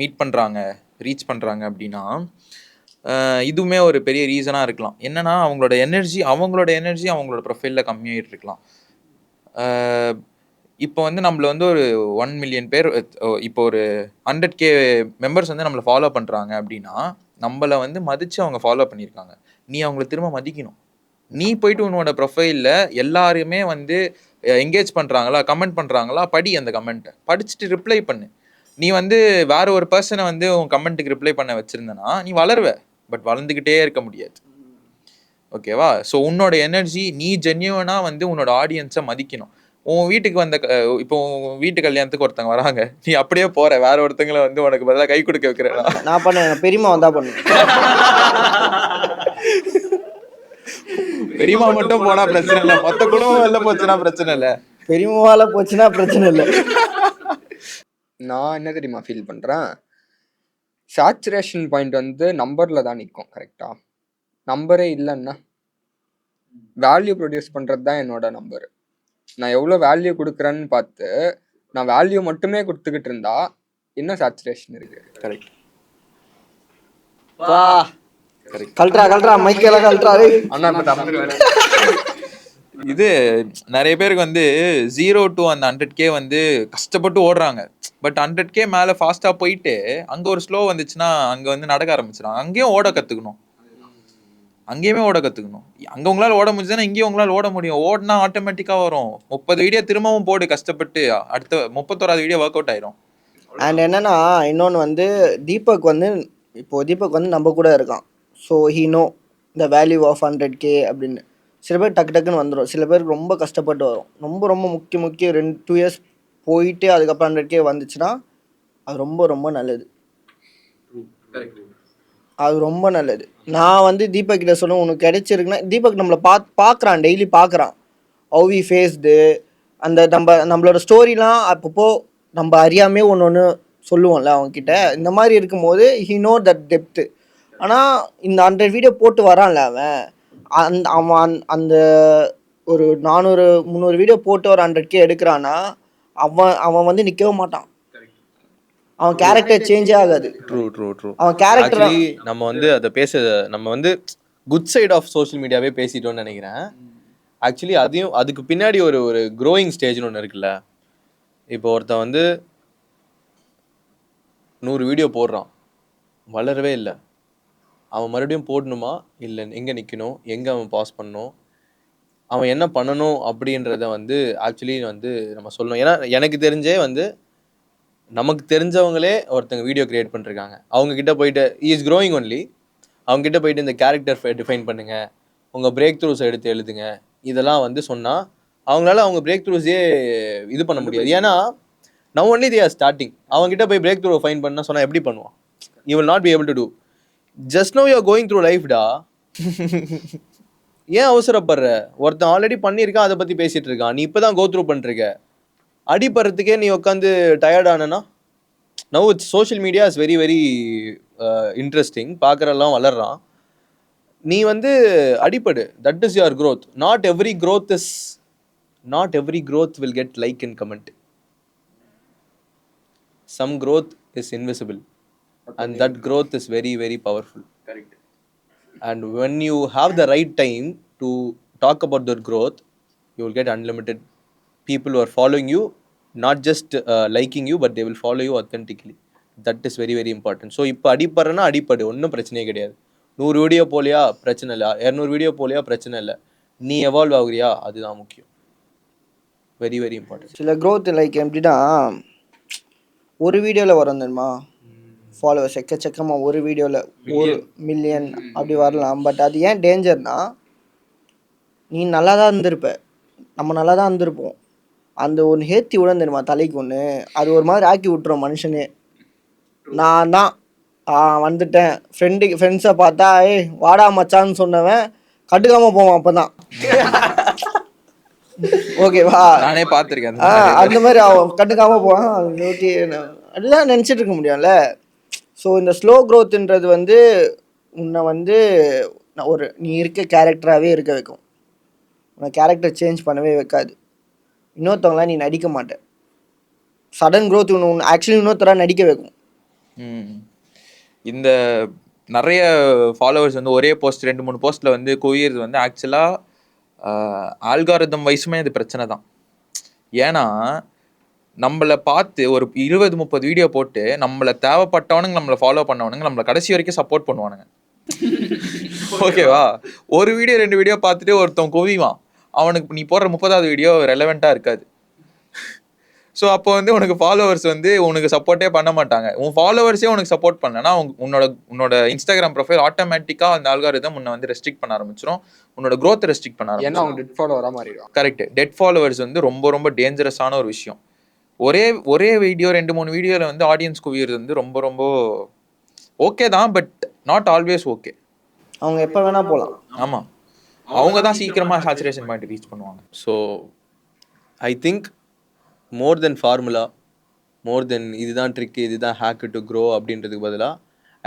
மீட் பண்ணுறாங்க, ரீச் பண்ணுறாங்க அப்படின்னா இதுவுமே ஒரு பெரிய ரீசனாக இருக்கலாம். என்னென்னா அவங்களோட எனர்ஜி அவங்களோட ப்ரொஃபைலில் கம்மியாகிட்டு இருக்கலாம். இப்போ வந்து நம்மள வந்து ஒரு 1 மில்லியன் பேர், இப்போ ஒரு 100K மெம்பர்ஸ் வந்து நம்மளை ஃபாலோ பண்ணுறாங்க அப்படின்னா நம்மளை வந்து மதித்து அவங்க ஃபாலோ பண்ணியிருக்காங்க. நீ அவங்கள திரும்ப மதிக்கணும். நீ போயிட்டு உன்னோட ப்ரொஃபைலில் எல்லாருமே வந்து என்கேஜ் பண்ணுறாங்களா, கமெண்ட் பண்ணுறாங்களா, படி அந்த கமெண்ட்டை படிச்சுட்டு ரிப்ளை பண்ணு. நீ வந்து வேற ஒரு பர்சனை வந்து உன் கமெண்ட்டுக்கு ரிப்ளை பண்ண வச்சுருந்தனா நீ வளருவ, பட் வளர்ந்துக்கிட்டே இருக்க முடியாது. ஓகேவா? ஸோ உன்னோட எனர்ஜி நீ ஜென்யூனாக வந்து உன்னோட ஆடியன்ஸை மதிக்கணும். உன் வீட்டுக்கு வந்த இப்போ வீட்டு கல்யாணத்துக்கு ஒருத்தங்க வராங்க, நீ அப்படியே போற வேற ஒருத்தங்களை வந்து உனக்கு பதிலாக கை கொடுக்க வைக்கிறேன்னா நான் பண்ணேன், பெரியமா வந்தா பண்ணுவேன். பெரியமா மட்டும் போனா பிரச்சனை இல்லை, மொத்த குடும்பம் வெளில போச்சுன்னா பிரச்சனை இல்லை. பெரியமாவால போச்சுன்னா பிரச்சனை இல்லை. நான் என்ன தெரியுமா ஃபீல் பண்ணுறேன், சேச்சுரேஷன் பாயிண்ட் வந்து நம்பரில் தான் நிற்கும். கரெக்டாக நம்பரே இல்லைன்னா வேல்யூ ப்ரொடியூஸ் பண்ணுறது தான் என்னோட நம்பரு. நான் எவ்வளோ வேல்யூ கொடுக்குறேன்னு பார்த்து நான் வேல்யூ மட்டுமே கொடுத்துக்கிட்டு இருந்தா என்ன சேச்சுரேஷன் இருக்கு? கரெக்ட். வா கல்ட்ரா மைக்கெல்லாம் கல்ட்ரா. அண்ணா இப்போ தமிழ் இது நிறைய பேருக்கு வந்து 0 to அந்த 100K வந்து கஷ்டப்பட்டு ஓடுறாங்க. பட் 100K மேலே ஃபாஸ்ட்டாக போயிட்டு அங்கே ஒரு ஸ்லோ வந்துச்சுன்னா அங்கே வந்து நடக்க ஆரம்பிச்சிடும். அங்கேயும் ஓட கற்றுக்கணும், அங்கேயுமே ஓட கற்றுக்கணும். அங்கே உங்களால் ஓட முடிஞ்சுதுன்னா இங்கேயும் உங்களால் ஓட முடியும். ஓடினா ஆட்டோமேட்டிக்காக வரும். 30 வீடியோ திரும்பவும் போடு கஷ்டப்பட்டு, அடுத்த 31வது வீடியோ ஒர்க் அவுட் ஆயிரும். அண்ட் என்னன்னா இன்னொன்று வந்து தீபக் வந்து நம்ம கூட இருக்கான். So he know the value of 100K அப்படின்னு. சில பேர் டக்குன்னு வந்துடும், சில பேருக்கு ரொம்ப கஷ்டப்பட்டு வரும். ரொம்ப முக்கிய 2 years போயிட்டு அதுக்கப்புறம் 100K வந்துச்சுன்னா அது ரொம்ப நல்லது. அது ரொம்ப நல்லது. நான் வந்து தீபக் கிட்ட சொன்னேன், உனக்கு கிடைச்சிருக்குன்னா தீபக் நம்மளை பார்க்குறான், டெய்லி பார்க்குறான். ஹவ் வி ஃபேஸ்டு அந்த நம்மளோட ஸ்டோரிலாம் அப்பப்போ நம்ம அறியாமே ஒன்று சொல்லுவோம்ல அவங்கக்கிட்ட. இந்த மாதிரி இருக்கும்போது ஹி நோ தட் டெப்த்து. ஆனால் இந்த 100 வீடியோ போட்டு வரான்ல அவன் அந்த ஒரு 400-300 வீடியோ போட்டு ஒரு 100K எடுக்கிறான்னா அவன் வந்து நிற்கவே மாட்டான். அவன் கேரக்டர் சேஞ்சே ஆகாது. ட்ரூ. அவன் கேரக்டர் நம்ம வந்து அதை நம்ம வந்து குட் சைட் ஆஃப் சோஷியல் மீடியாவே பேசிட்டோம்னு நினைக்கிறேன். ஆக்சுவலி அதுக்கு பின்னாடி ஒரு க்ரோயிங் ஸ்டேஜ்னு ஒன்று இருக்குல்ல. இப்போ ஒருத்தன் வந்து 100 வீடியோ போடுறான், வளரவே இல்லை. அவன் மறுபடியும் போடணுமா, இல்லை எங்கே நிற்கணும், எங்கே அவன் பாஸ் பண்ணணும், அவன் என்ன பண்ணணும் அப்படின்றத வந்து ஆக்சுவலி வந்து நம்ம சொல்லணும். ஏன்னா எனக்கு தெரிஞ்சே வந்து நமக்கு தெரிஞ்சவங்களே ஒருத்தங்க வீடியோ கிரியேட் பண்ணிருக்காங்க. அவங்கக்கிட்ட போயிட்டு இஸ் க்ரோயிங் ஒன்லி, அவங்ககிட்ட போயிட்டு இந்த கேரக்டர் டிஃபைன் பண்ணுங்கள், உங்கள் பிரேக் த்ரூஸ் எடுத்து எழுதுங்க, இதெல்லாம் வந்து சொன்னால் அவங்களால அவங்க பிரேக் த்ரூஸே இது பண்ண முடியாது. ஏன்னா now only they are starting. அவங்ககிட்ட போய் பிரேக் த்ரூ ஃபைன் பண்ண சொன்னால் எப்படி பண்ணுவான்? You will not be able to do. Just know you are going through லைஃப்டா. ஏன் அவசரப்படுற? ஒருத்தன் ஆல்ரெடி பண்ணியிருக்கான், அதை பற்றி பேசிகிட்டு இருக்கான். நீ இப்போ தான் கோ த்ரூ பண்ணிருக்க. அடிப்படுறதுக்கே நீ உட்காந்து டயர்ட் ஆனா now it's social media is very very interesting. பார்க்குறெல்லாம் வளர்றான். நீ வந்து அடிப்படு. That is your growth. Not every growth will get like and comment. Some growth is invisible and that growth is very very powerful. Correct. And when you have the right time to talk about that growth, you will get unlimited people who are following you, not just liking you, but they will follow you authentically. That is very very important. So இப்போ அடிப்படுறனா அடிப்படு, ஒன்றும் பிரச்சனையே கிடையாது. 100 வீடியோ போலியா பிரச்சனை இல்லை, 200 வீடியோ போலியா பிரச்சனை இல்லை, நீ எவால்வ் ஆகுறியா அதுதான் முக்கியம். Very very important. சில growth லைக் எப்படின்னா ஒரு வீடியோவில் வரும் தெரியுமா ஃபாலோவர்ஸ் எக்கச்சக்கமாக, ஒரு வீடியோவில் 1 மில்லியன் அப்படி வரலாம். பட் அது ஏன் டேஞ்சர்னா, நீ நல்லா தான் இருந்திருப்ப, நம்ம நல்லா தான் இருந்திருப்போம், அந்த ஒன்று ஏற்றி விட தெரியுமா தலைக்கு ஒன்று, அது ஒரு மாதிரி ஆக்கி விட்டுரும் மனுஷனே. நான் தான் வந்துட்டேன், ஃப்ரெண்ட்ஸை பார்த்தா ஏய் வாடா மச்சான்னு சொன்னவன் கண்டுக்காமல் போவான் அப்போ தான். ஓகேவா, நானே பார்த்துருக்கேன். அந்த மாதிரி அவன் கண்டுக்காமல் போவான். ஓகே, அதுதான் நினச்சிட்டு இருக்க முடியும்ல. ஸோ இந்த ஸ்லோ க்ரோத்துன்றது வந்து உன்னை வந்து நீ இருக்க கேரக்டராகவே இருக்க வைக்கும். உன்னை கேரக்டர் சேஞ்ச் பண்ணவே வைக்காது. இன்னொருத்தவங்களாம் நீ நடிக்க மாட்டேன். சடன் க்ரோத் ஒன்று ஆக்சுவலி இன்னொருத்தராக நடிக்க வைக்கும். இந்த நிறைய ஃபாலோவர்ஸ் வந்து ஒரே போஸ்ட் 2-3 போஸ்ட்டில் வந்து குவியறது வந்து ஆக்சுவலாக ஆல்காரிதம் வைஸுமே அது பிரச்சனை தான். ஏன்னா நம்மளை பார்த்து ஒரு 20-30 வீடியோ போட்டு நம்மளை தேவைப்பட்டவனுங்க நம்மளை ஃபாலோ பண்ணவனுங்க நம்மளை கடைசி வரைக்கும் சப்போர்ட் பண்ணுவானுங்க. ஓகேவா, ஒரு வீடியோ 2 வீடியோ பார்த்துட்டு ஒருத்தன் குவிவான், அவனுக்கு நீ போடுற 30வது வீடியோ ரெலவெண்ட்டாக இருக்காது. ஸோ அப்போ வந்து உனக்கு ஃபாலோவர்ஸ் வந்து உனக்கு சப்போர்ட்டே பண்ண மாட்டாங்க. உன் ஃபாலோவர்ஸே உனக்கு சப்போர்ட் பண்ணலன்னா உன்னோட இன்ஸ்டாகிராம் ப்ரொஃபைல் ஆட்டோமேட்டிக்காக அந்த ஆல்காரிதம் உன்னை வந்து ரெஸ்ட்ரிக்ட் பண்ண ஆரம்பிச்சிடும், உன்னோட க்ரோத்தை ரெஸ்ட்ரிக்ட் பண்ண ஆரம்பிச்சிடும். ஏன்னா அவங்க டெட் ஃபாலோவராக மாறிடும். கரெக்ட். டெட் ஃபாலோவர்ஸ் வந்து ரொம்ப ரொம்ப டேஞ்சரஸான ஒரு விஷயம். ஒரே வீடியோ 2-3 வீடியோவில் வந்து ஆடியன்ஸ் குவியறது வந்து ரொம்ப ரொம்ப ஓகே தான், பட் நாட் ஆல்வேஸ் ஓகே. அவங்க எப்போ வேணால் போகலாம். ஆமாம், அவங்க தான் சீக்கிரமாக சேச்சுரேஷன் பாயிண்ட் ரீச் பண்ணுவாங்க. So I think more than formula, more than இதுதான் ட்ரிக்கு, இதுதான் ஹேக்கு டு க்ரோ அப்படின்றதுக்கு பதிலாக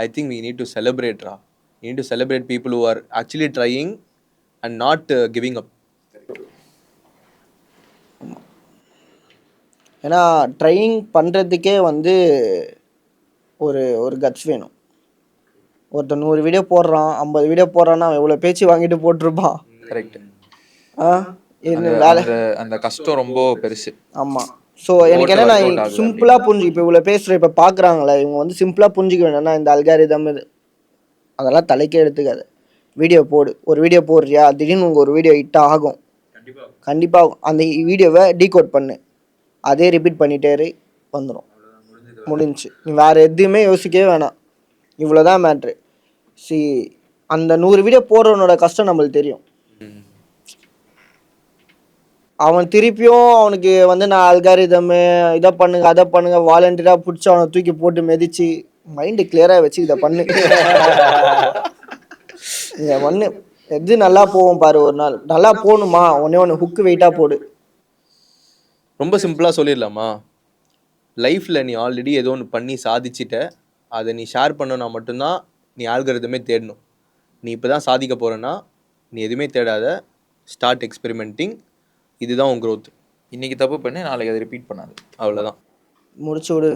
I think we need to celebrate ரா. we need to celebrate people who are actually trying and not giving up. ஏன்னா ட்ரையிங் பண்ணுறதுக்கே வந்து ஒரு கட்ஸ் வேணும். ஒருத்தன் 100 வீடியோ போடுறான், 50 வீடியோ போடுறான்னா அவன் எவ்வளோ பேச்சு வாங்கிட்டு போட்டிருப்பான். கரெக்ட். வேலை அந்த கஷ்டம் ரொம்ப பெருசு. ஆமாம். ஸோ எனக்கு என்னன்னா சிம்பிளாக புரிஞ்சு இப்போ இவ்வளோ பேசுகிற இப்போ பார்க்குறாங்களே இவங்க வந்து சிம்பிளாக புரிஞ்சுக்க வேணும்னா இந்த அல்காரிதம் இது அதெல்லாம் தலைக்கே எடுத்துக்காது. வீடியோ போடு, ஒரு வீடியோ போடுறியா திடீர்னு உங்கள் ஒரு வீடியோ ஹிட் ஆகும், கண்டிப்பாக அந்த வீடியோவை டீகோட் பண்ணு, அதே ரிப்பீட் பண்ணிட்டே வந்துடும், முடிஞ்சு. நீ வேறு எதுவுமே யோசிக்கவே வேணாம், இவ்வளோதான் மேட்ரு. அந்த 100 வீடியோ போடுறவனோட கஷ்டம் நம்மளுக்கு தெரியும். அவன் திருப்பியும் அவனுக்கு வந்து நான் அல்காரிதமு இதை பண்ணுங்க அதை பண்ணுங்க வாலண்டியராக பிடிச்சி அவனை தூக்கி போட்டு மிதிச்சு மைண்டு கிளியராக வச்சு இதை பண்ணு இதை பண்ணு, எது நல்லா போவோம் பாரு. ஒரு நாள் நல்லா போகணுமா ஒன்று ஹுக்கு வெயிட்டாக போடு. ரொம்ப சிம்பிளாக சொல்லிடலாமா, லைஃப்பில் நீ ஆல்ரெடி ஏதோ ஒன்று பண்ணி சாதிச்சிட்ட, அதை நீ ஷேர் பண்ணனா மட்டும்தான் நீ ஆல்காரிதமே தேடணும். நீ இப்போ தான் சாதிக்க போகிறேன்னா நீ எதுவுமே தேடாத, ஸ்டார்ட் எக்ஸ்பெரிமெண்டிங். இதுதான் உன் க்ரோத். இன்னைக்கு தப்பு பண்ணி நாளைக்கு அதை ரிப்பீட் பண்ணாது, அவ்வளோதான், முடிச்சு விடு.